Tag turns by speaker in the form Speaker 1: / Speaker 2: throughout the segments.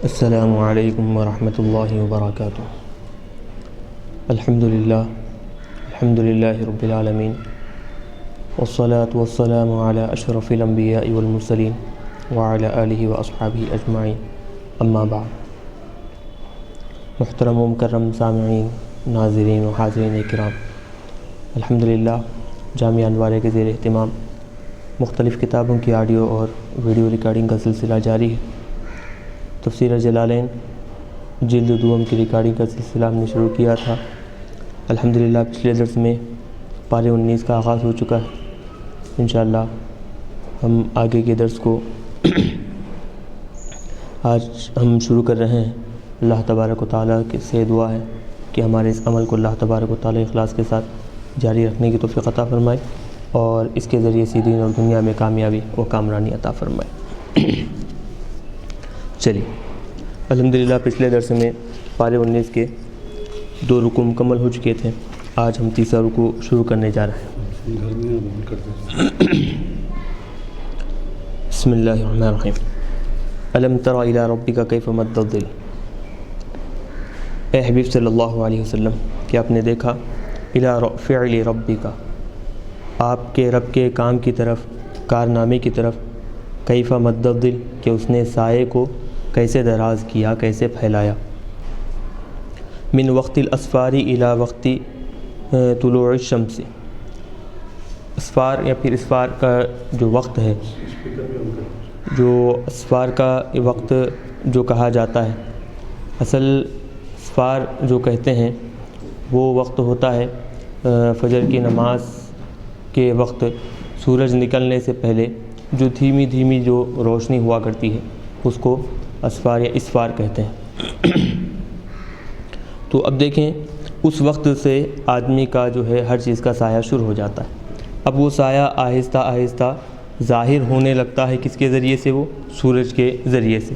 Speaker 1: السلام علیکم ورحمۃ اللہ وبرکاتہ۔ الحمدللہ رب العالمین، والصلاة والسلام علی اشرف الانبیاء والمرسلین وعلی آلہ واصحابہ اجمعین، اما بعد۔ محترم و مکرم سامعین، ناظرین و حاضرین کرام، الحمدللہ جامعہ انوارے کے زیر اہتمام مختلف کتابوں کی آڈیو اور ویڈیو ریکارڈنگ کا سلسلہ جاری ہے۔ تفسیر جلالین جلد دوم کی ریکارڈنگ کا سلسلہ ہم نے شروع کیا تھا۔ الحمدللہ پچھلے درس میں پارے 19 کا آغاز ہو چکا ہے۔ انشاءاللہ ہم آگے کے درس کو آج ہم شروع کر رہے ہیں۔ اللہ تبارک و تعالیٰ سے دعا ہے کہ ہمارے اس عمل کو اللہ تبارک و تعالیٰ اخلاص کے ساتھ جاری رکھنے کی توفیق عطا فرمائے اور اس کے ذریعے سے دین اور دنیا میں کامیابی و کامرانی عطا فرمائے۔ چلیے، الحمدللہ پچھلے درس میں پارے 19 کے 2 رکوع مکمل ہو چکے تھے۔ آج ہم تیسرا رکوع شروع کرنے جا رہے ہیں۔ بسم اللہ الرحمن الرحیم۔ الم تر الی ربک کیف مد الظل۔ اے حبیب صلی اللہ علیہ وسلم، کیا آپ نے دیکھا الی فعل ربک، آپ کے رب کے کام کی طرف، کارنامے کی طرف، کیف مد الظل، کہ اس نے سائے کو کیسے دراز کیا، کیسے پھیلایا۔ من وقت الاسفار الی وقت طلوع الشمس، اسفار یا پھر اسفار کا جو وقت ہے، جو اسفار کا وقت جو کہا جاتا ہے، اصل اسفار جو کہتے ہیں وہ وقت ہوتا ہے فجر کی نماز کے وقت، سورج نکلنے سے پہلے جو دھیمی دھیمی جو روشنی ہوا کرتی ہے اس کو اسفار یا اسفار کہتے ہیں۔ تو اب دیکھیں، اس وقت سے آدمی کا جو ہے ہر چیز کا سایہ شروع ہو جاتا ہے۔ اب وہ سایہ آہستہ آہستہ ظاہر ہونے لگتا ہے، کس کے ذریعے سے؟ وہ سورج کے ذریعے سے۔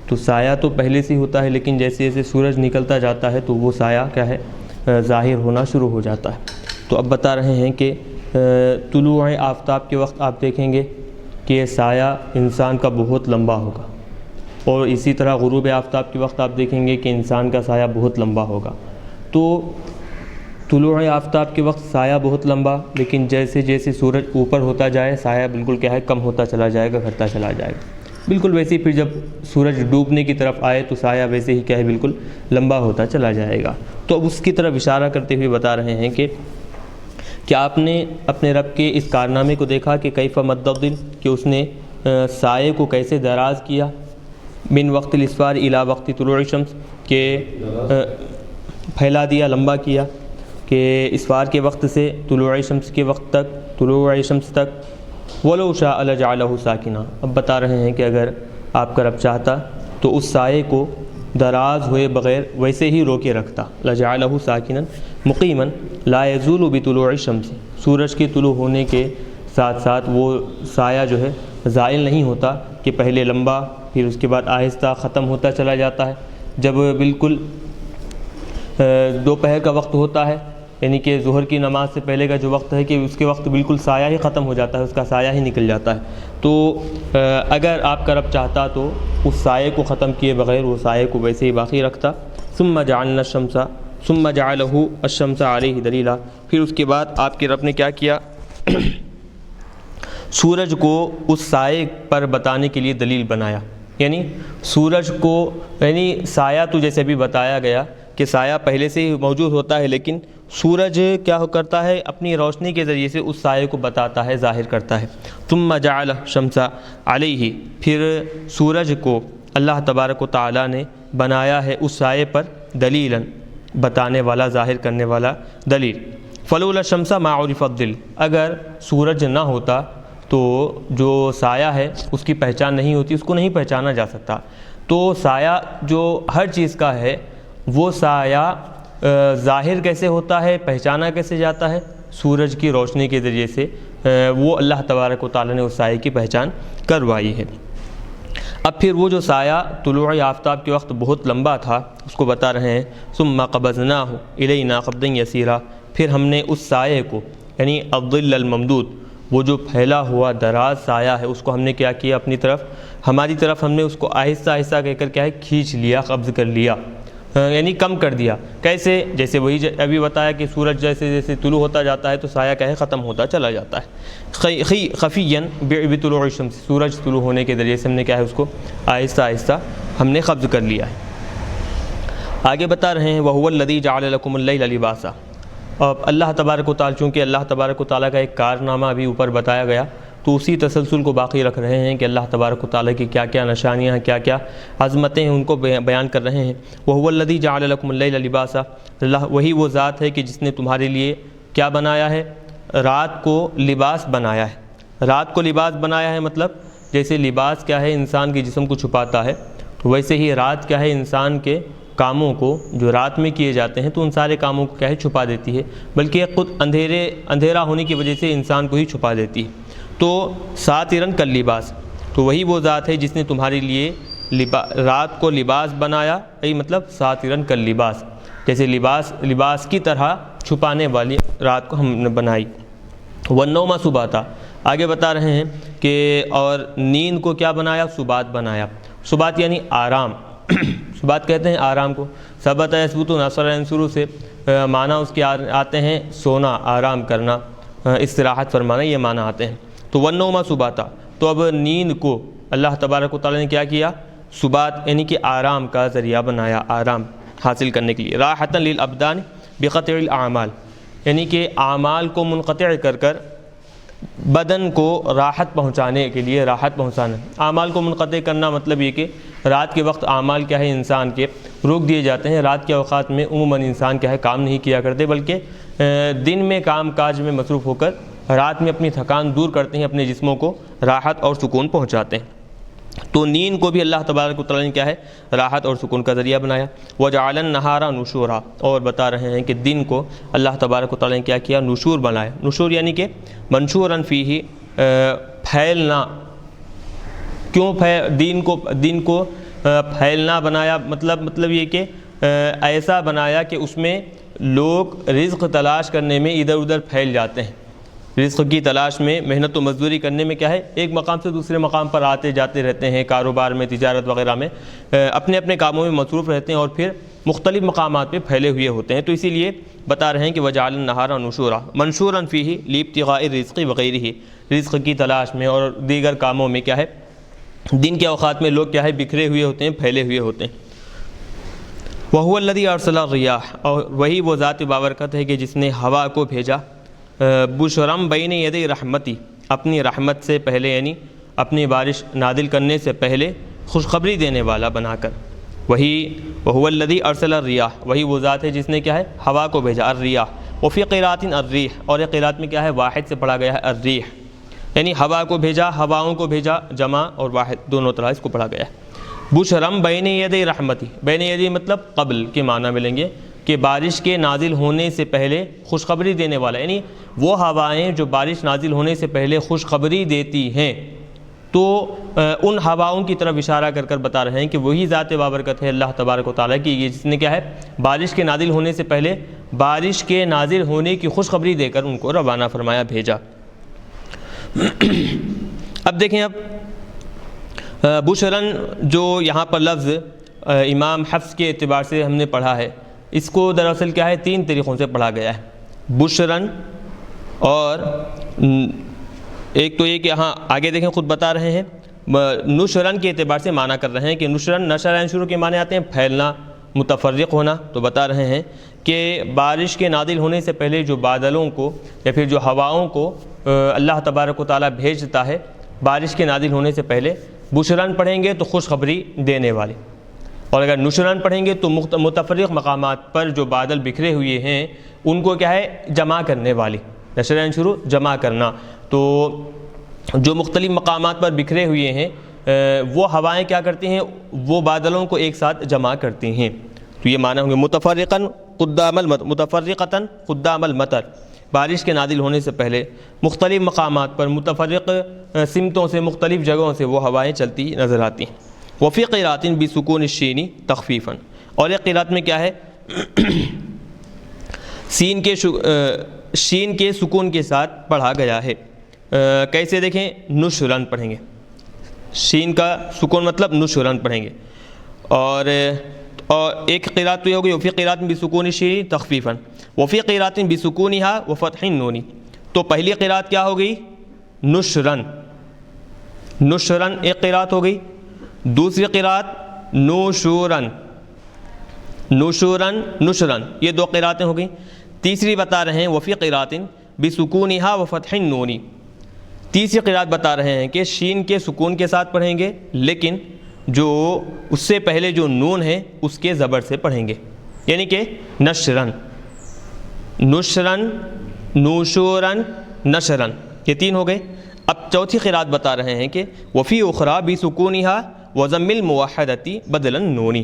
Speaker 1: تو سایہ تو پہلے سے ہی ہوتا ہے، لیکن جیسے جیسے سورج نکلتا جاتا ہے تو وہ سایہ کیا ہے؟ ظاہر ہونا شروع ہو جاتا ہے۔ تو اب بتا رہے ہیں کہ طلوع آفتاب کے وقت آپ دیکھیں گے کہ سایہ انسان کا بہت لمبا ہوگا، اور اسی طرح غروب آفتاب کے وقت آپ دیکھیں گے کہ انسان کا سایہ بہت لمبا ہوگا۔ تو طلوع آفتاب کے وقت سایہ بہت لمبا، لیکن جیسے جیسے سورج اوپر ہوتا جائے سایہ بالکل کیا ہے؟ کم ہوتا چلا جائے گا، گھٹتا چلا جائے گا۔ بالکل ویسے ہی پھر جب سورج ڈوبنے کی طرف آئے تو سایہ ویسے ہی کیا ہے؟ بالکل لمبا ہوتا چلا جائے گا۔ تو اب اس کی طرف اشارہ کرتے ہوئے بتا رہے ہیں کہ کیا آپ نے اپنے رب کے اس کارنامے کو دیکھا کہ کیف مد الظل، کہ اس نے سائے کو کیسے دراز کیا، من وقت الاسفار الی وقت طلوع الشمس، کہ پھیلا دیا، لمبا کیا، کہ اسفار کے وقت سے طلوع شمس کے وقت تک، طلوع شمس تک۔ ولو شاء لجعلہ ساکنا، اب بتا رہے ہیں کہ اگر آپ کا رب چاہتا تو اس سائے کو دراز ہوئے بغیر ویسے ہی روکے رکھتا، لجعلہ ساکنا مقیما لا یزول بطلوع الشمس، سورج کے طلوع ہونے کے ساتھ ساتھ وہ سایہ جو ہے زائل نہیں ہوتا، کہ پہلے لمبا پھر اس کے بعد آہستہ ختم ہوتا چلا جاتا ہے۔ جب بالکل دوپہر کا وقت ہوتا ہے، یعنی کہ ظہر کی نماز سے پہلے کا جو وقت ہے، کہ اس کے وقت بالکل سایہ ہی ختم ہو جاتا ہے، اس کا سایہ ہی نکل جاتا ہے۔ تو اگر آپ کا رب چاہتا تو اس سائے کو ختم کیے بغیر وہ سائے کو ویسے ہی باقی رکھتا۔ ثم جعلنا الشمس، ثم جعلہ الشمس علیہ دلیلا، پھر اس کے بعد آپ کے رب نے کیا کیا؟ سورج کو اس سائے پر بتانے کے لیے دلیل بنایا، یعنی سورج کو، یعنی سایہ تو جیسے بھی بتایا گیا کہ سایہ پہلے سے ہی موجود ہوتا ہے، لیکن سورج کیا کرتا ہے؟ اپنی روشنی کے ذریعے سے اس سائے کو بتاتا ہے، ظاہر کرتا ہے۔ ثم جعل الشمس علیہ، پھر سورج کو اللہ تبارک و تعالیٰ نے بنایا ہے اس سائے پر دلیلا، بتانے والا، ظاہر کرنے والا دلیل۔ فلولا الشمس ما عرف الظل، اگر سورج نہ ہوتا تو جو سایہ ہے اس کی پہچان نہیں ہوتی، اس کو نہیں پہچانا جا سکتا۔ تو سایہ جو ہر چیز کا ہے، وہ سایہ ظاہر کیسے ہوتا ہے، پہچانا کیسے جاتا ہے؟ سورج کی روشنی کے ذریعے سے وہ اللہ تبارک و تعالیٰ نے اس سائے کی پہچان کروائی ہے۔ اب پھر وہ جو سایہ طلوع آفتاب کے وقت بہت لمبا تھا، اس کو بتا رہے ہیں ثم قبضناہ الینا قبضا یسیرا، پھر ہم نے اس سائے کو، یعنی الظل الممدود، وہ جو پھیلا ہوا دراز سایہ ہے، اس کو ہم نے کیا کیا؟ اپنی طرف ہماری طرف ہم نے اس کو آہستہ آہستہ کہہ کر کیا ہے کھینچ لیا، قبض کر لیا، یعنی کم کر دیا۔ کیسے؟ جیسے وہی ابھی بتایا کہ سورج جیسے جیسے طلوع ہوتا جاتا ہے تو سایہ کیا ہے ختم ہوتا چلا جاتا ہے۔ خفیًا بطلوع الشمس، سورج طلوع ہونے کے ذریعے سے ہم نے کیا ہے اس کو آہستہ آہستہ ہم نے قبض کر لیا ہے۔ آگے بتا رہے ہیں وَهُوَ الَّذِي جَعَلَ لَكُمُ اللَّيْلَ لِبَاسًا، اور اللہ تبارک و تعالیٰ، چونکہ اللہ تبارک و تعالیٰ کا ایک کارنامہ ابھی اوپر بتایا گیا تو اسی تسلسل کو باقی رکھ رہے ہیں کہ اللہ تبارک و تعالیٰ کی کیا کیا نشانیاں ہیں، کیا کیا عظمتیں ہیں، ان کو بیان کر رہے ہیں۔ وَهُوَ الَّذِي جَعَلَ لَكُمُ اللَّيْلَ لِبَاسًا، اللہ وہی وہ ذات ہے کہ جس نے تمہارے لیے کیا بنایا ہے، رات کو لباس بنایا ہے۔ رات کو لباس بنایا ہے مطلب جیسے لباس کیا ہے انسان کے جسم کو چھپاتا ہے، ویسے ہی رات کیا ہے انسان کے کاموں کو جو رات میں کیے جاتے ہیں تو ان سارے کاموں کو کیا ہے چھپا دیتی ہے، بلکہ خود اندھیرا ہونے کی وجہ سے انسان کو ہی چھپا دیتی ہے۔ تو ساترن کل لباس، تو وہی وہ ذات ہے جس نے تمہارے لیے رات کو لباس بنایا، یہی مطلب ساترن کل لباس، جیسے لباس کی طرح چھپانے والی رات کو ہم نے بنائی۔ والنوم سباتا، آگے بتا رہے ہیں کہ اور نیند کو کیا بنایا، سبات بنایا۔ سبات یعنی آرام، سبات کہتے ہیں آرام کو۔ ثبت یثبت نصر ینصر سے معنی اس کے آتے ہیں سونا، آرام کرنا، استراحت فرمانا، یہ معنی آتے ہیں۔ تو والنوم سباتا، تو اب نیند کو اللہ تبارک و تعالیٰ نے کیا کیا، سبات یعنی کہ آرام کا ذریعہ بنایا، آرام حاصل کرنے کے لیے۔ راحۃ للابدان بقطع الاعمال، یعنی کہ اعمال کو منقطع کر کر بدن کو راحت پہنچانے کے لیے، راحت پہنچانا۔ اعمال کو منقطع کرنا مطلب یہ کہ رات کے وقت اعمال کیا ہے انسان کے روک دیے جاتے ہیں۔ رات کے اوقات میں عموماً انسان کیا ہے کام نہیں کیا کرتے، بلکہ دن میں کام کاج میں مصروف ہو کر رات میں اپنی تھکان دور کرتے ہیں، اپنے جسموں کو راحت اور سکون پہنچاتے ہیں۔ تو نیند کو بھی اللہ تبارک و تعالیٰ نے کیا ہے راحت اور سکون کا ذریعہ بنایا۔ وَجَعَلَ النَّهَارَ نُشُورًا، اور بتا رہے ہیں کہ دن کو اللہ تبارک و تعالیٰ نے کیا کیا، نشور بنایا۔ نشور یعنی کہ منشوراً فیہ، پھیلنا۔ کیوں دن کو پھیلنا بنایا، مطلب یہ کہ ایسا بنایا کہ اس میں لوگ رزق تلاش کرنے میں ادھر ادھر پھیل جاتے ہیں، رزق کی تلاش میں، محنت و مزدوری کرنے میں کیا ہے ایک مقام سے دوسرے مقام پر آتے جاتے رہتے ہیں، کاروبار میں، تجارت وغیرہ میں اپنے اپنے کاموں میں مصروف رہتے ہیں اور پھر مختلف مقامات پہ پھیلے ہوئے ہوتے ہیں۔ تو اسی لیے بتا رہے ہیں کہ وَجَعَلَ النَّهَارَ نُشُورًا مَنشُورًا فِيهِ لِابْتِغَاءِ الرِّزْقِ وَغَيْرِهِ، رزق کی تلاش میں اور دیگر کاموں میں کیا ہے دن کے اوقات میں لوگ کیا ہے بکھرے ہوئے ہوتے ہیں، پھیلے ہوئے ہوتے ہیں۔ وَهُوَ الَّذِي أَرْسَلَ الرِّيَاحَ، اور وہی وہ ذات بابرکت ہے کہ جس نے ہوا کو بھیجا، بشرم بین یدی رحمتی، اپنی رحمت سے پہلے، یعنی اپنی بارش نازل کرنے سے پہلے خوشخبری دینے والا بنا کر۔ وہی وَهُوَ الَّذِي أَرْسَلَ الرِّيَاحَ، وہی وہ ذات ہے جس نے کیا ہے ہوا کو بھیجا، الرِّيَاحَ۔ وفی قراءۃ الرِّيح، اور ایک قراءت میں کیا ہے واحد سے پڑھا گیا ہے الرِّيح، یعنی ہوا کو بھیجا، ہواؤں کو بھیجا، جمع اور واحد دونوں طرح اس کو پڑھا گیا ہے۔ بشرم بین یدی رحمتی، بین یدی مطلب قبل کے معنی ملیں گے کہ بارش کے نازل ہونے سے پہلے خوشخبری دینے والا، یعنی وہ ہوائیں جو بارش نازل ہونے سے پہلے خوشخبری دیتی ہیں، تو ان ہواؤں کی طرف اشارہ کر کر بتا رہے ہیں کہ وہی ذات بابرکت ہے اللہ تبارک و تعالیٰ کی، یہ جس نے کیا ہے بارش کے نازل ہونے سے پہلے بارش کے نازل ہونے کی خوشخبری دے کر ان کو روانہ فرمایا، بھیجا۔ اب دیکھیں، اب بشرن جو یہاں پر لفظ امام حفص کے اعتبار سے ہم نے پڑھا ہے، اس کو دراصل کیا ہے تین طریقوں سے پڑھا گیا ہے بشرن، اور ایک تو یہ کہ ہاں آگے دیکھیں خود بتا رہے ہیں نشرن کے اعتبار سے معنی کر رہے ہیں کہ نشرن، نشر ینشر کے معنی آتے ہیں پھیلنا، متفرق ہونا۔ تو بتا رہے ہیں کہ بارش کے نازل ہونے سے پہلے جو بادلوں کو یا پھر جو ہواؤں کو اللہ تبارک و تعالیٰ بھیجتا ہے بارش کے نازل ہونے سے پہلے، بشرن پڑھیں گے تو خوشخبری دینے والے، اور اگر نشرن پڑھیں گے تو متفرق مقامات پر جو بادل بکھرے ہوئے ہیں ان کو کیا ہے جمع کرنے والی، نشر ینشر جمع کرنا۔ تو جو مختلف مقامات پر بکھرے ہوئے ہیں وہ ہوائیں کیا کرتی ہیں، وہ بادلوں کو ایک ساتھ جمع کرتی ہیں۔ تو یہ معنی ہوں گے متفرقاً قدام المطر، بارش کے نازل ہونے سے پہلے مختلف مقامات پر متفرق سمتوں سے، مختلف جگہوں سے وہ ہوائیں چلتی نظر آتی ہیں۔ وفی قراءۃ بسکون الشین تخفیفاً، اور ایک قراءت میں کیا ہے شین کے سکون کے ساتھ پڑھا گیا ہے۔ کیسے دیکھیں، نشرن پڑھیں گے، شین کا سکون مطلب نشرن پڑھیں گے. اور ایک قرات تو یہ ہوگی وفی قرات بسکون الشین تخفیفا، وفی قرات بسکونها وفتح النون. تو پہلی قرات کیا ہو گئی؟ نشرن، نشرن ایک قرات ہو گئی. دوسری قرات نوشورن، نوشورن نشرن، یہ دو قراتیں ہو گئیں. تیسری بتا رہے ہیں وفی قرات بسکونها وفتح النون. تیسری قرات بتا رہے ہیں کہ شین کے سکون کے ساتھ پڑھیں گے، لیکن جو اس سے پہلے جو نون ہے اس کے زبر سے پڑھیں گے، یعنی کہ نشرن، نشرن، نوشورن، نشرن، یہ تین ہو گئے. اب چوتھی قرات بتا رہے ہیں کہ وفی اخری بسکونها وضم الموحدۃ بدلا النون.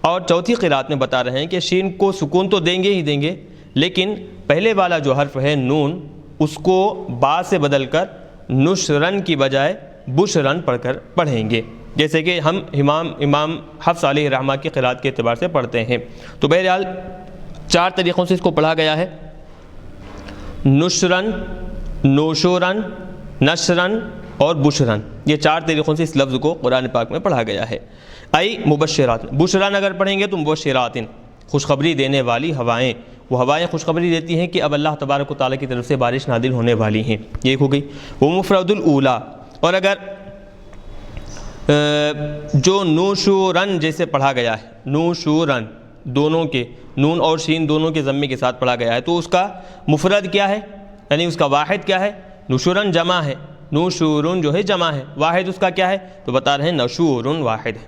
Speaker 1: اور چوتھی قرات میں بتا رہے ہیں کہ شین کو سکون تو دیں گے ہی دیں گے، لیکن پہلے والا جو حرف ہے نون اس کو با سے بدل کر نشرن کی بجائے بشرن پڑھ کر پڑھیں گے، جیسے کہ ہم امام حفص علیہ الرحمہ کی قرات کے اعتبار سے پڑھتے ہیں. تو بہرحال چار طریقوں سے اس کو پڑھا گیا ہے، نشرن، نوشورن، نشرن اور بشرن. یہ چار طریقوں سے اس لفظ کو قرآن پاک میں پڑھا گیا ہے. ای مبشرات، بشرن اگر پڑھیں گے تو مبشرات، خوشخبری دینے والی ہوائیں، وہ ہوائیں خوشخبری دیتی ہیں کہ اب اللہ تبارک و تعالیٰ کی طرف سے بارش نازل ہونے والی ہیں. یہ ہو گئی. وہ مفرد الاولیٰ. اور اگر جو نوشورن جیسے پڑھا گیا ہے، نوشورن دونوں کے نون اور شین دونوں کے ضمے کے ساتھ پڑھا گیا ہے، تو اس کا مفرد کیا ہے، یعنی اس کا واحد کیا ہے؟ نشورن جمع ہے، نوشورن جو ہے جمع ہے، واحد اس کا کیا ہے؟ تو بتا رہے ہیں نشورن واحد ہے.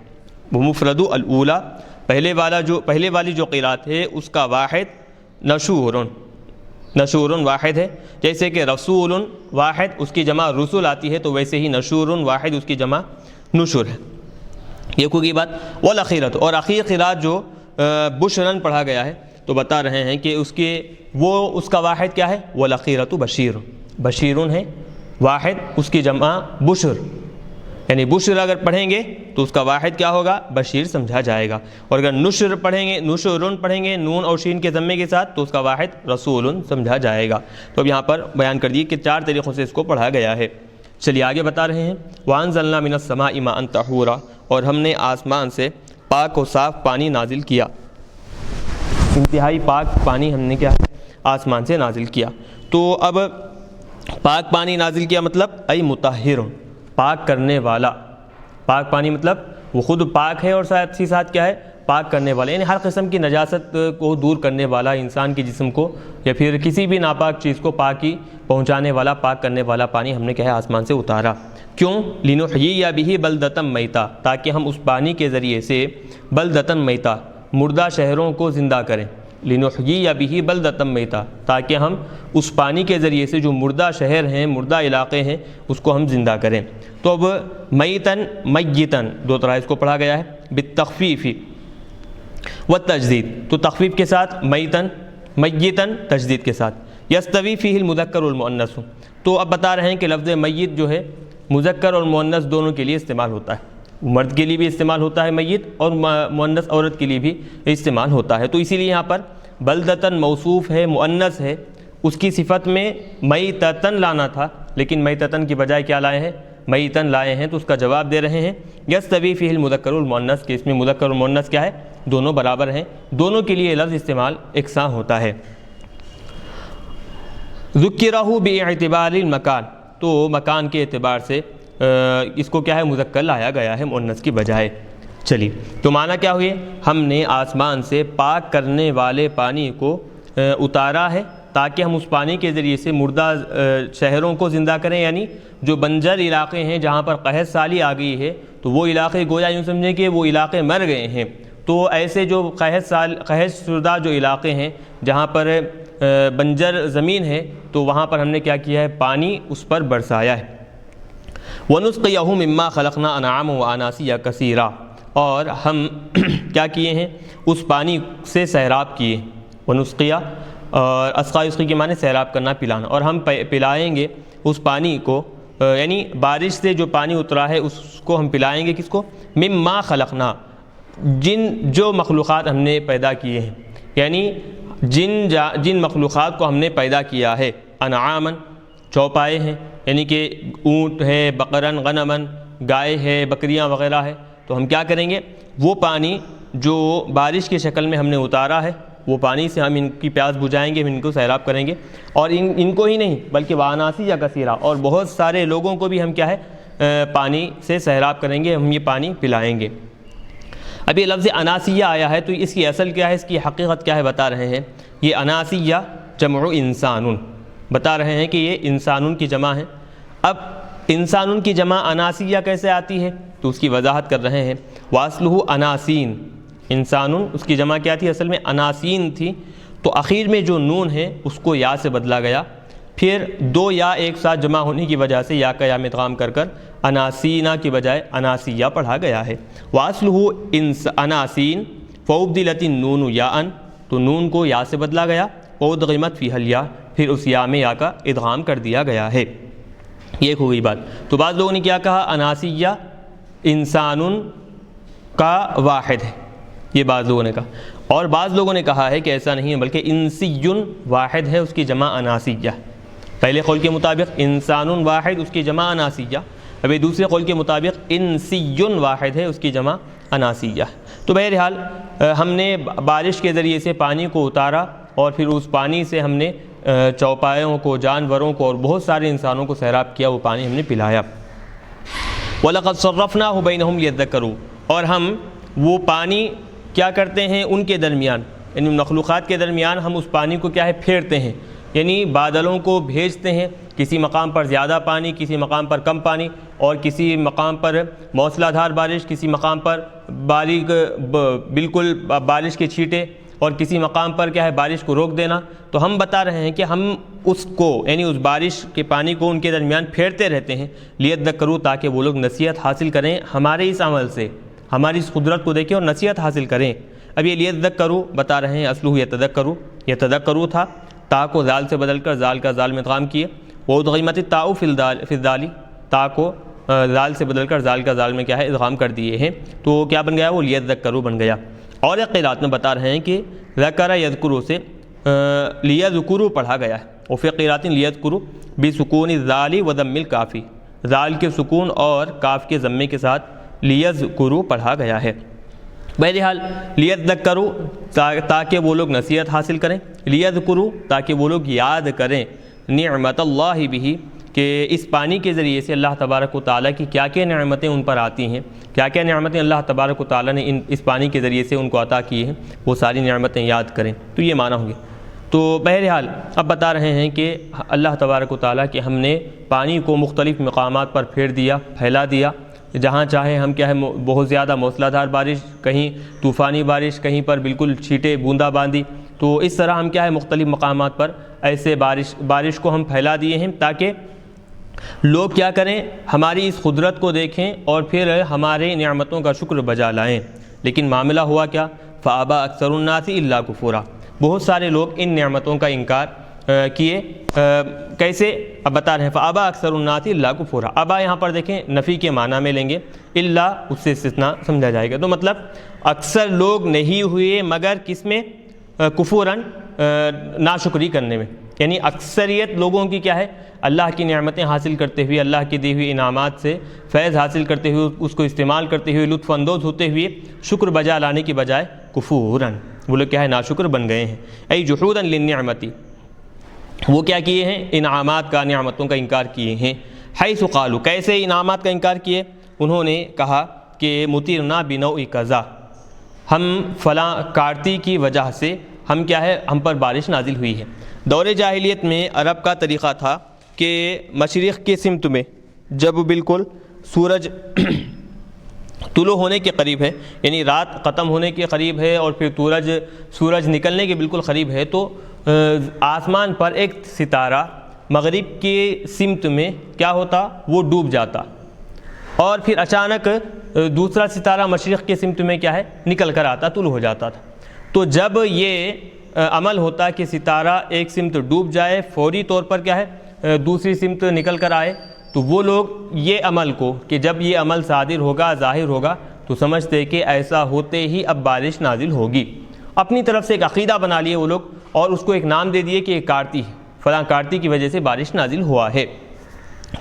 Speaker 1: وہ مفرد الاولیٰ، پہلے والی جو قرات ہے اس کا واحد نشورن، نشورن واحد ہے. جیسے کہ رسول واحد اس کی جمع رسول آتی ہے، تو ویسے ہی نشورن واحد اس کی جمع نشر ہے. یہ کوئی بات. والاخیرۃ، اور آخری قرات جو بشرن پڑھا گیا ہے تو بتا رہے ہیں کہ اس کا واحد کیا ہے؟ والاخیرۃ بشیر، بشیرن ہے واحد، اس کی جمع بشر، یعنی بشر اگر پڑھیں گے تو اس کا واحد کیا ہوگا؟ بشیر سمجھا جائے گا. اور اگر نشر پڑھیں گے، نشرن پڑھیں گے نون اور شین کے ضمے کے ساتھ، تو اس کا واحد رسول سمجھا جائے گا. تو اب یہاں پر بیان کر دیے کہ چار طریقوں سے اس کو پڑھا گیا ہے. چلیے آگے بتا رہے ہیں وَأَنزَلْنَا مِنَ السَّمَاءِ مَاءً طَهُورًا، اور ہم نے آسمان سے پاک و صاف پانی نازل کیا. انتہائی پاک پانی ہم نے کیا ہے؟ آسمان سے نازل کیا. تو اب پاک پانی نازل کیا مطلب ای مطہر، پاک کرنے والا. پاک پانی مطلب وہ خود پاک ہے اور ساتھ ہی ساتھ کیا ہے؟ پاک کرنے والا، یعنی ہر قسم کی نجاست کو دور کرنے والا، انسان کے جسم کو یا پھر کسی بھی ناپاک چیز کو پاکی پہنچانے والا، پاک کرنے والا پانی ہم نے کیا ہے آسمان سے اتارا. کیوں؟ لِنُحْيِيَ بِهِ بَلْدَةً مَيْتًا، تاکہ ہم اس پانی کے ذریعے سے بلدتاً میتا، مردہ شہروں کو زندہ کریں. لِنُحْيِيَ بِهِ بَلْدَةً مَيْتًا، تاکہ ہم اس پانی کے ذریعے سے جو مردہ شہر ہیں، مردہ علاقے ہیں، اس کو ہم زندہ کریں. تو اب میتن میتن دو طرح اس کو پڑھا گیا ہے، بالتخفیف والتجدید. تو تخفیف کے ساتھ میتن، میتن تجدید کے ساتھ. یستوی فیہ المذکر والمؤنث، تو اب بتا رہے ہیں کہ لفظ میت جو ہے مذکر اور مؤنث دونوں کے لیے استعمال ہوتا ہے. مرد کے لیے بھی استعمال ہوتا ہے میت، اور مؤنث عورت کے لیے بھی استعمال ہوتا ہے. تو اسی لیے یہاں پر بلدتاً موصوف ہے، مؤنث ہے، اس کی صفت میں میتتن لانا تھا، لیکن میتتن کی بجائے کیا لائے ہیں؟ میتن لائے ہیں. تو اس کا جواب دے رہے ہیں یستوی فیہ المذکر والمؤنث، کہ اس میں مذکر اور مؤنث کیا ہے؟ دونوں برابر ہیں، دونوں کے لیے لفظ استعمال یکساں ہوتا ہے. ذکرہ باعتبار المکان، تو مکان کے اعتبار سے اس کو کیا ہے؟ مذکر لایا گیا ہے مؤنث کی بجائے. چلیے تو معنی کیا ہوئے؟ ہم نے آسمان سے پاک کرنے والے پانی کو اتارا ہے تاکہ ہم اس پانی کے ذریعے سے مردہ شہروں کو زندہ کریں، یعنی جو بنجر علاقے ہیں جہاں پر قحط سالی آ گئی ہے، تو وہ علاقے گویا یوں سمجھیں کہ وہ علاقے مر گئے ہیں. تو ایسے جو قحط شدہ جو علاقے ہیں جہاں پر بنجر زمین ہے، تو وہاں پر ہم نے کیا کیا ہے؟ پانی اس پر برسایا ہے. وَنُسْقِيَهُ مِمَّا خَلَقْنَا أَنْعَامًا وَأَنَاسِيَّ كَثِيرًا، اور ہم کیا کیے ہیں؟ اس پانی سے سیراب کیے. وَنُسْقِيَ، اور اسقا اسقی کے معنی سیراب کرنا، پلانا. اور ہم پلائیں گے اس پانی کو، یعنی بارش سے جو پانی اترا ہے اس کو ہم پلائیں گے. کس کو؟ مِمَّا خَلَقْنَا، جو مخلوقات ہم نے پیدا کیے ہیں، یعنی جن مخلوقات کو ہم نے پیدا کیا ہے. انعامن چوپائے ہیں، یعنی کہ اونٹ ہے، بقرن غنمن، گائے ہے، بکریاں وغیرہ ہے، تو ہم کیا کریں گے، وہ پانی جو بارش کی شکل میں ہم نے اتارا ہے وہ پانی سے ہم ان کی پیاس بجھائیں گے، ہم ان کو سیراب کریں گے، اور ان کو ہی نہیں بلکہ واناسی یا کثیرہ اور بہت سارے لوگوں کو بھی ہم کیا ہے پانی سے سیراب کریں گے، ہم یہ پانی پلائیں گے۔ اب یہ لفظ اناسیہ آیا ہے تو اس کی اصل کیا ہے، اس کی حقیقت کیا ہے بتا رہے ہیں۔ یہ اناسیہ جمع انسان، بتا رہے ہیں کہ یہ انسان کی جمع ہے۔ اب انسان کی جمع اناسیہ کیسے آتی ہے تو اس کی وضاحت کر رہے ہیں۔ واصلہ اناسین، انسان اس کی جمع کیا تھی، اصل میں اناسین تھی، تو اخیر میں جو نون ہے اس کو یا سے بدلا گیا، پھر دو یا ایک ساتھ جمع ہونے کی وجہ سے یا کا یا میں ادغام کر اناسینہ کی بجائے اناسیہ پڑھا گیا ہے۔ واصلہ اناسین فابدلت النون یاء، تو نون کو یا سے بدلا گیا، ادغمت فیہا الیا، پھر اس یا میں یا کا ادغام کر دیا گیا ہے۔ یہ ہو گئی بات۔ تو بعض لوگوں نے کیا کہا، اناسیہ انسان کا واحد ہے، یہ بعض لوگوں نے کہا، اور بعض لوگوں نے کہا ہے کہ ایسا نہیں ہے بلکہ انسی واحد ہے، اس کی جمع اناسیہ۔ پہلے قول کے مطابق انسان واحد، اس کی جمع اناسیہ، ابھی دوسرے قول کے مطابق انسی واحد ہے، اس کی جمع اناسیہ۔ تو بہرحال ہم نے بارش کے ذریعے سے پانی کو اتارا اور پھر اس پانی سے ہم نے چوپایوں کو، جانوروں کو اور بہت سارے انسانوں کو سیراب کیا، وہ پانی ہم نے پلایا۔ وَلَقَدْ صَرَّفْنَاهُ بَيْنَهُمْ لِيَذَّكَّرُوا، اور ہم وہ پانی کیا کرتے ہیں ان کے درمیان، یعنی مخلوقات کے درمیان ہم اس پانی کو کیا ہے پھیرتے ہیں، یعنی بادلوں کو بھیجتے ہیں، کسی مقام پر زیادہ پانی، کسی مقام پر کم پانی، اور کسی مقام پر موسلا دھار بارش، کسی مقام پر باریک بالکل بارش کے چھینٹے، اور کسی مقام پر کیا ہے بارش کو روک دینا۔ تو ہم بتا رہے ہیں کہ ہم اس کو یعنی اس بارش کے پانی کو ان کے درمیان پھیرتے رہتے ہیں، لیذکروا، تاکہ وہ لوگ نصیحت حاصل کریں ہمارے اس عمل سے، ہماری اس قدرت کو دیکھیں اور نصیحت حاصل کریں۔ اب یہ لیذکروا بتا رہے ہیں، اصلہ یتذکروا، یتذکروا تھا، تا کو زال سے بدل کر زال کا زال میں ادغام کیے، وادغمت التاء فی الذال، تا کو زال سے بدل کر زال کا زال میں کیا ہے ادغام کر دیے ہیں، تو کیا بن گیا، وہ لیذکروا بن گیا۔ اور ایک قرات میں بتا رہے ہیں کہ ذکر یذکروا سے لیذکروا پڑھا گیا ہے، اور فی قرات لیذکروا بسکون الذال وضم الکاف، زال کے سکون اور کاف کے ضمے کے ساتھ لیذکروا پڑھا گیا ہے۔ بہرحال لیذکروا تاکہ وہ لوگ نصیحت حاصل کریں، لیذکروا تاکہ وہ لوگ یاد کریں نعمت اللہ بہ، کہ اس پانی کے ذریعے سے اللہ تبارک و تعالیٰ کی کیا کیا نعمتیں ان پر آتی ہیں، کیا کیا نعمتیں اللہ تبارک و تعالیٰ نے اس پانی کے ذریعے سے ان کو عطا کی ہیں، وہ ساری نعمتیں یاد کریں، تو یہ معنی ہوں گے۔ تو بہرحال اب بتا رہے ہیں کہ اللہ تبارک و تعالیٰ کہ ہم نے پانی کو مختلف مقامات پر پھیر دیا، پھیلا دیا، جہاں چاہے ہم کیا ہے بہت زیادہ موسلا دھار بارش، کہیں طوفانی بارش، کہیں پر بالکل چھینٹے بوندا باندی، تو اس طرح ہم کیا ہے مختلف مقامات پر ایسے بارش کو ہم پھیلا دیے ہیں تاکہ لوگ کیا کریں، ہماری اس قدرت کو دیکھیں اور پھر ہمارے نعمتوں کا شکر بجا لائیں۔ لیکن معاملہ ہوا کیا، فَأَبَى أَكْثَرُ النَّاسِ إِلَّا كُفُورًا، بہت سارے لوگ ان نعمتوں کا انکار کیے۔ کیسے، اب بتا رہے ہیں فَأَبَى أَكْثَرُ النَّاسِ إِلَّا كُفُورًا، ابا یہاں پر دیکھیں نفی کے معنی میں لیں گے، الا اس سے استثناء سمجھا جائے گا، تو مطلب اکثر لوگ نہیں ہوئے مگر کس میں، کفوراً، ناشکری کرنے میں، یعنی اکثریت لوگوں کی کیا ہے اللہ کی نعمتیں حاصل کرتے ہوئے، اللہ کی دی ہوئی انعامات سے فیض حاصل کرتے ہوئے، اس کو استعمال کرتے ہوئے، لطف اندوز ہوتے ہوئے شکر بجا لانے کی بجائے کفوراً، وہ لوگ کیا ہے ناشکر بن گئے ہیں۔ ای جحودا للنعمتی، وہ کیا کیے ہیں، انعامات کا، نعمتوں کا انکار کیے ہیں۔ حیث قالوا، کیسے انعامات کا انکار کیے، انہوں نے کہا کہ مطرنا بنوع کذا، ہم فلاں کارتی کی وجہ سے ہم کیا ہے ہم پر بارش نازل ہوئی ہے۔ دور جاہلیت میں عرب کا طریقہ تھا کہ مشرق کے سمت میں جب بالکل سورج طلوع ہونے کے قریب ہے، یعنی رات ختم ہونے کے قریب ہے اور پھر سورج نکلنے کے بالکل قریب ہے، تو آسمان پر ایک ستارہ مغرب کے سمت میں کیا ہوتا، وہ ڈوب جاتا، اور پھر اچانک دوسرا ستارہ مشرق کے سمت میں کیا ہے نکل کر آتا، طلوع ہو جاتا تھا۔ تو جب یہ عمل ہوتا کہ ستارہ ایک سمت ڈوب جائے، فوری طور پر کیا ہے دوسری سمت نکل کر آئے، تو وہ لوگ یہ عمل کو کہ جب یہ عمل صادر ہوگا، ظاہر ہوگا، تو سمجھتے کہ ایسا ہوتے ہی اب بارش نازل ہوگی، اپنی طرف سے ایک عقیدہ بنا لیے وہ لوگ، اور اس کو ایک نام دے دیے کہ یہ کارتی ہے، فلاں کارتی کی وجہ سے بارش نازل ہوا ہے۔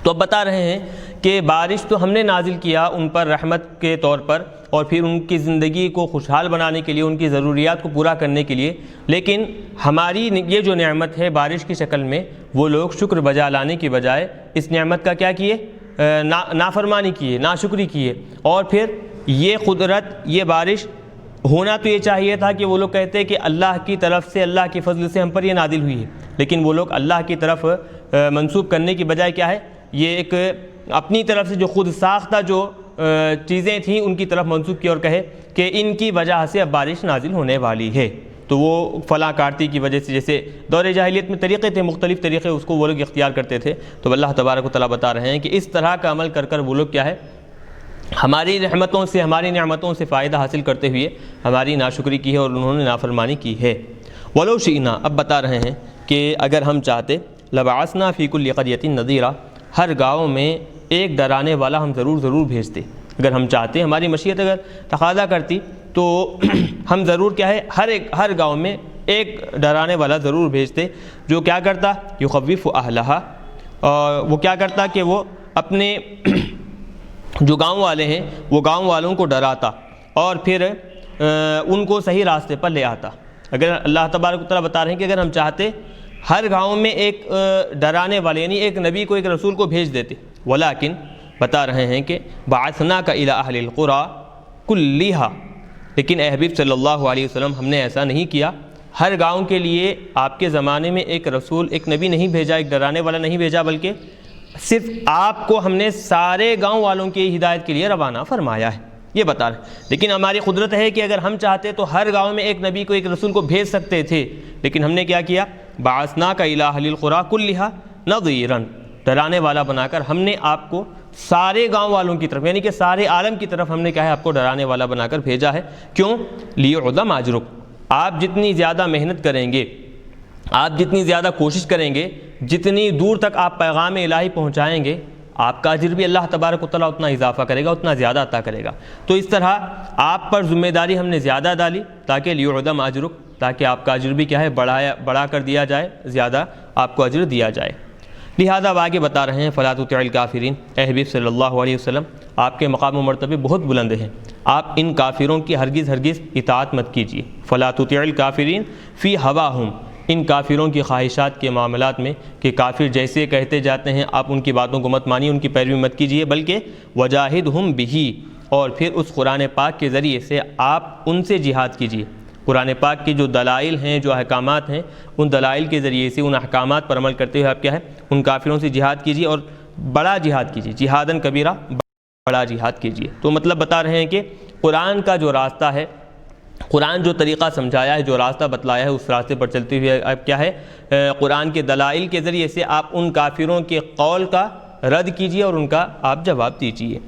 Speaker 1: تو اب بتا رہے ہیں کہ بارش تو ہم نے نازل کیا ان پر رحمت کے طور پر اور پھر ان کی زندگی کو خوشحال بنانے کے لیے، ان کی ضروریات کو پورا کرنے کے لیے، لیکن ہماری یہ جو نعمت ہے بارش کی شکل میں، وہ لوگ شکر بجا لانے کی بجائے اس نعمت کا کیا کیے؟ نافرمانی کیے، ناشکری کیے. اور پھر یہ قدرت، یہ بارش ہونا تو یہ چاہیے تھا کہ وہ لوگ کہتے کہ اللہ کی طرف سے، اللہ کے فضل سے ہم پر یہ نازل ہوئی ہے، لیکن وہ لوگ اللہ کی طرف منسوب کرنے کی بجائے کیا ہے، یہ ایک اپنی طرف سے جو خود ساختہ جو چیزیں تھیں ان کی طرف منسوب کی اور کہے کہ ان کی وجہ سے اب بارش نازل ہونے والی ہے. تو وہ فلاں کارتی کی وجہ سے، جیسے دور جاہلیت میں طریقے تھے، مختلف طریقے اس کو وہ لوگ اختیار کرتے تھے. تو اللہ تبارک و تعالیٰ بتا رہے ہیں کہ اس طرح کا عمل کر وہ لوگ کیا ہے، ہماری رحمتوں سے، ہماری نعمتوں سے فائدہ حاصل کرتے ہوئے ہماری ناشکری کی ہے اور انہوں نے نافرمانی کی ہے. وَلَوْ شِئْنَا، اب بتا رہے ہیں کہ اگر ہم چاہتے، لَبَعَثْنَا فِي كُلِّ قَرْيَةٍ نَذِيرًا، ہر گاؤں میں ایک ڈرانے والا ہم ضرور بھیجتے. اگر ہم چاہتے، ہماری مشیت اگر تقاضا کرتی تو ہم ضرور کیا ہے، ہر گاؤں میں ایک ڈرانے والا ضرور بھیجتے، جو کیا کرتا، یخوف اہلہا، اور وہ کیا کرتا کہ وہ اپنے جو گاؤں والے ہیں وہ گاؤں والوں کو ڈراتا اور پھر ان کو صحیح راستے پر لے آتا. اگر اللہ تبارک و تعالیٰ بتا رہے ہیں کہ اگر ہم چاہتے ہر گاؤں میں ایک ڈرانے والے، یعنی ایک نبی کو، ایک رسول کو بھیج دیتے. ولیکن بتا رہے ہیں کہ بعثناک الی اہل القری کلھا، لیکن اے حبیب صلی اللہ علیہ وسلم ہم نے ایسا نہیں کیا. ہر گاؤں کے لیے آپ کے زمانے میں ایک رسول، ایک نبی نہیں بھیجا، ایک ڈرانے والا نہیں بھیجا، بلکہ صرف آپ کو ہم نے سارے گاؤں والوں کی ہدایت کے لیے روانہ فرمایا ہے. یہ بتا رہے ہیں. لیکن ہماری قدرت ہے کہ اگر ہم چاہتے تو ہر گاؤں میں ایک نبی کو، ایک رسول کو بھیج سکتے تھے، لیکن ہم نے کیا کیا، بعثناک الی اہل القری کلھا نذیرا، ڈرانے والا بنا کر ہم نے آپ کو سارے گاؤں والوں کی طرف، یعنی کہ سارے عالم کی طرف ہم نے کیا ہے، آپ کو ڈرانے والا بنا کر بھیجا ہے. کیوں؟ لیعظم اجرک، آپ جتنی زیادہ محنت کریں گے، آپ جتنی زیادہ کوشش کریں گے، جتنی دور تک آپ پیغام الہی پہنچائیں گے، آپ کا اجر بھی اللہ تبارک و تعالیٰ اتنا اضافہ کرے گا، اتنا زیادہ عطا کرے گا. تو اس طرح آپ پر ذمہ داری ہم نے زیادہ ڈالی تاکہ لیعظم اجرک، تاکہ آپ کا اجر بھی کیا ہے، بڑھا کر دیا جائے، زیادہ آپ کو اجر دیا جائے. لہذا اب آگے بتا رہے ہیں فلا تطع الکافرین، اے حبیب صلی اللہ علیہ وسلم آپ کے مقام و مرتبے بہت بلند ہیں، آپ ان کافروں کی ہرگز اطاعت مت کیجیے. فلا تطع الکافرین فی ہواہم، ان کافروں کی خواہشات کے معاملات میں، کہ کافر جیسے کہتے جاتے ہیں آپ ان کی باتوں کو مت مانیے، ان کی پیروی مت کیجیے، بلکہ وجاہدہم بہ، اور پھر اس قرآن پاک کے ذریعے سے آپ ان سے جہاد کیجیے. قرآن پاک کے جو دلائل ہیں، جو احکامات ہیں، ان دلائل کے ذریعے سے، ان احکامات پر عمل کرتے ہوئے آپ کیا ہے، ان کافروں سے جہاد کیجیے، اور بڑا جہاد کیجیے، جہادن کبیرہ، بڑا جہاد کیجیے. تو مطلب بتا رہے ہیں کہ قرآن کا جو راستہ ہے، قرآن جو طریقہ سمجھایا ہے، جو راستہ بتلایا ہے، اس راستے پر چلتے ہوئے اب کیا ہے، قرآن کے دلائل کے ذریعے سے آپ ان کافروں کے قول کا رد کیجیے اور ان کا آپ جواب دیجیے.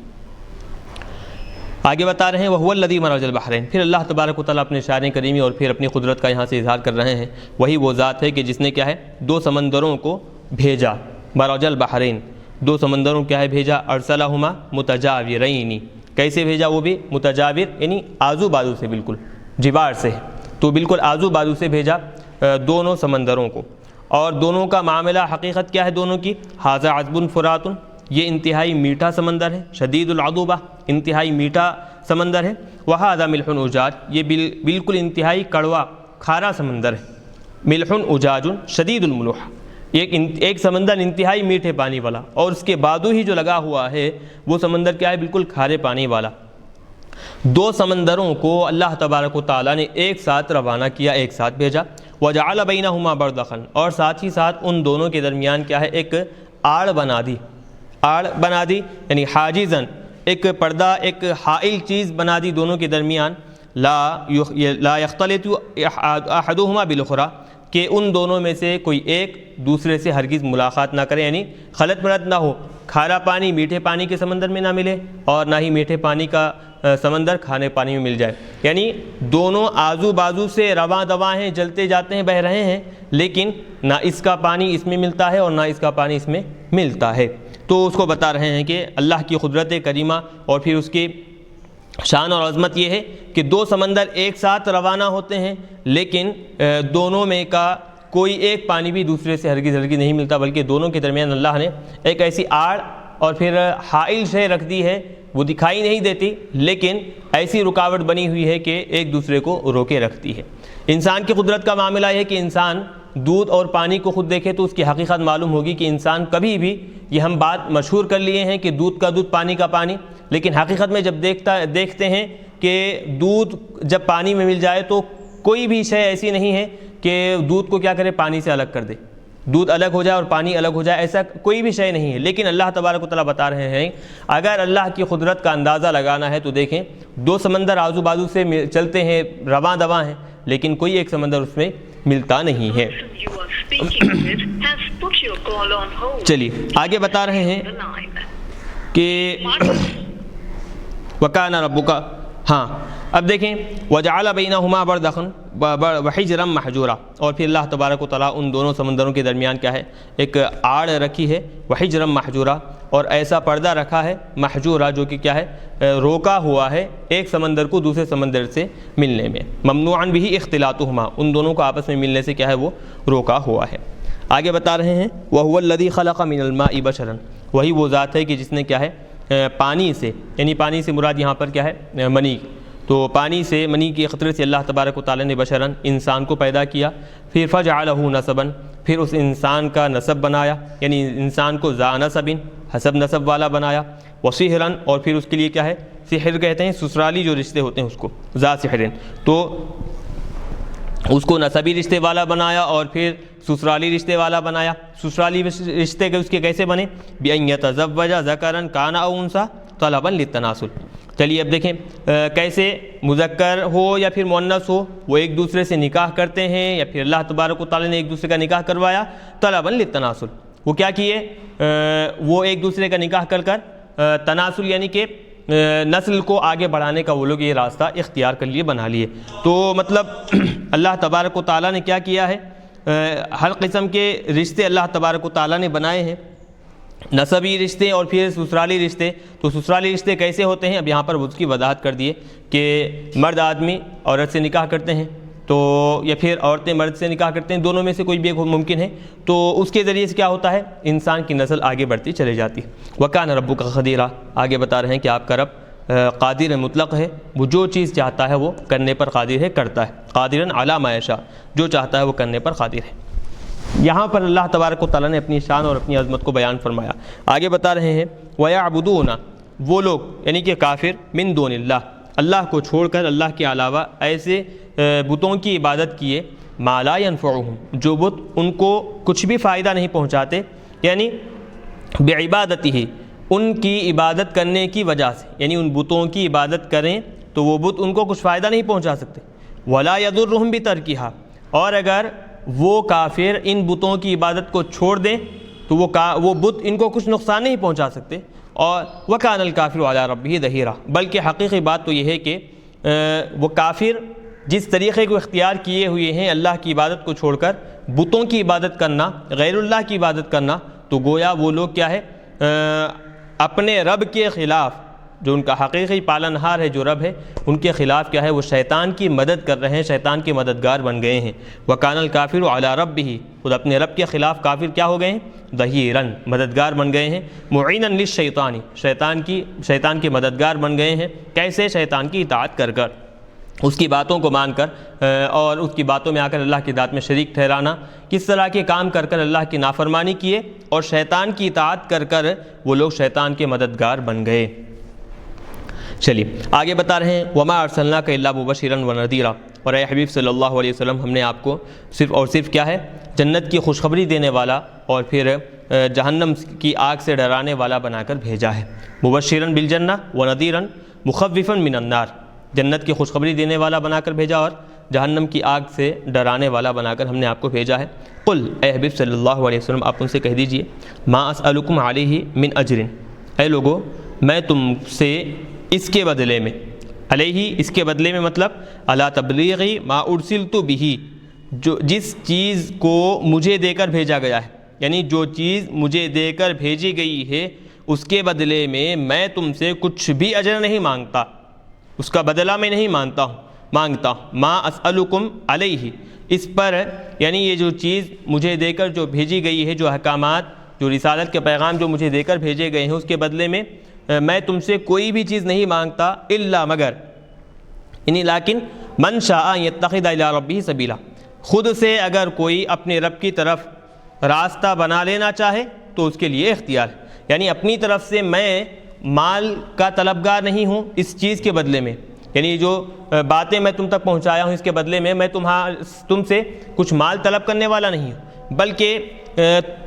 Speaker 1: آگے بتا رہے ہیں وَهُوَ الَّذِي مَرَجَ الْبَحْرَيْنِ، پھر اللہ تبارک و تعالیٰ اپنے شان کریمی اور پھر اپنی قدرت کا یہاں سے اظہار کر رہے ہیں. وہی وہ ذات ہے کہ جس نے کیا ہے، دو سمندروں کو بھیجا. مرج البحرین، دو سمندروں کیا ہے بھیجا. ارسلہما متجاورین، کیسے بھیجا، وہ بھی متجاور یعنی آزو بازو سے، بالکل جوار سے، تو بالکل آزو بازو سے بھیجا دونوں سمندروں کو. اور دونوں کا معاملہ، حقیقت کیا ہے دونوں کی، ھذا عذب فرات، یہ انتہائی میٹھا سمندر ہے. شدید العذوبہ، انتہائی میٹھا سمندر ہے. وھذا ملح اجاج، یہ بالکل انتہائی کڑوا کھارا سمندر ہے. ملح اجاج شدید الملوح، ایک سمندر انتہائی میٹھے پانی والا، اور اس کے بعدو ہی جو لگا ہوا ہے وہ سمندر کیا ہے، بالکل کھارے پانی والا. دو سمندروں کو اللہ تبارک و تعالیٰ نے ایک ساتھ روانہ کیا، ایک ساتھ بھیجا. وجعل بینہما برزخا، اور ساتھ ہی ساتھ ان دونوں کے درمیان کیا ہے، ایک آڑ بنا دی. آڑ بنا دی یعنی حاجزن، ایک پردہ، ایک حائل چیز بنا دی دونوں کے درمیان. لا یختلط احدہما بالاخری، کہ ان دونوں میں سے کوئی ایک دوسرے سے ہرگز ملاقات نہ کرے، یعنی خلط ملط نہ ہو. کھارا پانی میٹھے پانی کے سمندر میں نہ ملے، اور نہ ہی میٹھے پانی کا سمندر کھانے پانی میں مل جائے. یعنی دونوں آزو بازو سے رواں دواں ہیں، جلتے جاتے ہیں، بہہ رہے ہیں، لیکن نہ اس کا پانی اس میں ملتا ہے اور نہ اس کا پانی اس میں ملتا ہے. تو اس کو بتا رہے ہیں کہ اللہ کی قدرت کریمہ اور پھر اس کی شان اور عظمت یہ ہے کہ دو سمندر ایک ساتھ روانہ ہوتے ہیں، لیکن دونوں میں کا کوئی ایک پانی بھی دوسرے سے ہرگز نہیں ملتا، بلکہ دونوں کے درمیان اللہ نے ایک ایسی آڑ اور پھر حائل شے رکھ دی ہے، وہ دکھائی نہیں دیتی لیکن ایسی رکاوٹ بنی ہوئی ہے کہ ایک دوسرے کو روکے رکھتی ہے۔ انسان کی قدرت کا معاملہ ہے کہ انسان دودھ اور پانی کو خود دیکھے تو اس کی حقیقت معلوم ہوگی کہ انسان کبھی بھی، یہ ہم بات مشہور کر لیے ہیں کہ دودھ کا دودھ پانی کا پانی، لیکن حقیقت میں جب دیکھتے ہیں کہ دودھ جب پانی میں مل جائے تو کوئی بھی شے ایسی نہیں ہے کہ دودھ کو کیا کرے پانی سے الگ کر دے، دودھ الگ ہو جائے اور پانی الگ ہو جائے، ایسا کوئی بھی شے نہیں ہے۔ لیکن اللہ تبارک و تعالیٰ بتا رہے ہیں اگر اللہ کی قدرت کا اندازہ لگانا ہے تو دیکھیں دو سمندر آزو بازو سے چلتے ہیں، رواں دواں ہیں، لیکن کوئی ایک سمندر اس میں ملتا نہیں ہے۔ چلیے آگے بتا رہے ہیں کہ وَكَانَ رَبُّكَ، ہاں اب دیکھیں وَجَعَلَ بَيْنَهُمَا بَرْزَخًا وَحِجْرًا مَحْجُورًا، اور پھر اللہ تبارک و تعالیٰ ان دونوں سمندروں کے درمیان کیا ہے ایک آڑ رکھی ہے، وَحِجْرًا مَحْجُورًا، اور ایسا پردہ رکھا ہے محجورہ جو کہ کیا ہے روکا ہوا ہے ایک سمندر کو دوسرے سمندر سے ملنے میں، ممنوعاً بہ اختلاطہما، ان دونوں کو آپس میں ملنے سے کیا ہے وہ روکا ہوا ہے۔ آگے بتا رہے ہیں وَهُوَ الَّذِي خَلَقَ مِنَ الْمَاءِ بَشَرًا، وہی وہ ذات ہے کہ جس نے کیا ہے پانی سے، یعنی پانی سے مراد یہاں پر کیا ہے منی، تو پانی سے منی کی قطرے سے اللہ تبارک و تعالیٰ نے بشراً انسان کو پیدا کیا، پھر فجعلہ نسباً، پھر اس انسان کا نسب بنایا، یعنی انسان کو ذا نسب، حسب نسب والا بنایا، وصہراً، اور پھر اس کے لیے کیا ہے سحر کہتے ہیں سسرالی جو رشتے ہوتے ہیں اس کو، ذا سحرن، تو اس کو نسبی رشتے والا بنایا اور پھر سسرالی رشتے والا بنایا۔ سسرالی رشتے کے اس کے کیسے بنے؟ بِأَن يَتَزَوَّجَ ذَكَرًا كَانَ أَوْ أُنثىٰ طَلَبًا لِلتَّنَاسُلِ، چلیے اب دیکھیں کیسے مذکر ہو یا پھر مؤنث ہو وہ ایک دوسرے سے نکاح کرتے ہیں، یا پھر اللہ تبارک و تعالیٰ نے ایک دوسرے کا نکاح کروایا طلبًا للتناسل، وہ کیا کیے وہ ایک دوسرے کا نکاح کر تناسل یعنی کہ نسل کو آگے بڑھانے کا وہ لوگ یہ راستہ اختیار کر لیے بنا لیے۔ تو مطلب اللہ تبارک و تعالیٰ نے کیا کیا ہے ہر قسم کے رشتے اللہ تبارک و تعالیٰ نے بنائے ہیں، نسبی رشتے اور پھر سسرالی رشتے۔ تو سسرالی رشتے کیسے ہوتے ہیں اب یہاں پر اس کی وضاحت کر دیے کہ مرد آدمی عورت سے نکاح کرتے ہیں تو یا پھر عورتیں مرد سے نکاح کرتے ہیں، دونوں میں سے کوئی بھی ایک ممکن ہے، تو اس کے ذریعے سے کیا ہوتا ہے انسان کی نسل آگے بڑھتی چلے جاتی ہے۔ وَكَانَ رَبُّكَ قَدِيرًا، آگے بتا رہے ہیں کہ آپ کا رب قادر مطلق ہے، وہ جو چیز چاہتا ہے وہ کرنے پر قادر ہے، کرتا ہے، قادراً علی ما یشاء، جو چاہتا ہے وہ کرنے پر قادر ہے۔ یہاں پر اللہ تبارک و تعالیٰ نے اپنی شان اور اپنی عظمت کو بیان فرمایا۔ آگے بتا رہے ہیں وَيَعْبُدُونَ، وہ لوگ یعنی کہ کافر، من دون اللہ، اللہ کو چھوڑ کر اللہ کے علاوہ ایسے بتوں کی عبادت کیے، ما لا ينفعهم، جو بت ان کو کچھ بھی فائدہ نہیں پہنچاتے، یعنی بعبادتہ، ان کی عبادت کرنے کی وجہ سے، یعنی ان بتوں کی عبادت کریں تو وہ بت ان کو کچھ فائدہ نہیں پہنچا سکتے، ولا يضرهم بترکہا، اور اگر وہ کافر ان بتوں کی عبادت کو چھوڑ دیں تو وہ بت ان کو کچھ نقصان نہیں پہنچا سکتے، اور وَكَانَ الْكَافِرُ عَلَىٰ رَبِّهِ ظَهِيرًا، بلکہ حقیقی بات تو یہ ہے کہ وہ کافر جس طریقے کو اختیار کیے ہوئے ہیں اللہ کی عبادت کو چھوڑ کر بتوں کی عبادت کرنا، غیر اللہ کی عبادت کرنا، تو گویا وہ لوگ کیا ہے اپنے رب کے خلاف، جو ان کا حقیقی پالنہار ہے جو رب ہے ان کے خلاف کیا ہے وہ شیطان کی مدد کر رہے ہیں، شیطان کے مددگار بن گئے ہیں۔ وَكَانَ الْكَافِرُ عَلَىٰ رَبِّهِ، خود اپنے رب کے خلاف کافر کیا ہو گئے ہیں ظہیراً، مددگار بن گئے ہیں، معیناً للشیطان، شیطان کے مددگار بن گئے ہیں، کیسے شیطان کی اطاعت کر کر، اس کی باتوں کو مان کر اور اس کی باتوں میں آ کر اللہ کی ذات میں شریک ٹھہرانا، کس طرح کے کام کر کر اللہ کی نافرمانی کیے اور شیطان کی اطاعت کر کر وہ لوگ شیطان کے مددگار بن گئے۔ چلیے آگے بتا رہے ہیں وما ارسلناک الا مبشرا ونذیرا، اور اے حبیب صلی اللہ علیہ وسلم ہم نے آپ کو صرف اور صرف کیا ہے جنت کی خوشخبری دینے والا اور پھر جہنم کی آگ سے ڈرانے والا بنا کر بھیجا ہے۔ مبشرا بالجنہ ونذیرا مخوفا من النار، جنت کی خوشخبری دینے والا بنا کر بھیجا اور جہنم کی آگ سے ڈرانے والا بنا کر ہم نے آپ کو بھیجا ہے۔ قل، اے حبیب صلی اللہ علیہ وسلم آپ ان سے کہہ دیجئے ما اسألکم علیہ من اجر، اے لوگو میں تم سے اس کے بدلے میں، علیہ اس کے بدلے میں مطلب علی تبلیغ ما ارسلت بہ، جو جس چیز کو مجھے دے کر بھیجا گیا ہے، یعنی جو چیز مجھے دے کر بھیجی گئی ہے اس کے بدلے میں تم سے کچھ بھی اجر نہیں مانگتا، اس کا بدلہ میں نہیں مانگتا ہوں۔ ما اسألکم علیہ، اس پر یعنی یہ جو چیز مجھے دے کر جو بھیجی گئی ہے، جو احکامات، جو رسالت کے پیغام جو مجھے دے کر بھیجے گئے ہیں، اس کے بدلے میں میں تم سے کوئی بھی چیز نہیں مانگتا الا مگر یعنی لیکن من شاء یتخذ الی ربہ سبیلا، خود سے اگر کوئی اپنے رب کی طرف راستہ بنا لینا چاہے تو اس کے لیے اختیار ہے۔ یعنی اپنی طرف سے میں مال کا طلبگار نہیں ہوں اس چیز کے بدلے میں، یعنی جو باتیں میں تم تک پہنچایا ہوں اس کے بدلے میں میں تم سے کچھ مال طلب کرنے والا نہیں ہوں، بلکہ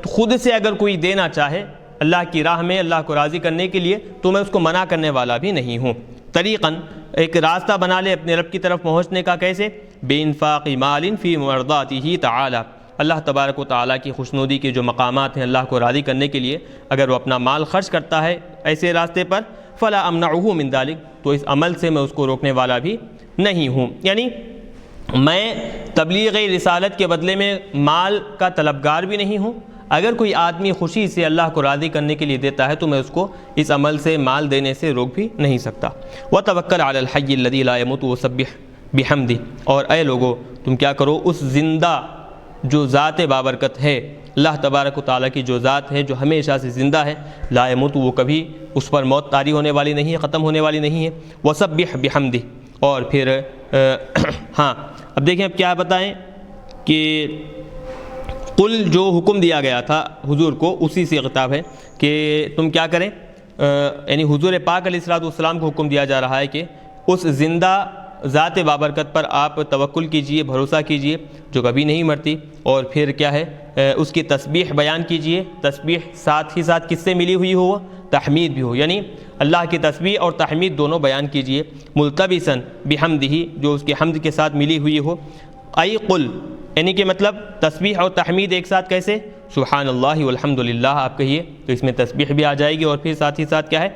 Speaker 1: خود سے اگر کوئی دینا چاہے اللہ کی راہ میں اللہ کو راضی کرنے کے لیے تو میں اس کو منع کرنے والا بھی نہیں ہوں۔ طریقاً ایک راستہ بنا لے اپنے رب کی طرف پہنچنے کا، کیسے؟ بے انفاق مال فی مرضاتہ تعالی، اللہ تبارک و تعالیٰ کی خوشنودی کے جو مقامات ہیں اللہ کو راضی کرنے کے لیے اگر وہ اپنا مال خرچ کرتا ہے ایسے راستے پر، فلا امنعہ من ذلک، تو اس عمل سے میں اس کو روکنے والا بھی نہیں ہوں۔ یعنی میں تبلیغ رسالت کے بدلے میں مال کا طلبگار بھی نہیں ہوں، اگر کوئی آدمی خوشی سے اللہ کو راضی کرنے کے لیے دیتا ہے تو میں اس کو اس عمل سے مال دینے سے روک بھی نہیں سکتا۔ وتوکل علی الحی الذی لا یموت وسبح بحمدہ، اور اے لوگو تم کیا کرو اس زندہ جو ذات بابرکت ہے، اللہ تبارک و تعالیٰ کی جو ذات ہے جو ہمیشہ سے زندہ ہے، لا یموت، وہ کبھی اس پر موت طاری ہونے والی نہیں ہے، ختم ہونے والی نہیں ہے، وسبح بحمدہ، اور پھر ہاں اب دیکھیں اب کیا بتائیں کہ قل جو حکم دیا گیا تھا حضور کو اسی سے خطاب ہے کہ تم کیا کریں، یعنی حضور پاک علیہ الصلوۃ والسلام کو حکم دیا جا رہا ہے کہ اس زندہ ذات بابرکت پر آپ توکل کیجئے، بھروسہ کیجئے جو کبھی نہیں مرتی، اور پھر کیا ہے اس کی تسبیح بیان کیجئے، تسبیح ساتھ ہی ساتھ کس سے ملی ہوئی ہو، تحمید بھی ہو، یعنی اللہ کی تسبیح اور تحمید دونوں بیان کیجئے، ملتبساً بحمدہ، جو اس کے حمد کے ساتھ ملی ہوئی ہو۔ ای قل، یعنی کہ مطلب تسبیح اور تحمید ایک ساتھ کیسے؟ سبحان اللہ والحمد للہ آپ کہیے تو اس میں تسبیح بھی آ جائے گی اور پھر ساتھ ہی ساتھ کیا ہے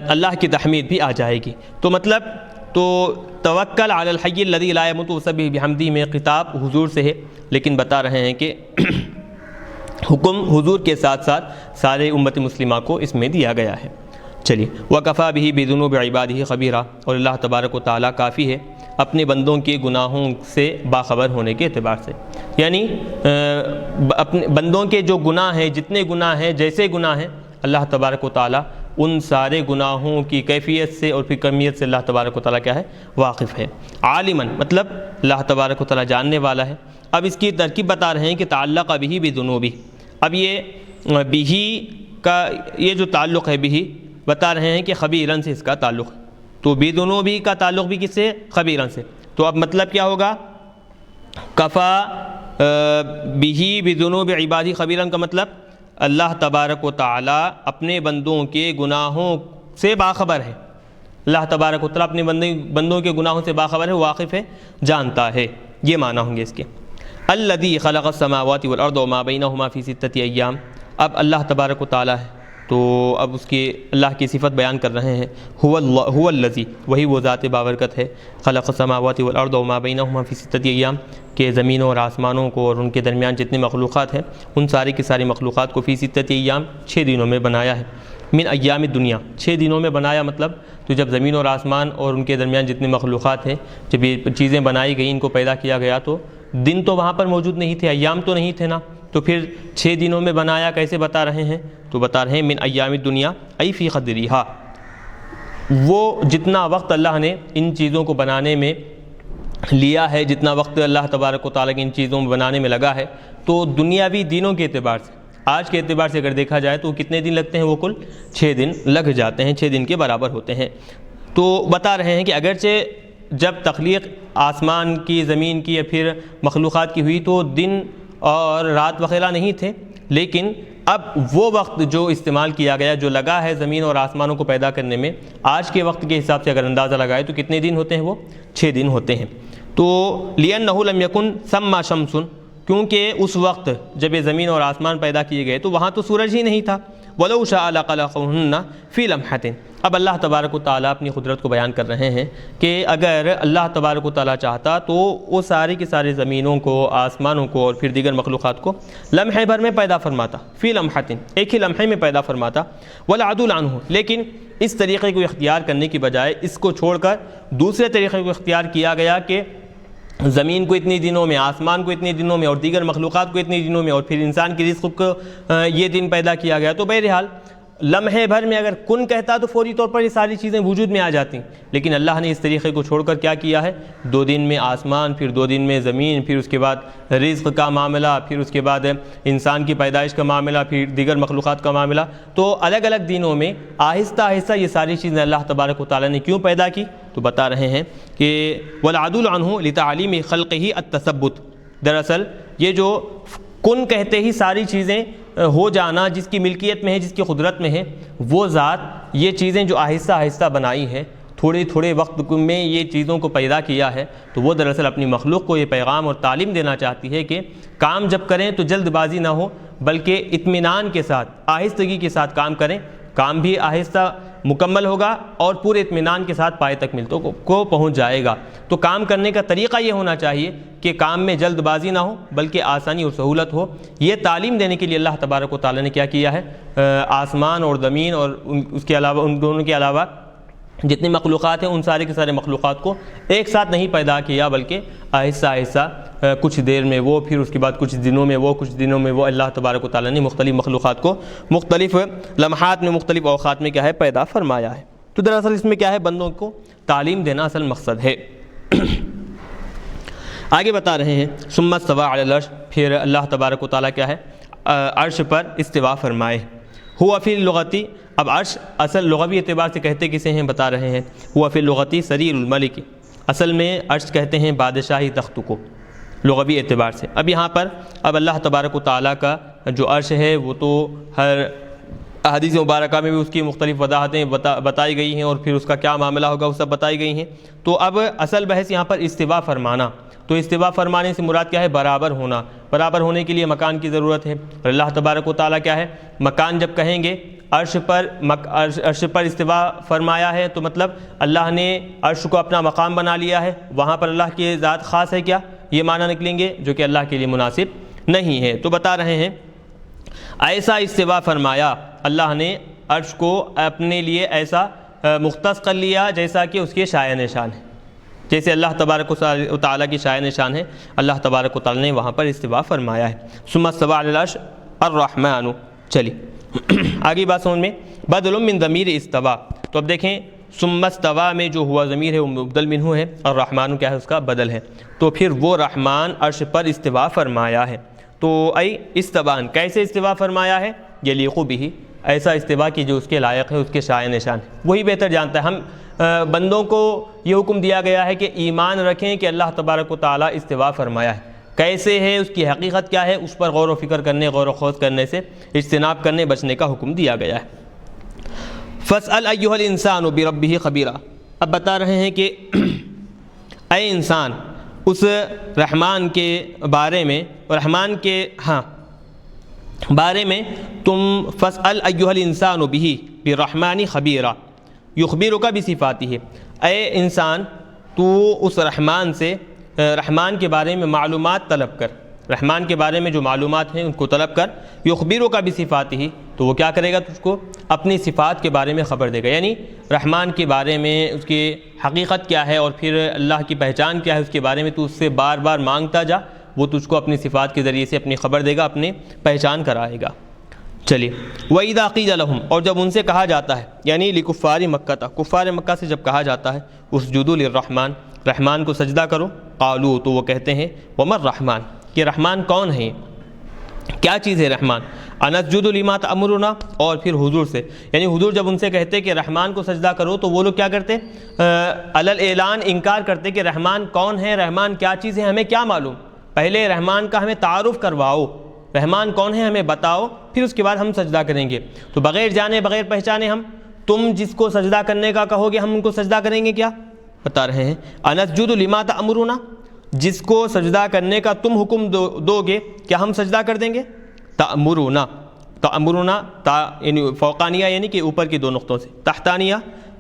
Speaker 1: اللہ کی تحمید بھی آ جائے گی۔ تو مطلب تو توکل علی الحی الذی لا یموت وسبح بحمدہ میں خطاب حضور سے ہے، لیکن بتا رہے ہیں کہ حکم حضور کے ساتھ ساتھ سارے امت مسلمہ کو اس میں دیا گیا ہے۔ چلیے، وکفیٰ بہ بذنوب عبادہ خبیرا، اور اللہ تبارک و تعالیٰ کافی ہے اپنے بندوں کے گناہوں سے باخبر ہونے کے اعتبار سے، یعنی اپنے بندوں کے جو گناہ ہیں، جتنے گناہ ہیں، جیسے گناہ ہیں، اللہ تبارک و تعالیٰ ان سارے گناہوں کی کیفیت سے اور پھر کمیت سے اللہ تبارک و تعالیٰ کیا ہے، واقف ہے۔ عالماً مطلب اللہ تبارک و تعالیٰ جاننے والا ہے۔ اب اس کی ترکیب بتا رہے ہیں کہ تعلق بہ بذنوبہ، اب یہ بہ کا یہ جو تعلق ہے بہ بتا رہے ہیں کہ خبیراً سے اس کا تعلق ہے، تو بذنوبہ کا تعلق بھی کس سے؟ خبیراً سے۔ تو اب مطلب کیا ہوگا؟ کفا بہ بذنوب عبادہ خبیراً کا مطلب اللہ تبارک و تعالیٰ اپنے بندوں کے گناہوں سے باخبر ہے، اللہ تبارک و تعالیٰ اپنے بندوں کے گناہوں سے باخبر ہے، واقف ہے، جانتا ہے، یہ معنی ہوں گے اس کے۔ الذی خلق السماوات والارض وما بینہما فی ستۃ ایام، اب اللہ تبارک و تعالیٰ ہے تو اب اس کی اللہ کی صفت بیان کر رہے ہیں، هو الذی، وہی وہ ذات بابرکت ہے، خلق السماوات والارض وما بینہما فی ستۃ ایام، کہ زمینوں اور آسمانوں کو اور ان کے درمیان جتنے مخلوقات ہیں ان ساری کی ساری مخلوقات کو فی ستۃ ایام 6 دنوں میں بنایا ہے، من ایام الدنیا 6 دنوں میں بنایا، مطلب تو جب زمین اور آسمان اور ان کے درمیان جتنی مخلوقات ہیں جب یہ چیزیں بنائی گئیں، ان کو پیدا کیا گیا تو دن تو وہاں پر موجود نہیں تھے، ایام تو نہیں تھے نا، تو پھر 6 دنوں میں بنایا، کیسے بتا رہے ہیں؟ تو بتا رہے ہیں من ایام الدنیا ای فی قدرہا، وہ جتنا وقت اللہ نے ان چیزوں کو بنانے میں لیا ہے، جتنا وقت اللہ تبارک و تعالیٰ کی ان چیزوں میں بنانے میں لگا ہے، تو دنیاوی دنوں کے اعتبار سے، آج کے اعتبار سے اگر دیکھا جائے تو کتنے دن لگتے ہیں؟ وہ کل 6 دن لگ جاتے ہیں، 6 دن کے برابر ہوتے ہیں۔ تو بتا رہے ہیں کہ اگرچہ جب تخلیق آسمان کی، زمین کی یا پھر مخلوقات کی ہوئی تو دن اور رات وغیرہ نہیں تھے، لیکن اب وہ وقت جو استعمال کیا گیا، جو لگا ہے زمین اور آسمانوں کو پیدا کرنے میں، آج کے وقت کے حساب سے اگر اندازہ لگائے تو کتنے دن ہوتے ہیں؟ وہ 6 دن ہوتے ہیں۔ تو لِأَنَّهُ لَمْ يَكُنْ ثَمَّ شَمْسٌ، کیونکہ اس وقت جب یہ زمین اور آسمان پیدا کیے گئے تو وہاں تو سورج ہی نہیں تھا، وَلَوْ شَاءَ لَخَلَقَهُنَّ فِي لَمْحَةٍ، اب اللہ تبارک و تعالیٰ اپنی قدرت کو بیان کر رہے ہیں کہ اگر اللہ تبارک و تعالیٰ چاہتا تو وہ سارے کے سارے زمینوں کو، آسمانوں کو اور پھر دیگر مخلوقات کو لمحے بھر میں پیدا فرماتا، فی لمحۃ، ایک ہی لمحے میں پیدا فرماتا، وَلَعَدُولَ عَنْهُ، لیکن اس طریقے کو اختیار کرنے کی بجائے اس کو چھوڑ کر دوسرے طریقے کو اختیار کیا گیا کہ زمین کو اتنی دنوں میں، آسمان کو اتنی دنوں میں، اور دیگر مخلوقات کو اتنی دنوں میں، اور پھر انسان کی رزق کو یہ دن پیدا کیا گیا. تو بہرحال لمحے بھر میں اگر کن کہتا تو فوری طور پر یہ ساری چیزیں وجود میں آ جاتی، لیکن اللہ نے اس طریقے کو چھوڑ کر کیا کیا ہے، 2 دن میں آسمان، پھر 2 دن میں زمین، پھر اس کے بعد رزق کا معاملہ، پھر اس کے بعد انسان کی پیدائش کا معاملہ، پھر دیگر مخلوقات کا معاملہ. تو الگ الگ دنوں میں آہستہ آہستہ یہ ساری چیزیں اللہ تبارک و تعالیٰ نے کیوں پیدا کی، تو بتا رہے ہیں کہ والعدول عنہ لتعلیم خلقہ التثبت. دراصل یہ جو کن کہتے ہی ساری چیزیں ہو جانا، جس کی ملکیت میں ہے، جس کی قدرت میں ہے، وہ ذات یہ چیزیں جو آہستہ آہستہ بنائی ہیں، تھوڑے وقت میں یہ چیزوں کو پیدا کیا ہے، تو وہ دراصل اپنی مخلوق کو یہ پیغام اور تعلیم دینا چاہتی ہے کہ کام جب کریں تو جلد بازی نہ ہو، بلکہ اطمینان کے ساتھ، آہستگی کے ساتھ کام کریں. کام بھی آہستہ مکمل ہوگا اور پورے اطمینان کے ساتھ پائے تکمیل کو پہنچ جائے گا. تو کام کرنے کا طریقہ یہ ہونا چاہیے کہ کام میں جلد بازی نہ ہو، بلکہ آسانی اور سہولت ہو. یہ تعلیم دینے کے لیے اللہ تبارک و تعالیٰ نے کیا کیا ہے، آسمان اور زمین اور اس کے علاوہ، ان دونوں کے علاوہ جتنی مخلوقات ہیں، ان سارے کے سارے مخلوقات کو ایک ساتھ نہیں پیدا کیا، بلکہ آہستہ آہستہ کچھ دیر میں وہ، پھر اس کے بعد کچھ دنوں میں وہ، کچھ دنوں میں وہ، اللہ تبارک و تعالیٰ نے مختلف مخلوقات کو مختلف لمحات میں، مختلف اوقات میں کیا ہے، پیدا فرمایا ہے. تو دراصل اس میں کیا ہے، بندوں کو تعلیم دینا اصل مقصد ہے. آگے بتا رہے ہیں ثم استوى علی العرش، پھر اللہ تبارک و تعالیٰ کیا ہے، عرش پر استوا فرمائے. ہوا فی اللغتی، اب عرش اصل لغوی اعتبار سے کہتے کسے ہیں بتا رہے ہیں. ہوا فی اللغتی سریر الملک، اصل میں عرش کہتے ہیں بادشاہی تخت کو لغوی اعتبار سے. اب یہاں پر اب اللہ تبارک و تعالیٰ کا جو عرش ہے وہ تو ہر احادیث مبارکہ میں بھی اس کی مختلف وضاحتیں بتائی گئی ہیں، اور پھر اس کا کیا معاملہ ہوگا وہ سب بتائی گئی ہیں. تو اب اصل بحث یہاں پر استوا فرمانا. تو استوا فرمانے سے مراد کیا ہے، برابر ہونا. برابر ہونے کے لیے مکان کی ضرورت ہے. اللہ تبارک و تعالیٰ کیا ہے، مکان جب کہیں گے، عرش پر استوا فرمایا ہے، تو مطلب اللہ نے عرش کو اپنا مقام بنا لیا ہے، وہاں پر اللہ کی ذات خاص ہے کیا، یہ معنی نکلیں گے، جو کہ اللہ کے لیے مناسب نہیں ہے. تو بتا رہے ہیں ایسا استوا فرمایا، اللہ نے عرش کو اپنے لیے ایسا مختص کر لیا جیسا کہ اس کے شائع نشان ہے. جیسے اللہ تبارک و تعالیٰ کی شائع نشان ہے، اللہ تبارک و تعالیٰ نے وہاں پر استوا فرمایا ہے. ثم استوى علی العرش الرحمن. چلیے آگے بات سمجھ میں، بدل من ضمیر استوا. تو اب دیکھیں ثم استوى میں جو ہوا ضمیر ہے وہ مبدل منہ ہے، اور رحمان کیا ہے، اس کا بدل ہے. تو پھر وہ رحمان عرش پر استوا فرمایا ہے. تو ای استوان، کیسے استوا فرمایا ہے، یلیق بہ، ایسا استوا کی جو اس کے لائق ہے، اس کے شائع نشان ہے، وہی بہتر جانتا ہے. ہم بندوں کو یہ حکم دیا گیا ہے کہ ایمان رکھیں کہ اللہ تبارک و تعالیٰ استوا فرمایا ہے. کیسے ہے، اس کی حقیقت کیا ہے، اس پر غور و فکر کرنے، غور و خوض کرنے سے اجتناب کرنے، بچنے کا حکم دیا گیا ہے. فاسأل ایھا الانسان بربہ خبیرا. اب بتا رہے ہیں کہ اے انسان، اس رحمان کے بارے میں، رحمان کے بارے میں تم فاسأل ایھا الانسان بہ بالرحمن خبیرا یخبرک بصفاتہ. اے انسان، تو اس رحمان سے، رحمان کے بارے میں معلومات طلب کر، رحمان کے بارے میں جو معلومات ہیں ان کو طلب کر. یخبرک بصفاتہ، تو وہ کیا کرے گا، تجھ کو اپنی صفات کے بارے میں خبر دے گا. یعنی رحمان کے بارے میں، اس کی حقیقت کیا ہے، اور پھر اللہ کی پہچان کیا ہے، اس کے بارے میں تو اس سے بار بار مانگتا جا، وہ تجھ کو اپنی صفات کے ذریعے سے اپنی خبر دے گا، اپنی پہچان کرائے گا. چلیے وَإِذَا قِيلَ لَهُمْ، اور جب ان سے کہا جاتا ہے، یعنی لِكُفَّارِ مکہ، کفار مکہ سے جب کہا جاتا ہے اسجدوا للرحمن، رحمان کو سجدہ کرو، قالوا، تو وہ کہتے ہیں وَمَا الرحمن، کہ رحمان کون ہے، کیا چیز ہے رحمان. انسجد لما تأمرنا، اور پھر حضور سے، یعنی حضور جب ان سے کہتے کہ رحمان کو سجدہ کرو، تو وہ لوگ کیا کرتے، علل اعلان انکار کرتے کہ رحمان کون ہے، رحمان کیا چیز ہے، ہمیں کیا معلوم، پہلے رحمان کا ہمیں تعارف کرواؤ، رحمان کون ہے ہمیں بتاؤ، پھر اس کے بعد ہم سجدہ کریں گے. تو بغیر جانے، بغیر پہچانے ہم، تم جس کو سجدہ کرنے کا کہو گے ہم ان کو سجدہ کریں گے کیا. بتا رہے ہیں انسجد لما تأمرنا، جس کو سجدہ کرنے کا تم حکم دو گے کیا ہم سجدہ کر دیں گے. تأمرنا، تأمرنا تا یعنی فوقانیہ، یعنی کہ اوپر کی 2 نقطوں سے، تحتانیہ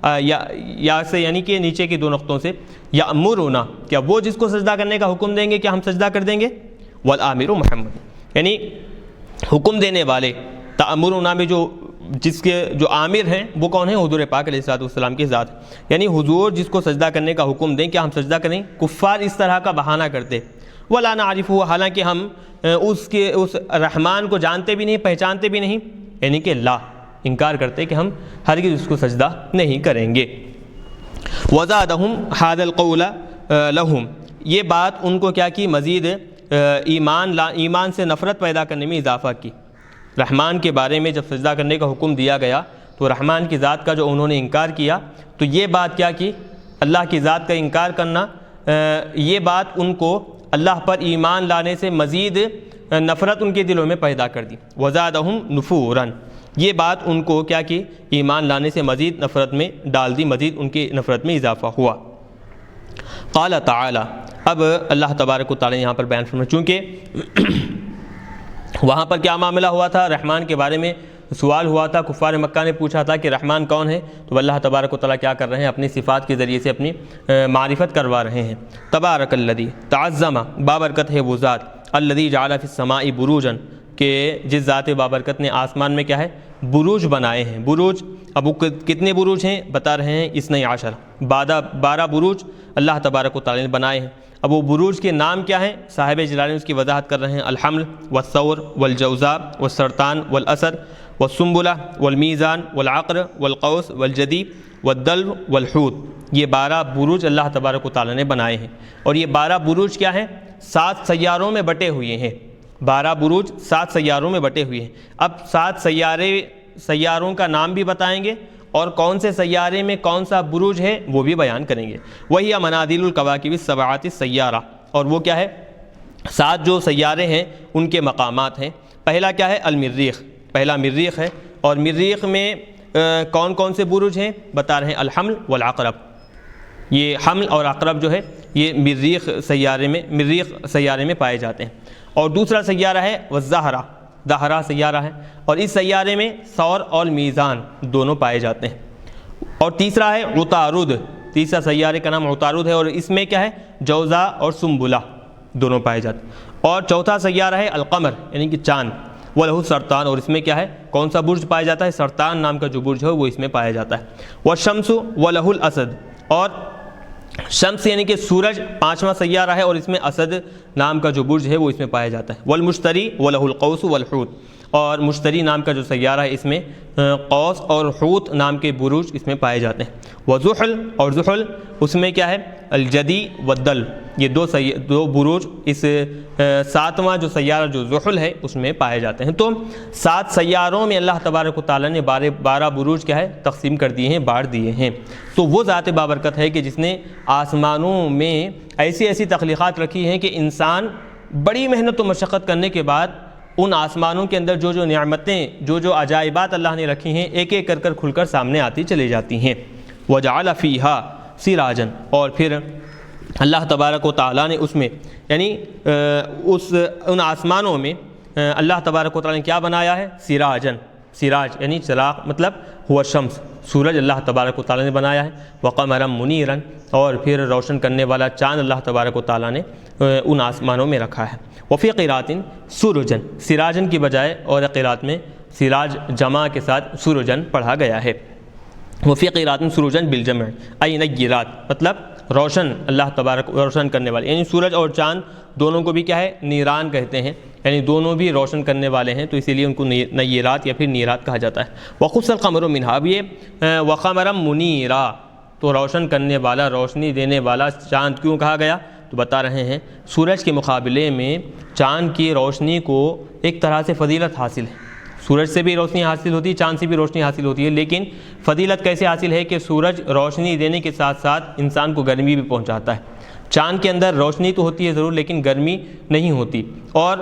Speaker 1: یا سے یعنی کہ نیچے کی 2 نقطوں سے، یأمرنا، کیا وہ جس کو سجدہ کرنے کا حکم دیں گے کیا ہم سجدہ کر دیں گے. والآمر محمد، یعنی حکم دینے والے. تأمرنا میں جو جس کے جو عامر ہیں وہ کون ہیں؟ حضور پاک علیہ الصلوۃ والسلام کی ذات، یعنی حضور جس کو سجدہ کرنے کا حکم دیں کیا ہم سجدہ کریں؟ کفار اس طرح کا بہانہ کرتے، ولا نعرفہ، حالانکہ ہم اس رحمان کو جانتے بھی نہیں، پہچانتے بھی نہیں، یعنی کہ لا انکار کرتے کہ ہم ہرگز اس کو سجدہ نہیں کریں گے۔ وزادہم ھذا القول لہم، یہ بات ان کو کیا کی؟ مزید ایمان سے نفرت پیدا کرنے میں اضافہ کی۔ رحمان کے بارے میں جب سجدہ کرنے کا حکم دیا گیا تو رحمان کی ذات کا جو انہوں نے انکار کیا، تو یہ بات کیا کی؟ اللہ کی ذات کا انکار کرنا، یہ بات ان کو اللہ پر ایمان لانے سے مزید نفرت ان کے دلوں میں پیدا کر دی۔ وزادہم نفوراً، یہ بات ان کو کیا کی؟ ایمان لانے سے مزید نفرت میں ڈال دی، مزید ان کی نفرت میں اضافہ ہوا۔ قال تعالی، اب اللہ تبارک و تعالی یہاں پر بیان فرمایا، چونکہ وہاں پر کیا معاملہ ہوا تھا؟ رحمان کے بارے میں سوال ہوا تھا، کفار مکہ نے پوچھا تھا کہ رحمان کون ہے، تو اللہ تبارک و تعالیٰ کیا کر رہے ہیں؟ اپنی صفات کے ذریعے سے اپنی معرفت کروا رہے ہیں۔ تبارک الذی، تعظم، بابرکت ہے وہ ذات، الذی جعل فی السماء بروجا، کہ جس ذات بابرکت نے آسمان میں کیا ہے؟ بروج بنائے ہیں۔ بروج، اب کتنے بروج ہیں بتا رہے ہیں؟ 12، 12 بروج اللہ تبارک و تعالیٰ نے بنائے ہیں۔ اب وہ بروج کے نام کیا ہیں؟ صاحب جلالہ اس کی وضاحت کر رہے ہیں، الحمل والثور والجوزاء والسرطان والاسد والسنبلہ والمیزان والعقر والقوس والجدی والدلو والحوت، یہ 12 بروج اللہ تبارک و تعالیٰ نے بنائے ہیں۔ اور یہ 12 بروج کیا ہیں؟ 7 سیاروں میں بٹے ہوئے ہیں۔ 12 بروج 7 سیاروں میں بٹے ہوئے ہیں۔ اب 7 سیاروں کا نام بھی بتائیں گے، اور کون سے سیارے میں کون سا بروج ہے وہ بھی بیان کریں گے۔ وہی منازل الکواکب السبعۃ السیارہ، اور وہ کیا ہے؟ 7 جو سیارے ہیں ان کے مقامات ہیں۔ پہلا کیا ہے؟ المریخ، پہلا مریخ ہے، اور مریخ میں کون کون سے بروج ہیں بتا رہے ہیں؟ الحمل والعقرب، یہ حمل اور عقرب جو ہے یہ مریخ سیارے میں پائے جاتے ہیں۔ اور دوسرا سیارہ ہے والزہرہ، زہرہ سیارہ ہے، اور اس سیارے میں ثور اور میزان دونوں پائے جاتے ہیں۔ اور تیسرا ہے عطارد، تیسرا سیارے کا نام عطارد ہے، اور اس میں کیا ہے؟ جوزا اور سنبلہ دونوں پائے جاتے ہیں۔ اور چوتھا سیارہ ہے القمر، یعنی کہ چاند، وَلَهُ سرطان، اور اس میں کیا ہے؟ کون سا برج پایا جاتا ہے؟ سرطان نام کا جو برج ہے وہ اس میں پایا جاتا ہے۔ والشمس وَلَهُ الاسد، اور شمس یعنی کہ سورج 5واں سیارہ ہے، اور اس میں اسد نام کا جو برج ہے وہ اس میں پایا جاتا ہے۔ والمشتری وَلَهُ القوس والحوت، اور مشتری نام کا جو سیارہ ہے اس میں قوس اور حوت نام کے بروج اس میں پائے جاتے ہیں۔ وزحل، اور زحل اس میں کیا ہے؟ الجدی والدل، یہ دو بروج اس 7واں جو سیارہ جو زحل ہے اس میں پائے جاتے ہیں۔ تو 7 سیاروں میں اللہ تبارک و تعالیٰ نے 12 بروج کیا ہے؟ تقسیم کر دیے ہیں، بانٹ دیے ہیں۔ تو وہ ذات بابرکت ہے کہ جس نے آسمانوں میں ایسی تخلیقات رکھی ہیں کہ انسان بڑی محنت و مشقت کرنے کے بعد ان آسمانوں کے اندر جو نعمتیں، جو عجائبات اللہ نے رکھی ہیں، ایک ایک کر کھل کر سامنے آتی چلی جاتی ہیں۔ وَجَعَلَ فِيهَا سِرَاجًا، اور پھر اللہ تبارک و تعالیٰ نے اس میں، یعنی ان آسمانوں میں اللہ تبارک و تعالیٰ نے کیا بنایا ہے؟ سراجن، سراج یعنی چراغ، مطلب ہوا شمس، سورج اللہ تبارک و تعالیٰ نے بنایا ہے۔ وَقَمَرًا مُنِيرًا، اور پھر روشن کرنے والا چاند اللہ تبارک و تعالیٰ نے ان آسمانوں میں رکھا ہے۔ وفی قراءۃ سرجن، سراجن کی بجائے اور قراءت میں سراج جمع کے ساتھ سرجن پڑھا گیا ہے۔ وفی قراءۃ سرجن بالجمع ای نیرات، مطلب روشن، اللہ تبارک روشن کرنے والے، یعنی سورج اور چاند دونوں کو بھی کیا ہے؟ نیران کہتے ہیں، یعنی دونوں بھی روشن کرنے والے ہیں، تو اسی لیے ان کو نیرات یا پھر نیرات کہا جاتا ہے۔ وخص القمر منہا، اب یہ وقمرا منیرا، تو روشن کرنے والا، روشنی دینے والا چاند کیوں کہا گیا؟ تو بتا رہے ہیں سورج کے مقابلے میں چاند کی روشنی کو ایک طرح سے فضیلت حاصل ہے۔ سورج سے بھی روشنی حاصل ہوتی ہے، چاند سے بھی روشنی حاصل ہوتی ہے، لیکن فضیلت کیسے حاصل ہے کہ سورج روشنی دینے کے ساتھ ساتھ انسان کو گرمی بھی پہنچاتا ہے۔ چاند کے اندر روشنی تو ہوتی ہے ضرور، لیکن گرمی نہیں ہوتی۔ اور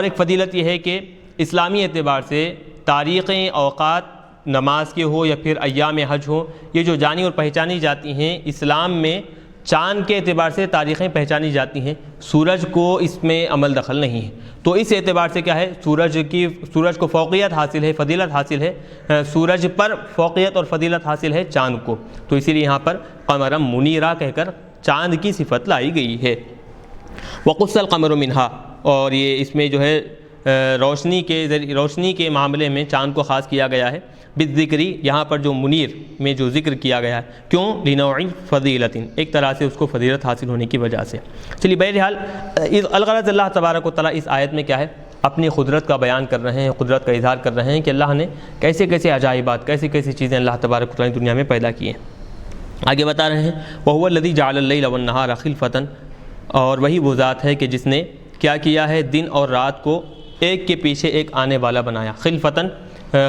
Speaker 1: ایک فضیلت یہ ہے کہ اسلامی اعتبار سے تاریخیں، اوقات، نماز کے ہو یا پھر ایام حج ہو، یہ جو جانی اور پہچانی جاتی ہیں، اسلام میں چاند کے اعتبار سے تاریخیں پہچانی جاتی ہیں، سورج کو اس میں عمل دخل نہیں ہے۔ تو اس اعتبار سے کیا ہے؟ سورج کو فوقیت حاصل ہے، فضیلت حاصل ہے، سورج پر فوقیت اور فضیلت حاصل ہے چاند کو، تو اسی لیے یہاں پر قمرا منیرا کہہ کر چاند کی صفت لائی گئی ہے۔ وقص القمر منہا، اور یہ اس میں جو ہے روشنی کے معاملے میں چاند کو خاص کیا گیا ہے، بالذکری یہاں پر جو منیر میں جو ذکر کیا گیا ہے، کیوں؟ لنوع فضیلت، ایک طرح سے اس کو فضیلت حاصل ہونے کی وجہ سے۔ چلیے بہرحال الغرض اللہ تبارک و تعالیٰ اس آیت میں کیا ہے، اپنی قدرت کا بیان کر رہے ہیں، قدرت کا اظہار کر رہے ہیں کہ اللہ نے کیسے کیسے عجائبات، کیسی کیسی چیزیں اللہ تبارک و تعالیٰ نے دنیا میں پیدا کی ہیں۔ آگے بتا رہے ہیں وَهُوَ الَّذِي جَعَلَ اللَّيْلَ وَالنَّهَارَ خِلْفَةً، اور وہی وہ ذات ہے کہ جس نے کیا کیا ہے، دن اور رات کو ایک کے پیچھے ایک آنے والا بنایا۔ خلفتاً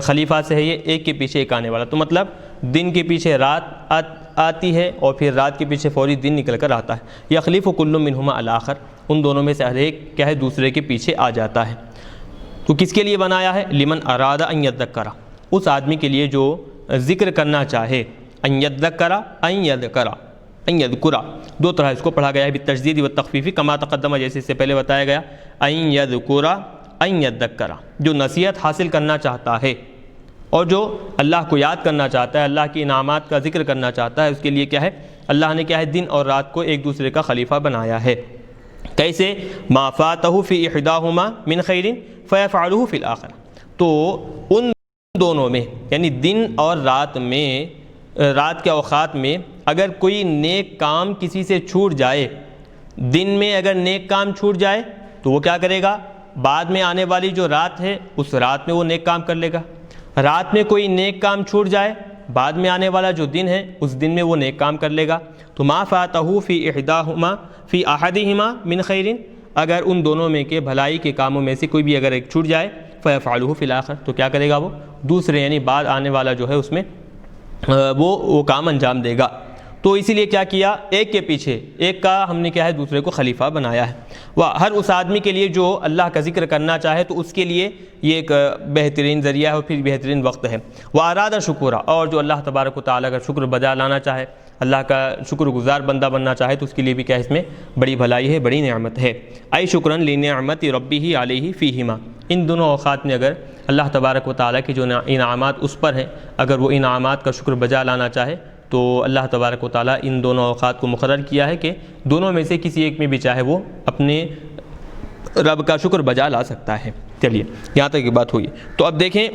Speaker 1: خلیفہ سے ہے یہ، ایک کے پیچھے ایک آنے والا، تو مطلب دن کے پیچھے رات آتی ہے اور پھر رات کے پیچھے فوری دن نکل کر آتا ہے۔ یخلف کل منہما الآخر، ان دونوں میں سے ہر ایک کیا ہے دوسرے کے پیچھے آ جاتا ہے۔ تو کس کے لیے بنایا ہے؟ لمن اراد ان یذکر، اس آدمی کے لیے جو ذکر کرنا چاہے، ان یذکر ان یذکر ان یذکر، دو طرح اس کو پڑھا گیا ہے، بالتشدید والتخفیف کما تقدم، جیسے اس سے پہلے بتایا گیا، ان یذکر ان یذکر، جو نصیحت حاصل کرنا چاہتا ہے اور جو اللہ کو یاد کرنا چاہتا ہے، اللہ کی انعامات کا ذکر کرنا چاہتا ہے، اس کے لیے کیا ہے، اللہ نے کیا ہے دن اور رات کو ایک دوسرے کا خلیفہ بنایا ہے۔ کیسے؟ ما فاتہ فی احداہما من خیر فیفعلہ فی الآخر، تو ان دونوں میں یعنی دن اور رات میں، رات کے اوقات میں اگر کوئی نیک کام کسی سے چھوٹ جائے، دن میں اگر نیک کام چھوٹ جائے تو وہ کیا کرے گا، بعد میں آنے والی جو رات ہے اس رات میں وہ نیک کام کر لے گا۔ رات میں کوئی نیک کام چھوٹ جائے، بعد میں آنے والا جو دن ہے اس دن میں وہ نیک کام کر لے گا۔ تو ما فاتہ فی احداہما فی احدہما من خیر، اگر ان دونوں میں کے بھلائی کے کاموں میں سے کوئی بھی اگر ایک چھوٹ جائے، فیفعلہ فی الآخر، تو کیا کرے گا وہ دوسرے یعنی بعد آنے والا جو ہے اس میں وہ کام انجام دے گا۔ تو اسی لیے کیا کیا، ایک کے پیچھے ایک کا ہم نے کیا ہے دوسرے کو خلیفہ بنایا ہے۔ وہ ہر اس آدمی کے لیے جو اللہ کا ذکر کرنا چاہے تو اس کے لیے یہ ایک بہترین ذریعہ ہے اور پھر بہترین وقت ہے۔ وہ ارادہ شکورا، اور جو اللہ تبارک و تعالیٰ کا شکر بجا لانا چاہے، اللہ کا شکر گزار بندہ بننا چاہے تو اس کے لیے بھی کیا اس میں بڑی بھلائی ہے، بڑی نعمت ہے۔ ای شکراً لنعمت ربہ علیہ فیہما، ان دونوں اوقات میں اگر اللہ تبارک و تعالیٰ کے جو انعامات اس پر ہیں، اگر وہ انعامات کا شکر بجا لانا چاہے تو اللہ تبارک و تعالیٰ ان دونوں اوقات کو مقرر کیا ہے کہ دونوں میں سے کسی ایک میں بھی چاہے وہ اپنے رب کا شکر بجا لا سکتا ہے۔ چلیے یہاں تک یہ بات ہوئی۔ تو اب دیکھیں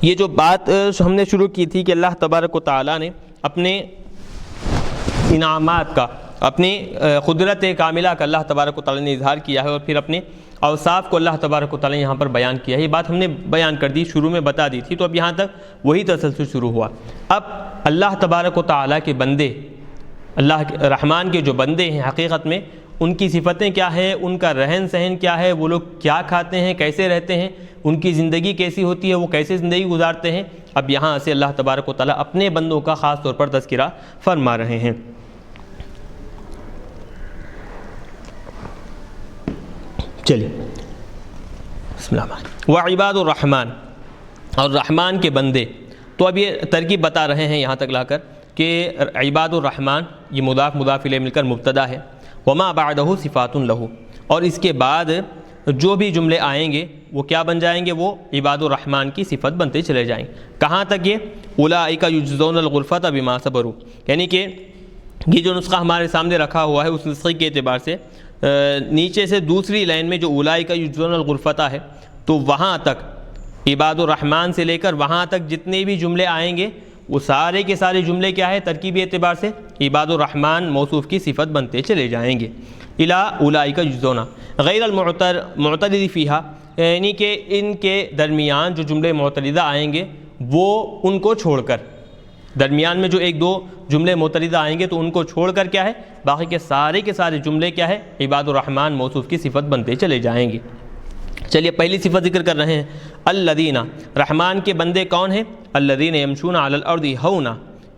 Speaker 1: یہ جو بات ہم نے شروع کی تھی کہ اللہ تبارک و تعالیٰ نے اپنے انعامات کا، اپنی قدرت کاملہ کا اللہ تبارک و تعالیٰ نے اظہار کیا ہے اور پھر اپنے اوصاف کو اللہ تبارک و تعالیٰ نے یہاں پر بیان کیا ہے۔ یہ بات ہم نے بیان کر دی، شروع میں بتا دی تھی، تو اب یہاں تک وہی تسلسل شروع ہوا۔ اب اللہ تبارک و تعالیٰ کے بندے، اللہ رحمان کے جو بندے ہیں، حقیقت میں ان کی صفتیں کیا ہیں، ان کا رہن سہن کیا ہے، وہ لوگ کیا کھاتے ہیں، کیسے رہتے ہیں، ان کی زندگی کیسی ہوتی ہے، وہ کیسے زندگی گزارتے ہیں، اب یہاں سے اللہ تبارک و تعالیٰ اپنے بندوں کا خاص طور پر تذکرہ فرما رہے ہیں۔ چلیے بسم اللہ۔ وعباد الرحمن، اور رحمان کے بندے، تو اب یہ ترکیب بتا رہے ہیں یہاں تک لا کر کہ عباد الرحمن یہ مضاف مضاف الیہ مل کر مبتدا ہے، وما بعدہ صفات لہ، اور اس کے بعد جو بھی جملے آئیں گے وہ کیا بن جائیں گے، وہ عباد الرحمن کی صفت بنتے چلے جائیں گے۔ کہاں تک یہ اولئک یجزون الغرفۃ بما صبروا، یعنی کہ یہ جو نسخہ ہمارے سامنے رکھا ہوا ہے اس نسخے کے اعتبار سے نیچے سے دوسری لائن میں جو اولئک یجزون الغرفۃ ہے تو وہاں تک عباد الرحمن سے لے کر وہاں تک جتنے بھی جملے آئیں گے وہ سارے کے سارے جملے کیا ہے، ترکیبی اعتبار سے عباد الرحمن موصوف کی صفت بنتے چلے جائیں گے۔ الا اولئک یجزون غیر المعترض فیہا، یعنی کہ ان کے درمیان جو جملے معترضہ آئیں گے وہ ان کو چھوڑ کر، درمیان میں جو ایک دو جملے معترضہ آئیں گے تو ان کو چھوڑ کر کیا ہے باقی کے سارے جملے کیا ہے عباد الرحمن موصوف کی صفت بنتے چلے جائیں گے۔ چلیے پہلی صفت ذکر کر رہے ہیں، الذین، رحمان کے بندے کون ہیں، الذین یمشون علی الارض ہونا،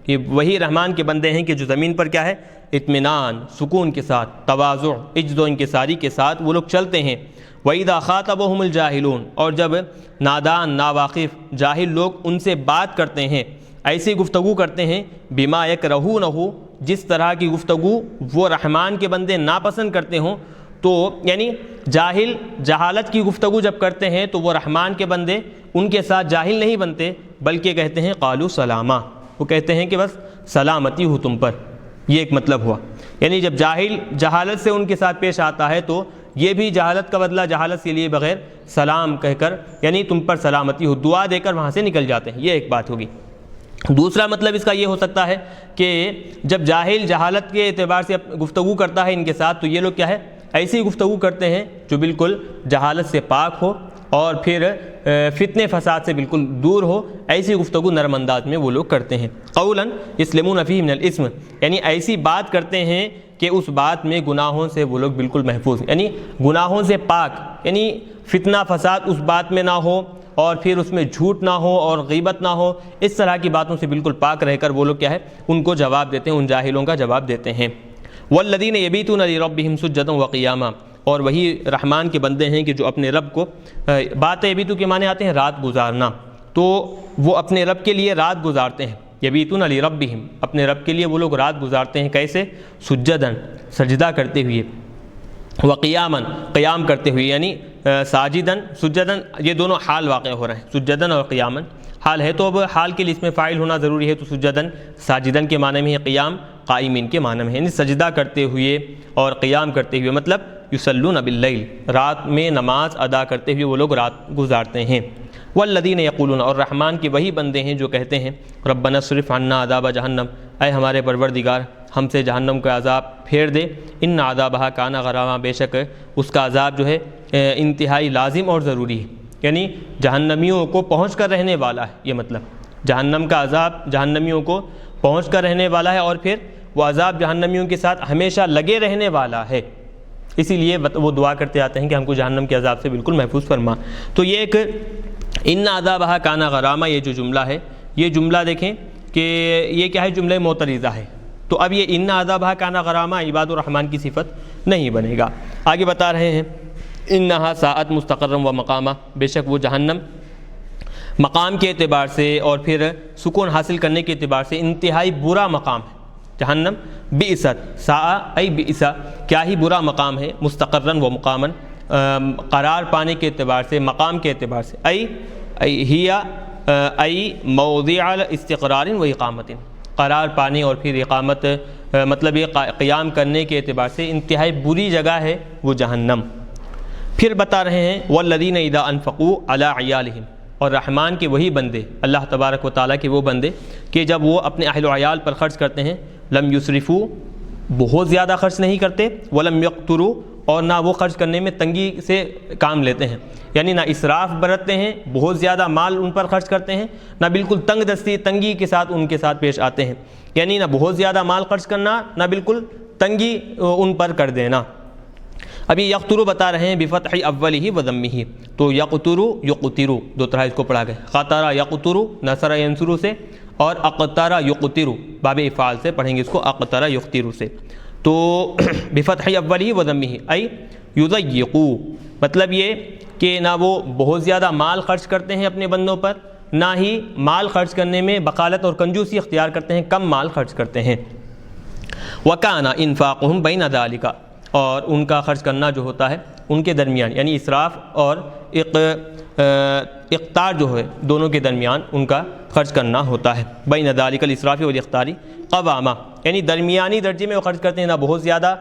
Speaker 1: یہ وہی رحمان کے بندے ہیں کہ جو زمین پر کیا ہے اطمینان، سکون کے ساتھ، تواضع، عجز و انکساری کے ساتھ وہ لوگ چلتے ہیں۔ وَإِذَا خَاطَبَهُمُ الْجَاهِلُونَ، اور جب نادان، ناواقف، جاہل لوگ ان سے بات کرتے ہیں، ایسی گفتگو کرتے ہیں، بما یکرہونہ، جس طرح کی گفتگو وہ رحمان کے بندے ناپسند کرتے ہوں، تو یعنی جاہل جہالت کی گفتگو جب کرتے ہیں تو وہ رحمان کے بندے ان کے ساتھ جاہل نہیں بنتے بلکہ کہتے ہیں قالوا سلاما، وہ کہتے ہیں کہ بس سلامتی ہو تم پر، یہ ایک مطلب ہوا۔ یعنی جب جاہل جہالت سے ان کے ساتھ پیش آتا ہے تو یہ بھی جہالت کا بدلہ جہالت سے لیے بغیر سلام کہہ کر یعنی تم پر سلامتی ہو دعا دے کر وہاں سے نکل جاتے ہیں، یہ ایک بات ہوگی۔ دوسرا مطلب اس کا یہ ہو سکتا ہے کہ جب جاہل جہالت کے اعتبار سے گفتگو کرتا ہے ان کے ساتھ تو یہ لوگ کیا ہے ایسی گفتگو کرتے ہیں جو بالکل جہالت سے پاک ہو اور پھر فتنے فساد سے بالکل دور ہو، ایسی گفتگو نرم انداز میں وہ لوگ کرتے ہیں۔ قولاً یسلمون فیہ من الاسم، یعنی ایسی بات کرتے ہیں کہ اس بات میں گناہوں سے وہ لوگ بالکل محفوظ، یعنی گناہوں سے پاک، یعنی فتنہ فساد اس بات میں نہ ہو اور پھر اس میں جھوٹ نہ ہو اور غیبت نہ ہو، اس طرح کی باتوں سے بالکل پاک رہ کر وہ لوگ کیا ہے ان کو جواب دیتے ہیں، ان جاہلوں کا جواب دیتے ہیں۔ والذین یبیتون لربہم سجدا وقیاما، اور وہی رحمان کے بندے ہیں کہ جو اپنے رب کو، بات یبیتو کے معنی آتے ہیں رات گزارنا، تو وہ اپنے رب کے لیے رات گزارتے ہیں۔ یبیتون لربہم، اپنے رب کے لیے وہ لوگ رات گزارتے ہیں، کیسے؟ سجداً، سجدہ کرتے ہوئے، وقیاماً، قیام کرتے ہوئے، یعنی ساجداً سجداً، یہ دونوں حال واقع ہو رہے ہیں، سجداً اور قیاماً حال ہے، تو اب حال کے لیے اس میں فاعل ہونا ضروری ہے، تو سجداً ساجداً کے معنی میں ہے، قیام قائمین کے معنی میں ہے، یعنی سجدہ کرتے ہوئے اور قیام کرتے ہوئے، مطلب یصلون باللیل، رات میں نماز ادا کرتے ہوئے وہ لوگ رات گزارتے ہیں۔ والذین یقولون، اور رحمان کے وہی بندے ہیں جو کہتے ہیں ربنا اصرف عنا عذاب جہنم، اے ہمارے پروردگار ہم سے جہنم کا عذاب پھیر دے، ان عذابہا کان غراما، بے شک اس کا عذاب جو ہے انتہائی لازم اور ضروری ہے، یعنی جہنمیوں کو پہنچ کر رہنے والا ہے، یہ مطلب جہنم کا عذاب جہنمیوں کو پہنچ کر رہنے والا ہے اور پھر وہ عذاب جہنمیوں کے ساتھ ہمیشہ لگے رہنے والا ہے، اسی لیے وہ دعا کرتے آتے ہیں کہ ہم کو جہنم کے عذاب سے بالکل محفوظ فرما۔ تو یہ ایک ان عذابہا کان غراما، یہ جو جملہ ہے، یہ جملہ دیکھیں کہ یہ کیا ہے، جملہ معترضہ ہے، تو اب یہ ان عذابہا کان غراما عباد الرحمن کی صفت نہیں بنے گا۔ آگے بتا رہے ہیں انہا ساعت مستقرا و مقامہ، بے شک وہ جہنم مقام کے اعتبار سے اور پھر سکون حاصل کرنے کے اعتبار سے انتہائی برا مقام ہے۔ جہنم بئست، ساء ای بئس، کیا ہی برا مقام ہے، مستقرن و مقامن، قرار پانے کے اعتبار سے، مقام کے اعتبار سے، ای موضع استقرار و اقامت، قرار پانے اور پھر اقامت، مطلب یہ قیام کرنے کے اعتبار سے انتہائی بری جگہ ہے وہ جہنم۔ پھر بتا رہے ہیں والذین اذا انفقوا علی عیالہم، اور رحمان کے وہی بندے، اللہ تبارک و تعالیٰ کے وہ بندے کہ جب وہ اپنے اہل و عیال پر خرچ کرتے ہیں، لم یسرفوا، بہت زیادہ خرچ نہیں کرتے، ولم یقتروا، اور نہ وہ خرچ کرنے میں تنگی سے کام لیتے ہیں، یعنی نہ اسراف برتتے ہیں، بہت زیادہ مال ان پر خرچ کرتے ہیں، نہ بالکل تنگ دستی تنگی کے ساتھ ان کے ساتھ پیش آتے ہیں، یعنی نہ بہت زیادہ مال خرچ کرنا نہ بالکل تنگی ان پر کر دینا۔ ابھی یقترو بتا رہے ہیں بفتح اولہ و ضمہ، تو یقترو یقترو دو طرح اس کو پڑھا گیا، قطر یقترو نصر ینصرو سے، اور اقتر یقترو باب افعال سے پڑھیں گے اس کو، اقتر یقترو سے، تو بفتح اولہ و ضمہ ای یضیقو، مطلب یہ کہ نہ وہ بہت زیادہ مال خرچ کرتے ہیں اپنے بندوں پر، نہ ہی مال خرچ کرنے میں بخالت اور کنجوسی اختیار کرتے ہیں، کم مال خرچ کرتے ہیں۔ وَكَانَ إِنفَاقُهُمْ بَيْنَ ذَلِكَ، اور ان کا خرچ کرنا جو ہوتا ہے ان کے درمیان، یعنی اسراف اور اقتار جو ہے دونوں کے درمیان ان کا خرچ کرنا ہوتا ہے، بین ذالک الاسراف والاقتار قوامہ، یعنی درمیانی درجے میں وہ خرچ کرتے ہیں، نہ بہت زیادہ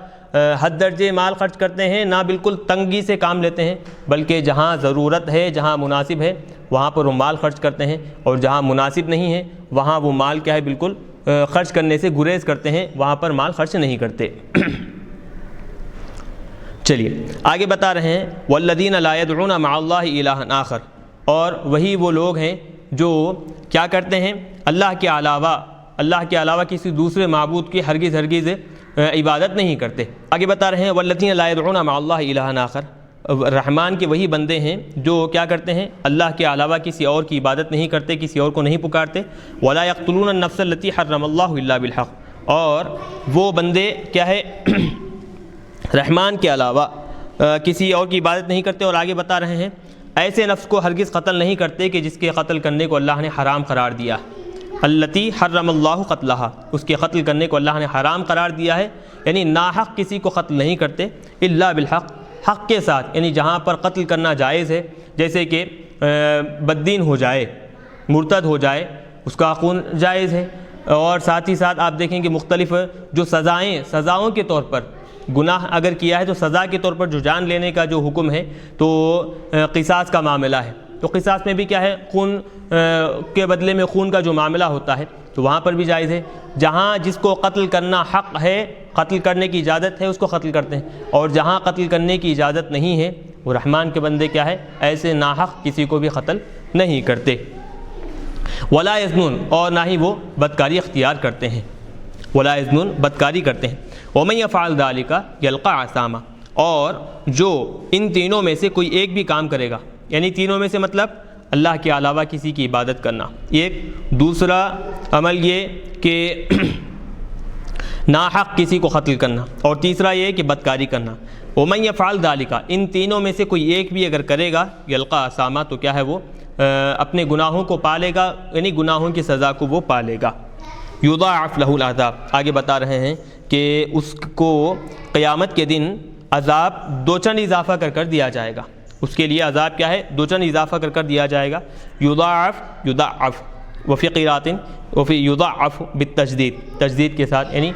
Speaker 1: حد درجے مال خرچ کرتے ہیں، نہ بالکل تنگی سے کام لیتے ہیں، بلکہ جہاں ضرورت ہے، جہاں مناسب ہے وہاں پر وہ مال خرچ کرتے ہیں، اور جہاں مناسب نہیں ہے وہاں وہ مال کیا ہے بالکل خرچ کرنے سے گریز کرتے ہیں، وہاں پر مال خرچ نہیں کرتے۔ چلیے آگے بتا رہے ہیں والذین لا يدعون مع اللہ الہا آخر، اور وہی وہ لوگ ہیں جو کیا کرتے ہیں اللہ کے علاوہ کسی دوسرے معبود کی ہرگز عبادت نہیں کرتے۔ آگے بتا رہے ہیں والذین لا يدعون مع اللہ الہا آخر، رحمان کے وہی بندے ہیں جو کیا کرتے ہیں اللہ کے علاوہ کسی اور کی عبادت نہیں کرتے، کسی اور کو نہیں پکارتے، ولا يقتلون النفس التي حرم اللہ الا بالحق، اور وہ بندے کیا ہے رحمان کے علاوہ کسی اور کی عبادت نہیں کرتے، اور آگے بتا رہے ہیں ایسے نفس کو ہرگز قتل نہیں کرتے کہ جس کے قتل کرنے کو اللہ نے حرام قرار دیا، التی حرم اللہ قتلہا، اس کے قتل کرنے کو اللہ نے حرام قرار دیا ہے، یعنی ناحق کسی کو قتل نہیں کرتے، الا بالحق، حق کے ساتھ، یعنی جہاں پر قتل کرنا جائز ہے، جیسے کہ بددین ہو جائے، مرتد ہو جائے، اس کا خون جائز ہے، اور ساتھ ہی ساتھ آپ دیکھیں کہ مختلف جو سزاؤں کے طور پر گناہ اگر کیا ہے تو سزا کے طور پر جو جان لینے کا جو حکم ہے تو قصاص کا معاملہ ہے، تو قصاص میں بھی کیا ہے خون کے بدلے میں خون کا جو معاملہ ہوتا ہے تو وہاں پر بھی جائز ہے۔ جہاں جس کو قتل کرنا حق ہے، قتل کرنے کی اجازت ہے، اس کو قتل کرتے ہیں، اور جہاں قتل کرنے کی اجازت نہیں ہے وہ رحمان کے بندے کیا ہے ایسے ناحق کسی کو بھی قتل نہیں کرتے۔ ولا یزنون، اور نہ ہی وہ بدکاری اختیار کرتے ہیں، ولا یزنون بدکاری کرتے ہیں۔ ومن یفعل ذلک یلقى عثاما، اور جو ان تینوں میں سے کوئی ایک بھی کام کرے گا، یعنی تینوں میں سے مطلب اللہ کے علاوہ کسی کی عبادت کرنا ایک، دوسرا عمل یہ کہ ناحق کسی کو قتل کرنا، اور تیسرا یہ کہ بدکاری کرنا۔ ومن یفعل ذلک، ان تینوں میں سے کوئی ایک بھی اگر کرے گا یلقى عثاما، تو کیا ہے وہ اپنے گناہوں کو پالے گا، یعنی گناہوں کی سزا کو وہ پالے گا۔ یضاعف له العذاب، آگے بتا رہے ہیں کہ اس کو قیامت کے دن عذاب دو چند اضافہ کر دیا جائے گا، اس کے لیے عذاب کیا ہے دو چند اضافہ کر دیا جائے گا۔ یضاعف وفی قراءۃ وفی یضاعف بالتجدید، تجدید کے ساتھ، یعنی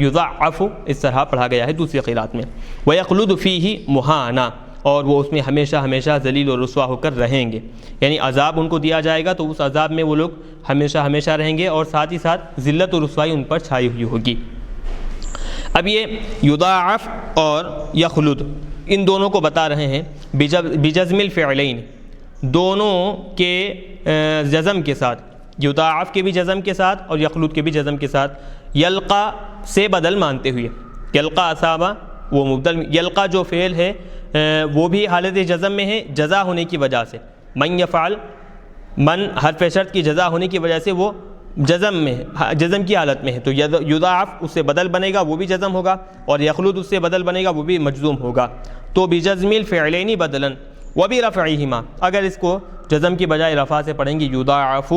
Speaker 1: یضاعف اس طرح پڑھا گیا ہے دوسری قراءت میں۔ ویخلد فیہ مہانا، اور وہ اس میں ہمیشہ ہمیشہ ذلیل و رسوا ہو کر رہیں گے، یعنی عذاب ان کو دیا جائے گا تو اس عذاب میں وہ لوگ ہمیشہ ہمیشہ رہیں گے، اور ساتھ ہی ساتھ ذلت و رسوائی ان پر چھائی ہوئی ہوگی۔ اب یہ یضاعف اور یخلد ان دونوں کو بتا رہے ہیں بجزم الفعلین، دونوں کے جزم کے ساتھ، یضاعف کے بھی جزم کے ساتھ اور یخلد کے بھی جزم کے ساتھ، یلقا سے بدل مانتے ہوئے، یلقا عصابہ وہ مبدل، یلقا جو فعل ہے وہ بھی حالت جزم میں ہے جزا ہونے کی وجہ سے، من یفعل، من حرف شرط کی جزا ہونے کی وجہ سے وہ جزم میں ہے، جزم کی حالت میں ہے، تو یضاعف اس سے بدل بنے گا وہ بھی جزم ہوگا، اور یخلد اس سے بدل بنے گا وہ بھی مجزوم ہوگا۔ تو بجزم الفعلین بدلا وبرفعہما، اگر اس کو جزم کی بجائے رفع سے پڑھیں گے یضاعف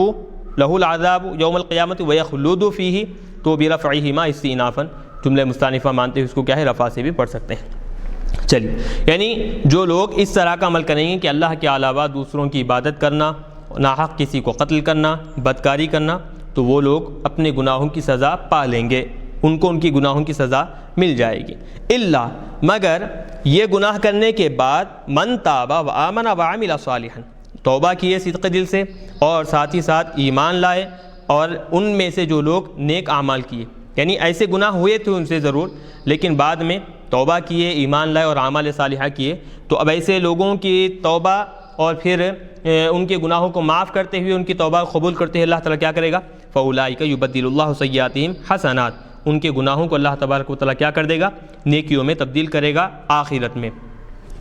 Speaker 1: لہ العذاب یوم القیامۃ ویخلد فیہ، تو برفعہما استئنافا، جملہ مستأنفہ مانتے ہوئے اس کو کیا ہے رفع سے بھی پڑھ سکتے ہیں۔ چلیے، یعنی جو لوگ اس طرح کا عمل کریں گے کہ اللہ کے علاوہ دوسروں کی عبادت کرنا، ناحق کسی کو قتل کرنا، بدکاری کرنا، تو وہ لوگ اپنے گناہوں کی سزا پا لیں گے، ان کو ان کی گناہوں کی سزا مل جائے گی۔ الا، مگر یہ گناہ کرنے کے بعد من تاب وآمن وعمل صالحا، توبہ کیے صدق دل سے اور ساتھ ہی ساتھ ایمان لائے، اور ان میں سے جو لوگ نیک اعمال کیے، یعنی ایسے گناہ ہوئے تھے ان سے ضرور، لیکن بعد میں توبہ کیے، ایمان لائے اور اعمال صالحہ کیے، تو اب ایسے لوگوں کی توبہ اور پھر ان کے گناہوں کو معاف کرتے ہوئے ان کی توبہ قبول کرتے ہوئے اللہ تعالیٰ کیا کرے گا؟ فَأُولَٰئِكَ يُبَدِّلُ اللَّهُ سَيِّئَاتِهِمْ حَسَنَاتٍ، ان کے گناہوں کو اللہ تبارک و تعالیٰ کیا کر دے گا؟ نیکیوں میں تبدیل کرے گا آخرت میں،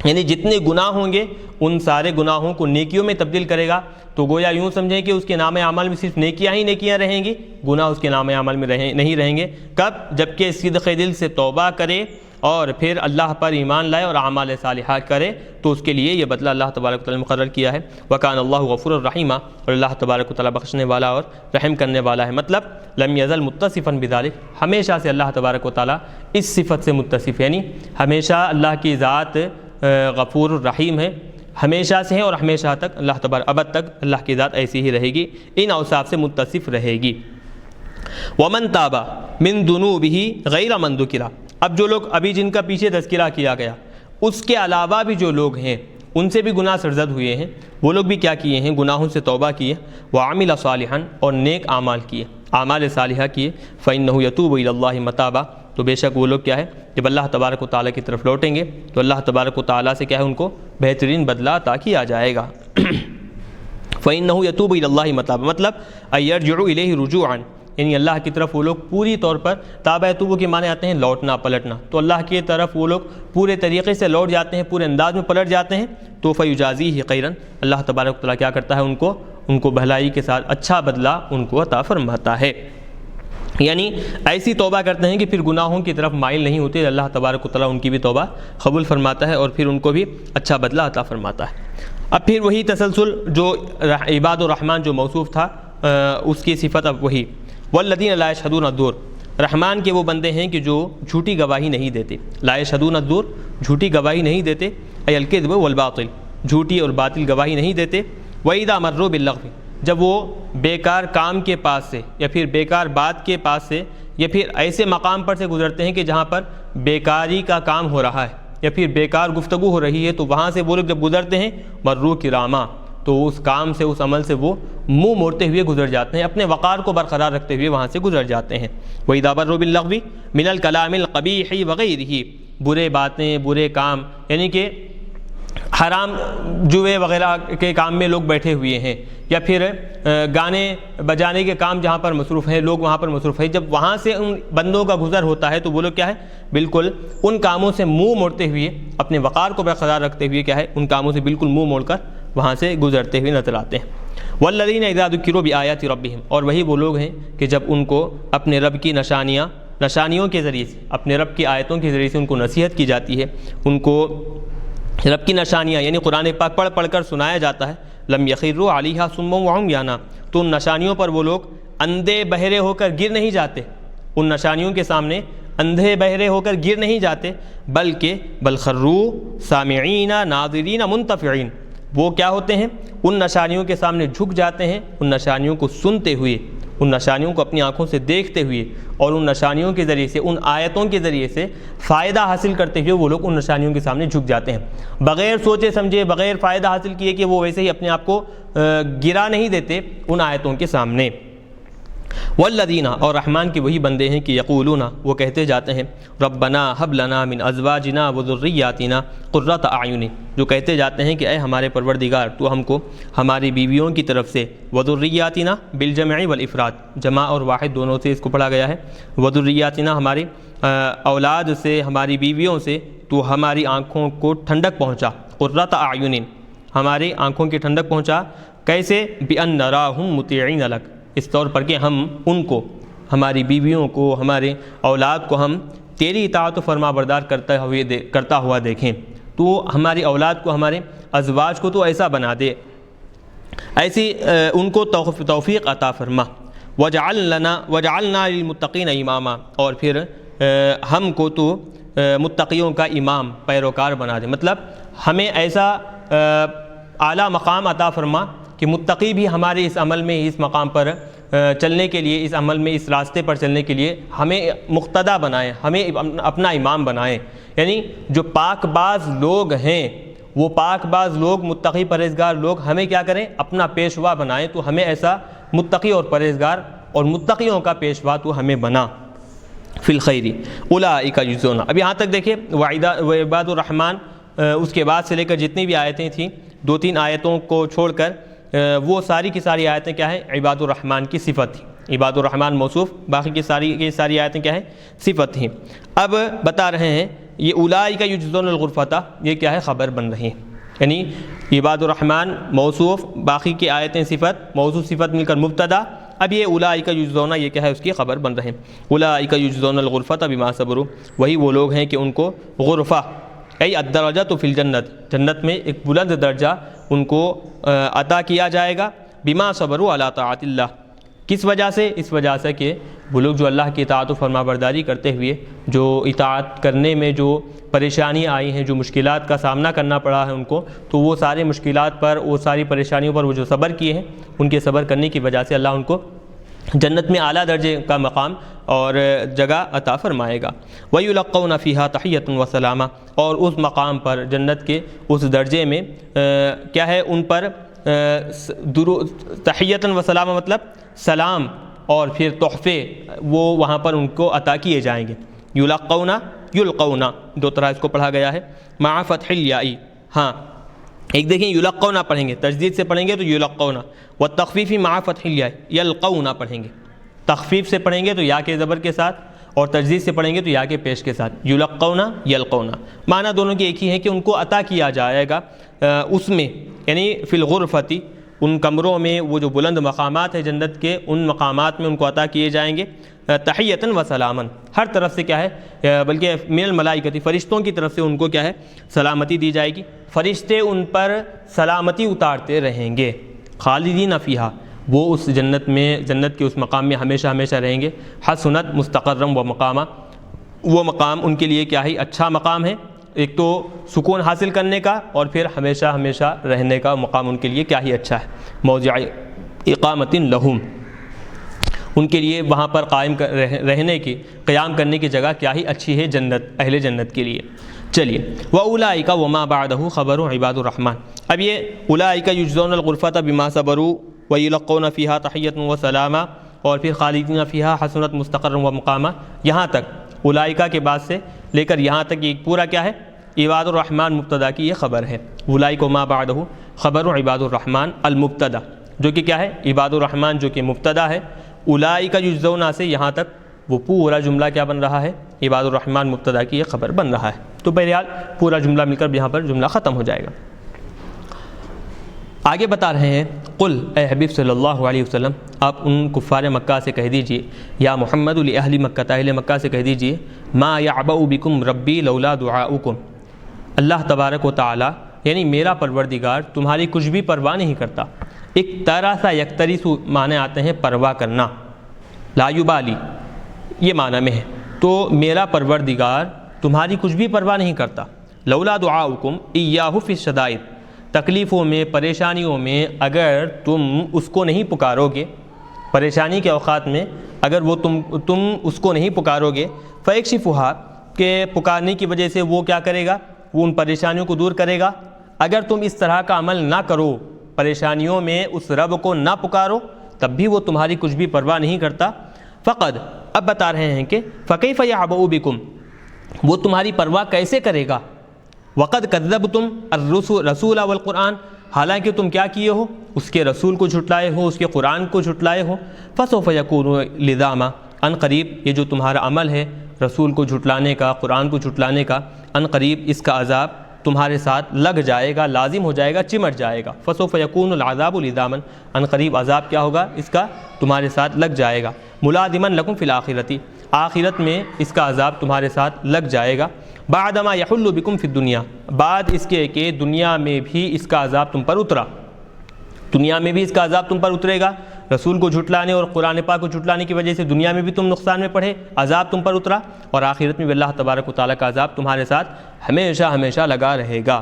Speaker 1: یعنی جتنے گناہ ہوں گے ان سارے گناہوں کو نیکیوں میں تبدیل کرے گا۔ تو گویا یوں سمجھیں کہ اس کے نام اعمال میں صرف نیکیاں ہی نیکیاں رہیں گی، گناہ اس کے نام اعمال میں نہیں رہیں گے۔ کب؟ جبکہ صدق دل سے توبہ کرے اور پھر اللہ پر ایمان لائے اور اعمال صالحہ کرے، تو اس کے لیے یہ بدلہ اللہ تبارک و تعالیٰ نے مقرر کیا ہے۔ وَكَانَ اللَّهُ غَفُورًا رَحِيمًا، اور اللہ تبارک و تعالیٰ بخشنے والا اور رحم کرنے والا ہے، مطلب لم یزل متصفاً بذلک، ہمیشہ سے اللہ تبارک و تعالیٰ اس صفت سے متصف، یعنی ہمیشہ اللہ کی ذات غفور الرحیم ہے، ہمیشہ سے ہے اور ہمیشہ تک اللہ تبارک ابد تک اللہ کی ذات ایسی ہی رہے گی، ان اوصاف سے متصف رہے گی۔ وَمَن تَابَ مِن ذُنُوبِهِ غَيْرَ مَن ذُكِرَ، اب جو لوگ ابھی جن کا پیچھے تذکرہ کیا گیا اس کے علاوہ بھی جو لوگ ہیں ان سے بھی گناہ سرزد ہوئے ہیں، وہ لوگ بھی کیا کیے ہیں؟ گناہوں سے توبہ کیے، وَعَمِلَ صَالِحًا، اور نیک اعمال کیے، اعمال صالحہ کیے، فَإِنَّهُ يَتُوبُ إِلَى اللَّهِ مَتَابًا، تو بے شک وہ لوگ کیا ہے جب اللہ تبارک و تعالیٰ کی طرف لوٹیں گے تو اللہ تبارک و تعالیٰ سے کیا ہے ان کو بہترین بدلہ عطا کیا جائے گا۔ فَإِنَّهُ يَتُوبُ إِلَى اللَّهِ مَتَابًا، مطلب أَن يَرْجِعُ إِلَيْهِ رُجُوعًا، یعنی اللہ کی طرف وہ لوگ پوری طور پر، تابع یتوب کے معنی آتے ہیں لوٹنا پلٹنا، تو اللہ کی طرف وہ لوگ پورے طریقے سے لوٹ جاتے ہیں، پورے انداز میں پلٹ جاتے ہیں، تو فَيُجَازِيهِ خَيْرًا، اللہ تبارک و تعالیٰ کیا کرتا ہے ان کو بھلائی کے ساتھ اچھا بدلہ ان کو عطا فرماتا ہے۔ یعنی ایسی توبہ کرتے ہیں کہ پھر گناہوں کی طرف مائل نہیں ہوتے، اللہ تبارک و تعالیٰ ان کی بھی توبہ قبول فرماتا ہے اور پھر ان کو بھی اچھا بدلہ عطا فرماتا ہے۔ اب پھر وہی تسلسل جو عباد الرحمن جو موصوف تھا اس کی صفت اب وہی، والذین لا یشہدون الزور، رحمان کے وہ بندے ہیں کہ جو جھوٹی گواہی نہیں دیتے، لا یشہدون الزور، جھوٹی گواہی نہیں دیتے، ای الکذب والباطل، جھوٹی اور باطل گواہی نہیں دیتے، وَإِذَا مَرُّوا بِاللَّغْوِ، جب وہ بیکار کام کے پاس سے یا پھر بیکار بات کے پاس سے یا پھر ایسے مقام پر سے گزرتے ہیں کہ جہاں پر بیکاری کا کام ہو رہا ہے یا پھر بیکار گفتگو ہو رہی ہے، تو وہاں سے وہ لوگ جب گزرتے ہیں مرو کراما، تو اس کام سے اس عمل سے وہ منہ موڑتے ہوئے گزر جاتے ہیں، اپنے وقار کو برقرار رکھتے ہوئے وہاں سے گزر جاتے ہیں۔ وَإِذَا بَرُّوا بِاللَّغْوِ مِنَ الْكَلَامِ الْقَبِيحِ وَغَيْرِهِ، برے باتیں، برے کام، یعنی کہ حرام جوئے وغیرہ کے کام میں لوگ بیٹھے ہوئے ہیں، یا پھر گانے بجانے کے کام جہاں پر مصروف ہیں، لوگ وہاں پر مصروف ہیں، جب وہاں سے ان بندوں کا گزر ہوتا ہے تو وہ لوگ کیا ہے، بالکل ان کاموں سے منہ موڑتے ہوئے، اپنے وقار کو برقرار رکھتے ہوئے کیا ہے، ان کاموں سے بالکل منہ موڑ کر وہاں سے گزرتے ہوئے نظر آتے ہیں۔ والذین اذا ذکروا بآیات ربہم، اور وہی وہ لوگ ہیں کہ جب ان کو اپنے رب کی نشانیوں کے ذریعے سے، اپنے رب کی آیتوں کے ذریعے سے ان کو نصیحت کی جاتی ہے، ان کو رب کی نشانیاں یعنی قرآن پاک پڑھ کر سنایا جاتا ہے، لم یخروا علیہا صما وعمیانا، تو ان نشانیوں پر وہ لوگ اندھے بہرے ہو کر گر نہیں جاتے، ان نشانیوں کے سامنے اندھے بہرے ہو کر گر نہیں جاتے، بلکہ بل خروا سامعین ناظرین منتفعین، وہ کیا ہوتے ہیں، ان نشانیوں کے سامنے جھک جاتے ہیں، ان نشانیوں کو سنتے ہوئے، ان نشانیوں کو اپنی آنکھوں سے دیکھتے ہوئے، اور ان نشانیوں کے ذریعے سے، ان آیتوں کے ذریعے سے فائدہ حاصل کرتے ہوئے وہ لوگ ان نشانیوں کے سامنے جھک جاتے ہیں، بغیر سوچے سمجھے، بغیر فائدہ حاصل کیے کہ وہ ویسے ہی اپنے آپ کو گرا نہیں دیتے ان آیتوں کے سامنے۔ والذین، اور رحمان کے وہی بندے ہیں کہ یقولون، وہ کہتے جاتے ہیں، ربنا ھب لنا من ازواجنا وذریاتنا قرۃ اعین، جو کہتے جاتے ہیں کہ اے ہمارے پروردگار تو ہم کو ہماری بیویوں کی طرف سے، وذریاتنا بالجمع والافراد، جمع اور واحد دونوں سے اس کو پڑھا گیا ہے، وذریاتنا ہماری اولاد سے، ہماری بیویوں سے تو ہماری آنکھوں کو ٹھنڈک پہنچا، قرۃ اعین، ہماری آنکھوں کی ٹھنڈک پہنچا، کیسے، بان نراہم مطیعین لک، اس طور پر کہ ہم ان کو، ہماری بیویوں کو، ہمارے اولاد کو ہم تیری اطاعت و فرما بردار کرتا ہوا دیکھیں، تو ہماری اولاد کو، ہمارے ازواج کو تو ایسا بنا دے، ایسی ان کو توفیق عطا فرما، وجعلنا للمتقین اماما، اور پھر ہم کو تو متقیوں کا امام، پیروکار بنا دے، مطلب ہمیں ایسا اعلیٰ مقام عطا فرما کہ متقی بھی ہمارے اس عمل میں، اس مقام پر چلنے کے لیے، اس عمل میں، اس راستے پر چلنے کے لیے ہمیں مقتدا بنائیں، ہمیں اپنا امام بنائیں، یعنی جو پاک باز لوگ ہیں، وہ پاک باز لوگ، متقی پرہیزگار لوگ ہمیں کیا کریں، اپنا پیشوا بنائیں، تو ہمیں ایسا متقی اور پرہیزگار اور متقیوں کا پیشوا تو ہمیں بنا، فی الخیر اولئک یجزون۔ اب یہاں تک دیکھیں وعباد الرحمن، اس کے بعد سے لے کر جتنی بھی آیتیں تھیں، 2-3 آیتوں کو چھوڑ کر وہ ساری کی ساری آیتیں کیا ہیں، عباد الرحمن کی صفت تھی، عباد الرحمن موصوف، باقی کی ساری آیتیں کیا ہیں، صفت تھیں۔ اب بتا رہے ہیں یہ اولئک یجزون الغرفۃ، یہ کیا ہے، خبر بن رہی ہیں، یعنی عباد الرحمن موصوف، باقی کی آیتیں صفت، موصوف صفت مل کر مبتدا، اب یہ اولئک یجزون یہ کیا ہے، اس کی خبر بن رہے ہیں۔ اولئک یجزون الغرفۃ بما صبروا، وہی وہ لوگ ہیں کہ ان کو غرفہ، ای الدرجۃ فی الجنت، جنت میں ایک بلند درجہ ان کو عطا کیا جائے گا، بما صبروا علی طاعت اللہ، کس وجہ سے، اس وجہ سے کہ وہ لوگ جو اللہ کی اطاعت و فرما برداری کرتے ہوئے، جو اطاعت کرنے میں جو پریشانیاں آئی ہیں، جو مشکلات کا سامنا کرنا پڑا ہے ان کو، تو وہ سارے مشکلات پر، وہ ساری پریشانیوں پر وہ جو صبر کیے ہیں، ان کے صبر کرنے کی وجہ سے اللہ ان کو جنت میں اعلیٰ درجے کا مقام اور جگہ عطا فرمائے گا۔ وَيُلَقَّوْنَ فِيهَا تَحِيَّةٌ وَسَلَامًا، اور اس مقام پر، جنت کے اس درجے میں کیا ہے، ان پر تحیۃً وسلامہ، مطلب سلام اور پھر تحفے وہ وہاں پر ان کو عطا کیے جائیں گے۔ یلقون 2 طرح اس کو پڑھا گیا ہے، مع فتح الیاء، ہاں ایک دیکھیں یلقون پڑھیں گے، تجدید سے پڑھیں گے تو یلقون، والتخفیف مع فتح الیاء یلقون پڑھیں گے، تخفیف سے پڑھیں گے تو یا کے زبر کے ساتھ، اور تجدید سے پڑھیں گے تو یا کے پیش کے ساتھ، یلقون یلقون، معنی دونوں کی ایک ہی ہے کہ ان کو عطا کیا جائے گا اس میں، یعنی فی الغرفۃ، ان کمروں میں، وہ جو بلند مقامات ہیں جنت کے، ان مقامات میں ان کو عطا کیے جائیں گے، تحیۃً وسلامًا، ہر طرف سے کیا ہے، بلکہ من الملائکۃ، فرشتوں کی طرف سے ان کو کیا ہے، سلامتی دی جائے گی، فرشتے ان پر سلامتی اتارتے رہیں گے، خالدین فیہا، وہ اس جنت میں، جنت کے اس مقام میں ہمیشہ ہمیشہ رہیں گے، حسنت مستقرم و مقامہ، وہ مقام ان کے لیے کیا ہے، اچھا مقام ہے، ایک تو سکون حاصل کرنے کا، اور پھر ہمیشہ ہمیشہ رہنے کا مقام ان کے لیے کیا ہی اچھا ہے، موضع اقامۃ لہم، ان کے لیے وہاں پر رہنے کی، قیام کرنے کی جگہ کیا ہی اچھی ہے جنت، اہل جنت کے لیے۔ چلیے وَأُولَٰئِکَ وَمَا بَعْدَهُ خَبَرُ عِبَادُ الرحمن، اب یہ اولئک یجزون الغرفۃ بما صبروا ویلقون فیہا تحیۃ وسلاما، اور پھر خالدین فیہا حسنت مستقرا ومقاما، یہاں تک اولئک کے بعد سے لے کر یہاں تک یہ پورا کیا ہے؟ عباد الرحمن مبتدا کی یہ خبر ہے۔ اولئک وما بعدہ خبر عباد الرحمن المبتدا، جو کہ کیا ہے؟ عباد الرحمن جو کہ مبتدا ہے، اولئک یجزون سے یہاں تک وہ پورا جملہ کیا بن رہا ہے؟ عباد الرحمن مبتدا کی یہ خبر بن رہا ہے۔ تو بہرحال پورا جملہ مل کر یہاں پر جملہ ختم ہو جائے گا۔ آگے بتا رہے ہیں قل، اے حبیب صلی اللہ علیہ وسلم آپ ان کفار مکہ سے کہہ دیجئے، یا محمد لأہل مکہ، اہل مکہ سے کہہ دیجئے، ما یعبأ بکم ربی لولا دعاؤکم، اللہ تبارک و تعالی یعنی میرا پروردگار تمہاری کچھ بھی پرواہ نہیں کرتا۔ ایک طرح سا یکتریس معنی آتے ہیں پرواہ کرنا، لا یبالی یہ معنی میں ہے، تو میرا پروردگار تمہاری کچھ بھی پرواہ نہیں کرتا۔ لولا دعاؤکم ایاہ فی الشدائد، تکلیفوں میں، پریشانیوں میں اگر تم اس کو نہیں پکارو گے، پریشانی کے اوقات میں اگر وہ تم اس کو نہیں پکارو گے، فیکشفھا کہ پکارنے کی وجہ سے وہ کیا کرے گا؟ وہ ان پریشانیوں کو دور کرے گا۔ اگر تم اس طرح کا عمل نہ کرو، پریشانیوں میں اس رب کو نہ پکارو، تب بھی وہ تمہاری کچھ بھی پرواہ نہیں کرتا۔ فقد، اب بتا رہے ہیں کہ فکیف یعبأ بکم، وہ تمہاری پرواہ کیسے کرے گا؟ وقد کذبتم الرسول والقرآن، حالانکہ تم کیا کیے ہو؟ اس کے رسول کو جھٹلائے ہو، اس کے قرآن کو جھٹلائے ہو۔ فسوف یکون لزاما، ان قریب یہ جو تمہارا عمل ہے رسول کو جھٹلانے کا، قرآن کو جھٹلانے کا، ان قریب اس کا عذاب تمہارے ساتھ لگ جائے گا، لازم ہو جائے گا، چمٹ جائے گا۔ فسوف یکون العذاب لزاما، ان قریب عذاب کیا ہوگا؟ اس کا تمہارے ساتھ لگ جائے گا۔ ملازما لکم فی الآخرۃ، آخرت میں اس کا عذاب تمہارے ساتھ لگ جائے گا۔ بعدما یحل بکم فی الدنیا، بعد اس کے کہ دنیا میں بھی اس کا عذاب تم پر اترا، دنیا میں بھی اس کا عذاب تم پر اترے گا۔ رسول کو جھٹلانے اور قرآن پاک کو جھٹلانے کی وجہ سے دنیا میں بھی تم نقصان میں پڑے، عذاب تم پر اترا، اور آخرت میں بھی اللہ تبارک و تعالیٰ کا عذاب تمہارے ساتھ ہمیشہ ہمیشہ لگا رہے گا۔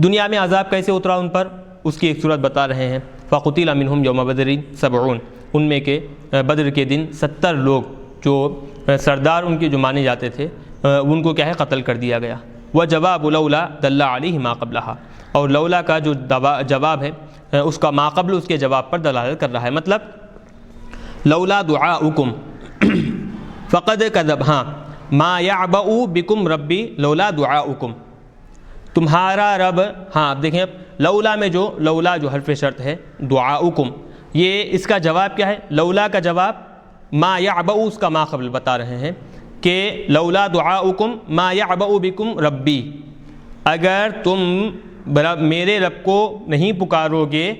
Speaker 1: دنیا میں عذاب کیسے اترا ان پر، اس کی ایک صورت بتا رہے ہیں۔ فقتل منہم یوم بدر 70، ان میں کے بدر کے دن 70 لوگ جو سردار ان کے جو مانے جاتے تھے ان کو کیا ہے؟ قتل کر دیا گیا۔ وجواب لولا دل علیہ ما قبلہا، اور لولا کا جو جواب ہے اس کا ما قبل اس کے جواب پر دلالت کر رہا ہے، مطلب لولا دعاؤکم فقد کذب، ہاں ما یعبأ بکم ربی لولا دعاؤکم، تمہارا رب، ہاں اب دیکھیں، لولا میں جو لولا جو حرف شرط ہے، دعاؤکم یہ اس کا جواب کیا ہے؟ لولا کا جواب ما یعبأ اس کا ما قبل بتا رہے ہیں کہ لولا دعاؤکم ما یعبأ بکم ربی، اگر تم میرے رب کو نہیں پکارو گے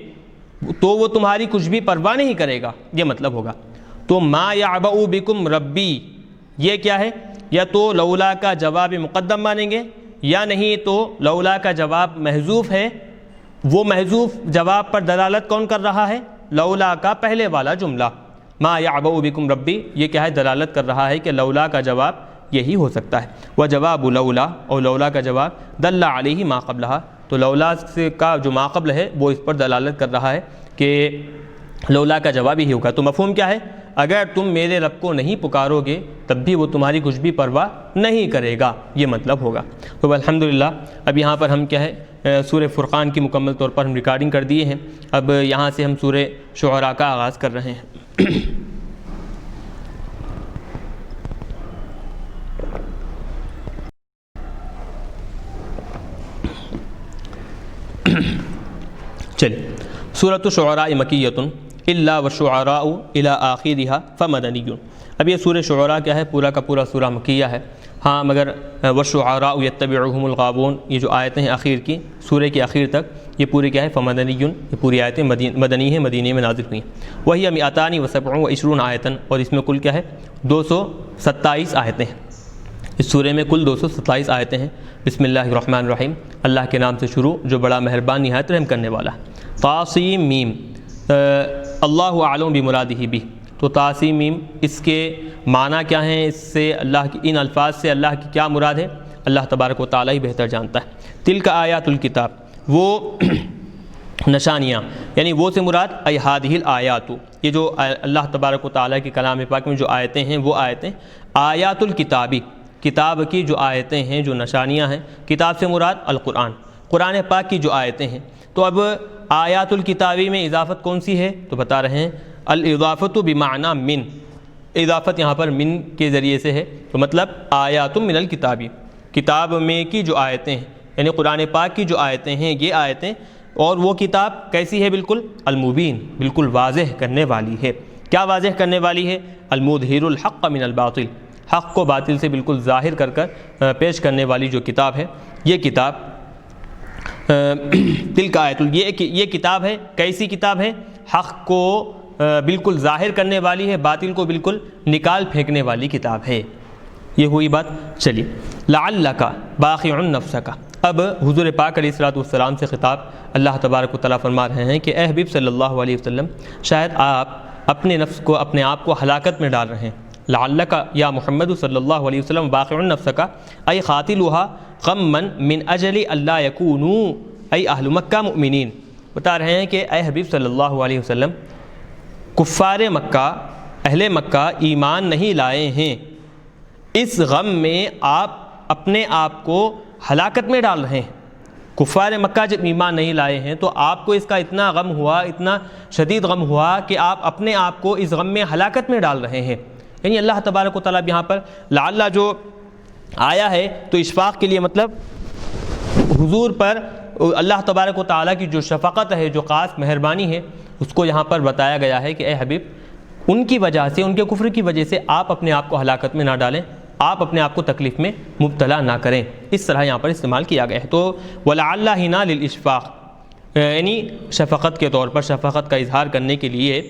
Speaker 1: تو وہ تمہاری کچھ بھی پرواہ نہیں کرے گا، یہ مطلب ہوگا۔ تو ما یعبأ بکم ربی یہ کیا ہے؟ یا تو لولا کا جواب مقدم مانیں گے، یا نہیں تو لولا کا جواب محذوف ہے۔ وہ محذوف جواب پر دلالت کون کر رہا ہے؟ لولا کا پہلے والا جملہ، ما یعبأ بکم ربی یہ کیا ہے؟ دلالت کر رہا ہے کہ لولا کا جواب یہی ہو سکتا ہے۔ وجواب لولا، اور لولا کا جواب دل علیہ ما قبلہا، تو لولا سے کا جو ما قبل ہے وہ اس پر دلالت کر رہا ہے کہ لولا کا جواب ہی ہوگا۔ تو مفہوم کیا ہے؟ اگر تم میرے رب کو نہیں پکارو گے تب بھی وہ تمہاری کچھ بھی پرواہ نہیں کرے گا، یہ مطلب ہوگا۔ تو الحمدللہ اب یہاں پر ہم کیا ہے سورہ فرقان کی مکمل طور پر ہم ریکارڈنگ کر دیے ہیں۔ اب یہاں سے ہم سورہ شعراء کا آغاز کر رہے ہیں۔ چلیے، سورۃ الشعراء مکیۃ الا والشعراء الی آخرها فمدنی۔ اب یہ سورہ شعراء کیا ہے؟ پورا کا پورا سورہ مکیہ ہے، ہاں مگر والشعراء یتبعهم الغاوون یہ جو آیتیں ہیں اخیر کی، سورہ کے اخیر تک یہ پوری کیا ہے؟ فمدنی، یہ پوری آیتیں مدنی ہیں، مدینے میں نازل ہوئی ہیں۔ وہی 227 آیتن، اور اس میں کل کیا ہے؟ 227 آیتیں ہیں۔ اس سورہ میں کل 227 آیتیں ہیں۔ بسم اللہ الرحمن الرحیم، اللہ کے نام سے شروع جو بڑا مہربان نہایت رحم کرنے والا ہے۔ طاسیم میم، اللہ اعلم بمرادہ بھی، تو طاسیم میم اس کے معنی کیا ہیں؟ اس سے اللہ کی ان الفاظ سے اللہ کی کیا مراد ہے؟ اللہ تبارک و تعالیٰ ہی بہتر جانتا ہے۔ تلک آیات الکتاب، وہ نشانیاں، یعنی وہ سے مراد ای ہادہ الآیات، یہ جو اللہ تبارک و تعالیٰ کی کلام پاک میں جو آیتیں ہیں وہ آیتیں آیات الکتابی، کتاب کی جو آیتیں ہیں، جو نشانیاں ہیں، کتاب سے مراد القرآن، قرآن پاک کی جو آیتیں ہیں۔ تو اب آیات الکتابی میں اضافت کون سی ہے؟ تو بتا رہے ہیں الاضافت بمعنی من، اضافت یہاں پر من کے ذریعے سے ہے، تو مطلب آیات من الکتابی، کتاب میں کی جو آیتیں ہیں، یعنی قرآن پاک کی جو آیتیں ہیں یہ آیتیں، اور وہ کتاب کیسی ہے؟ بالکل المبین، بالکل واضح کرنے والی ہے۔ کیا واضح کرنے والی ہے؟ المظہر الحق من الباطل، حق کو باطل سے بالکل ظاہر کر پیش کرنے والی جو کتاب ہے، یہ کتاب تلک آیت، یہ کتاب ہے، کیسی کتاب ہے؟ حق کو بالکل ظاہر کرنے والی ہے، باطل کو بالکل نکال پھینکنے والی کتاب ہے۔ یہ ہوئی بات۔ چلیے، لعلک باخع نفسک، اب حضور پاک علیہ الصلوۃ والسلام سے خطاب اللہ تبارک و تعالیٰ فرما رہے ہیں کہ اے حبیب صلی اللہ علیہ وسلم، شاید آپ اپنے نفس کو، اپنے آپ کو ہلاکت میں ڈال رہے ہیں۔ لعلک یا محمد صلی اللہ علیہ وسلم باخع نفسک ای قاتلها غما من اجل الا یکونوا ای اہل مکہ مؤمنین، بتا رہے ہیں کہ اے حبیب صلی اللہ علیہ وسلم، کفار مکہ، اہل مکہ ایمان نہیں لائے ہیں، اس غم میں آپ اپنے آپ کو ہلاکت میں ڈال رہے ہیں۔ کفار مکہ جب ایمان نہیں لائے ہیں تو آپ کو اس کا اتنا غم ہوا، اتنا شدید غم ہوا کہ آپ اپنے آپ کو اس غم میں ہلاکت میں ڈال رہے ہیں۔ یعنی اللہ تبارک و تعالیٰ یہاں پر لعلہ جو آیا ہے تو اشفاق کے لیے، مطلب حضور پر اللہ تبارک و تعالیٰ کی جو شفقت ہے، جو خاص مہربانی ہے، اس کو یہاں پر بتایا گیا ہے کہ اے حبیب، ان کی وجہ سے، ان کے کفر کی وجہ سے آپ اپنے آپ کو ہلاکت میں نہ ڈالیں، آپ اپنے آپ کو تکلیف میں مبتلا نہ کریں۔ اس طرح یہاں پر استعمال کیا گیا ہے۔ تو وَلَعَلَّ هِنَا لِلْإِشْفَاقِ، یعنی شفقت کے طور پر، شفقت کا اظہار کرنے کے لیے،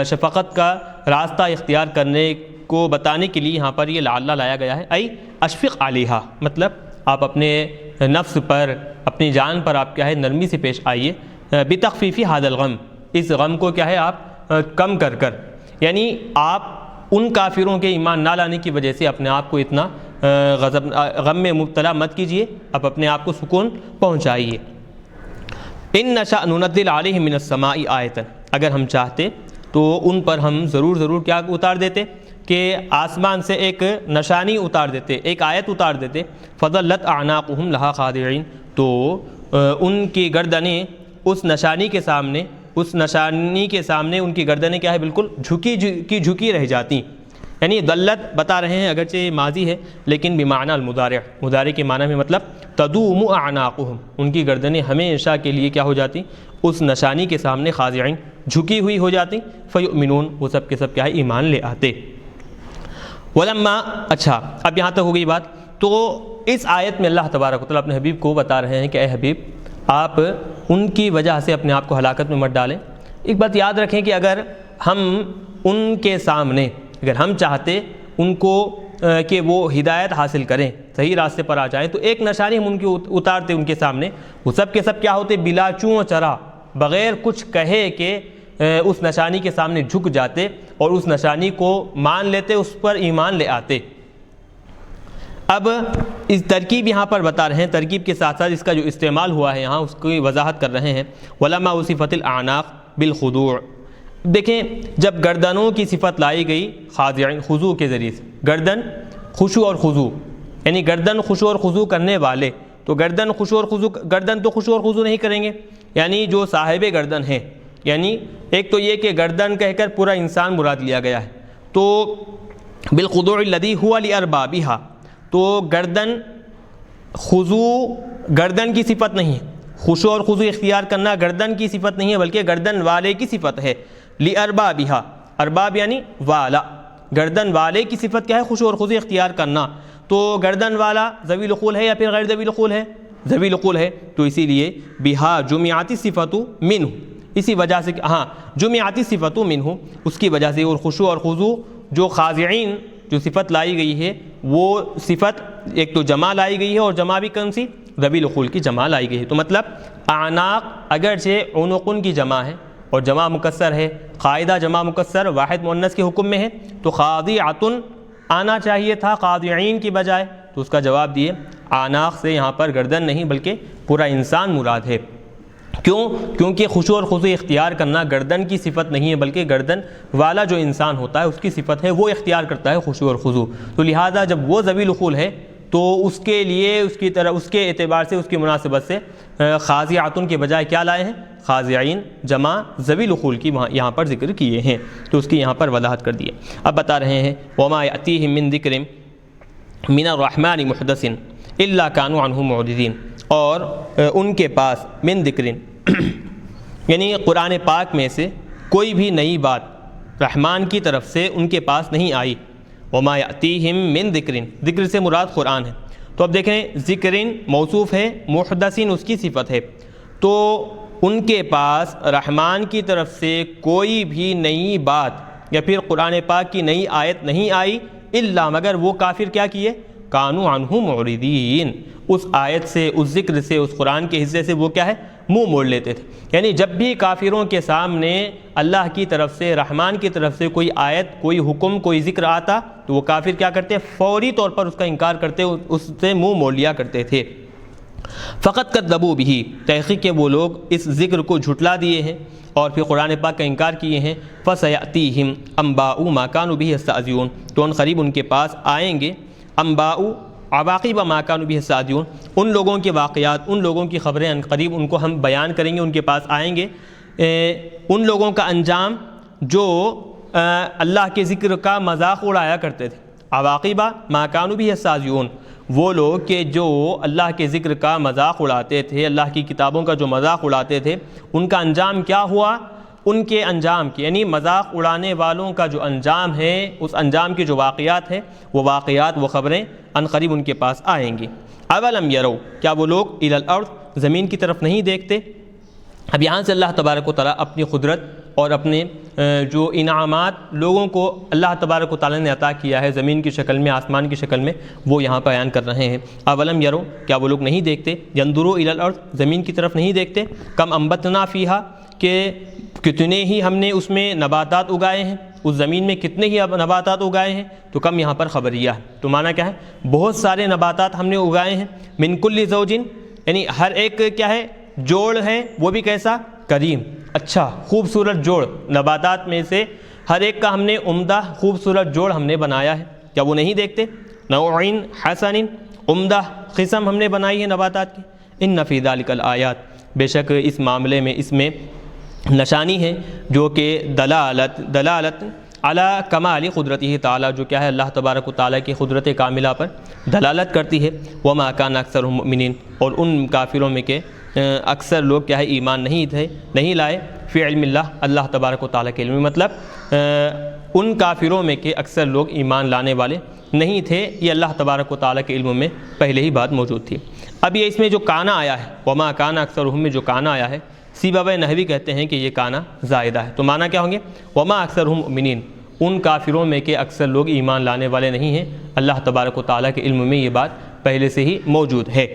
Speaker 1: شفقت کا راستہ اختیار کرنے کو بتانے کے لیے یہاں پر یہ لعلہ لایا گیا ہے۔ ای اشفق علیہا، مطلب آپ اپنے نفس پر، اپنی جان پر آپ کیا ہے، نرمی سے پیش آئیے، بتخفیف ھذا الغم، اس غم کو کیا ہے آپ کم کر، یعنی آپ ان کافروں کے ایمان نہ لانے کی وجہ سے اپنے آپ کو اتنا غم میں مبتلا مت کیجیے، آپ اپنے آپ کو سکون پہنچائیے۔ ان نشأ ننزل علیہم من السماء آیۃ، اگر ہم چاہتے تو ان پر ہم ضرور کیا اتار دیتے کہ آسمان سے ایک نشانی اتار دیتے، ایک آیت اتار دیتے، فظلت اعناقهم لها خاضعین، تو ان کی گردنیں اس نشانی کے سامنے، اس نشانی کے سامنے ان کی گردنیں کیا ہے، بالکل جھکی رہ جاتی۔ یعنی ذلت بتا رہے ہیں، اگرچہ ماضی ہے لیکن بمعنی المضارع، مضارع کے معنی میں، مطلب تدوم اعناقهم، ان کی گردنیں ہمیشہ کے لیے کیا ہو جاتی، اس نشانی کے سامنے خاضعین، جھکی ہوئی ہو جاتی، فیؤمنون، وہ سب کے سب کیا ہے، ایمان لے آتے۔ ولما، اچھا اب یہاں تک ہو گئی بات۔ تو اس آیت میں اللہ تبارک و تعالیٰ اپنے حبیب کو بتا رہے ہیں کہ اے حبیب، آپ ان کی وجہ سے اپنے آپ کو ہلاکت میں مت ڈالیں۔ ایک بات یاد رکھیں کہ اگر ہم ان کے سامنے، اگر ہم چاہتے ان کو کہ وہ ہدایت حاصل کریں، صحیح راستے پر آ جائیں، تو ایک نشانی ہم ان کی اتارتے ان کے سامنے، وہ سب کے سب کیا ہوتے، بلا چوں چرا، بغیر کچھ کہے کہ اس نشانی کے سامنے جھک جاتے اور اس نشانی کو مان لیتے، اس پر ایمان لے آتے۔ اب اس ترکیب یہاں پر بتا رہے ہیں، ترکیب کے ساتھ ساتھ اس کا جو استعمال ہوا ہے یہاں اس کی وضاحت کر رہے ہیں۔ وَلَمَّا وُصِفَتِ الْأَعْنَاقُ بِالْخُضُوعِ، دیکھیں جب گردنوں کی صفت لائی گئی خاضعین، خضوع کے ذریعے سے، گردن خشوع اور خضوع، یعنی گردن خشوع اور خضوع کرنے والے، تو گردن خشوع اور خضوع، گردن تو خشوع اور خضوع نہیں کریں گے، یعنی جو صاحب گردن ہیں، یعنی ایک تو یہ کہ گردن کہہ کر پورا انسان مراد لیا گیا ہے، تو بالخضوع الذی هو لاربابها، تو گردن خضوع گردن کی صفت نہیں ہے، خشوع اور خضوع اختیار کرنا گردن کی صفت نہیں ہے بلکہ گردن والے کی صفت ہے۔ لاربابها، ارباب یعنی والا، گردن والے کی صفت کیا ہے، خشوع اور خضوع اختیار کرنا۔ تو گردن والا ذوی الخول ہے یا پھر غیر ذوی الخول ہے، ذوی الخول ہے، تو اسی لیے بہا جمعت الصفۃ منہ، اسی وجہ سے ہاں جمعت الصفۃ منہ، اس کی وجہ سے، اور خشوع اور خضوع جو خاضعین جو صفت لائی گئی ہے وہ صفت ایک تو جمع لائی گئی ہے، اور جمع بھی کون سی، ذوی الخول کی جمع لائی گئی ہے۔ تو مطلب اعناق اگرچہ عنقن کی جمع ہے اور جمع مکسر ہے، قاعدہ جمع مکسر واحد مؤنث کے حکم میں ہے، تو خاضعۃن آنا چاہیے تھا خاضعین کی بجائے، تو اس کا جواب دیے اعناق سے یہاں پر گردن نہیں بلکہ پورا انسان مراد ہے۔ کیوں؟ کیونکہ خشوع اور خضوع اختیار کرنا گردن کی صفت نہیں ہے، بلکہ گردن والا جو انسان ہوتا ہے اس کی صفت ہے، وہ اختیار کرتا ہے خشوع اور خضوع۔ تو لہٰذا جب وہ ذوی الخول ہے تو اس کے لیے اس کی طرح اس کے اعتبار سے اس کی مناسبت سے خاضعاتن کے بجائے کیا لائے ہیں؟ خاضعین جمع ذوی الخول کی یہاں پر ذکر کیے ہیں، تو اس کی یہاں پر وضاحت کر دی ہے۔ اب بتا رہے ہیں وما یأتیہم من ذکر من الرحمن محدث الا كانوا عنہ معرضین، اور ان کے پاس من ذکر یعنی قرآن پاک میں سے کوئی بھی نئی بات رحمان کی طرف سے ان کے پاس نہیں آئی۔ وما یأتیہم من ذکر، ذکر سے مراد قرآن ہے۔ تو اب دیکھیں ذکر موصوف ہے، محدثین اس کی صفت ہے، تو ان کے پاس رحمان کی طرف سے کوئی بھی نئی بات یا پھر قرآن پاک کی نئی آیت نہیں آئی، الا مگر وہ کافر کیا کیے؟ کانوا عنہ معرضین، اس آیت سے، اس ذکر سے، اس قرآن کے حصے سے وہ کیا ہے؟ منہ موڑ لیتے تھے۔ یعنی جب بھی کافروں کے سامنے اللہ کی طرف سے، رحمان کی طرف سے کوئی آیت، کوئی حکم، کوئی ذکر آتا تو وہ کافر کیا کرتے؟ فوری طور پر اس کا انکار کرتے، اس سے منہ موڑ لیا کرتے تھے۔ فقط کذبوا بہ، تحقیق کہ وہ لوگ اس ذکر کو جھٹلا دیے ہیں اور پھر قرآن پاک کا انکار کیے ہیں۔ فسیأتیہم انباء ما کانوا بہ یستہزئون، تو ان قریب ان کے پاس آئیں گے انباء، عواقب ما کانوا بہ یستہزئون، ان لوگوں کے واقعات، ان لوگوں کی خبریں ان قریب ان کو ہم بیان کریں گے، ان کے پاس آئیں گے۔ ان لوگوں کا انجام جو اللہ کے ذکر کا مذاق اڑایا کرتے تھے، عواقب ما کانوا بہ یستہزئون، وہ لوگ کہ جو اللہ کے ذکر کا مذاق اڑاتے تھے، اللہ کی کتابوں کا جو مذاق اڑاتے تھے، ان کا انجام کیا ہوا؟ ان کے انجام کی، یعنی مذاق اڑانے والوں کا جو انجام ہے، اس انجام کے جو واقعات ہیں، وہ واقعات، وہ خبریں ان قریب ان کے پاس آئیں گی۔ اولم یروا، کیا وہ لوگ الی الارض، زمین کی طرف نہیں دیکھتے؟ اب یہاں سے اللہ تبارک و تعالیٰ اپنی قدرت اور اپنے جو انعامات لوگوں کو اللہ تبارک و تعالیٰ نے عطا کیا ہے زمین کی شکل میں، آسمان کی شکل میں، وہ یہاں بیان کر رہے ہیں۔ اولم یروا، کیا وہ لوگ نہیں دیکھتے؟ ینظروا الی الارض، زمین کی طرف نہیں دیکھتے؟ کم انبتنا فیہا، کہ کتنے ہی ہم نے اس میں نباتات اگائے ہیں، اس زمین میں کتنے ہی نباتات اگائے ہیں، تو کم یہاں پر خبریہ ہے، تو معنی کیا ہے؟ بہت سارے نباتات ہم نے اگائے ہیں۔ من کل زوجن، یعنی ہر ایک کیا ہے؟ جوڑ ہے، وہ بھی کیسا؟ کریم، اچھا خوبصورت جوڑ، نباتات میں سے ہر ایک کا ہم نے عمدہ خوبصورت جوڑ ہم نے بنایا ہے، کیا وہ نہیں دیکھتے؟ نوعین حسن، عمدہ قسم ہم نے بنائی ہے نباتات کی۔ ان فی ذلک الآیات، بے شک اس معاملے میں، اس میں نشانی ہے جو کہ دلالت علی کمال قدرتہ تعالیٰ، جو کیا ہے؟ اللہ تبارک و تعالیٰ کی قدرت کاملہ پر دلالت کرتی ہے۔ وما کان اکثرهم مؤمنین، اور ان کافروں میں کہ اکثر لوگ کیا ہے؟ ایمان نہیں لائے، فی علم اللہ، اللہ تبارک و تعالیٰ کے علم میں، مطلب ان کافروں میں کہ اکثر لوگ ایمان لانے والے نہیں تھے، یہ اللہ تبارک و تعالیٰ کے علم میں پہلے ہی بات موجود تھی۔ اب یہ اس میں جو کانا آیا ہے، وما کان اکثرهم میں جو کانا آیا ہے، سیبویہ نحوی کہتے ہیں کہ یہ کانا زائدہ ہے، تو معنی کیا ہوں گے؟ وما اکثرهم مؤمنین، ان کافروں میں کہ اکثر لوگ ایمان لانے والے نہیں ہیں، اللہ تبارک و تعالیٰ کے علم میں یہ بات پہلے سے ہی موجود ہے۔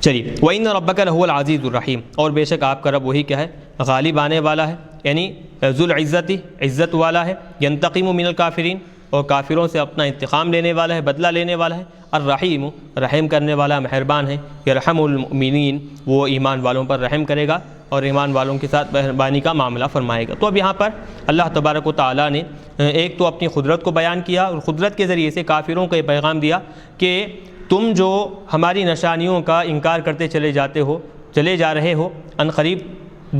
Speaker 1: چلیے، وَإِنَّ رَبَّكَ لَهُوَ الْعَزِيزُ الرَّحِيمُ، اور بے شک آپ کا رب وہی کیا ہے؟ غالب آنے والا ہے، یعنی ذو العزت، عزت والا ہے۔ ينتقم من الکافرین، اور کافروں سے اپنا انتقام لینے والا ہے، بدلہ لینے والا ہے۔ الرحیم، رحم کرنے والا، مہربان ہے۔ یرحم المؤمنین، وہ ایمان والوں پر رحم کرے گا اور ایمان والوں کے ساتھ مہربانی کا معاملہ فرمائے گا۔ تو اب یہاں پر اللہ تبارک و تعالیٰ نے ایک تو اپنی قدرت کو بیان کیا، اور قدرت کے ذریعے سے کافروں کو یہ پیغام دیا کہ تم جو ہماری نشانیوں کا انکار کرتے چلے جا رہے ہو، ان قریب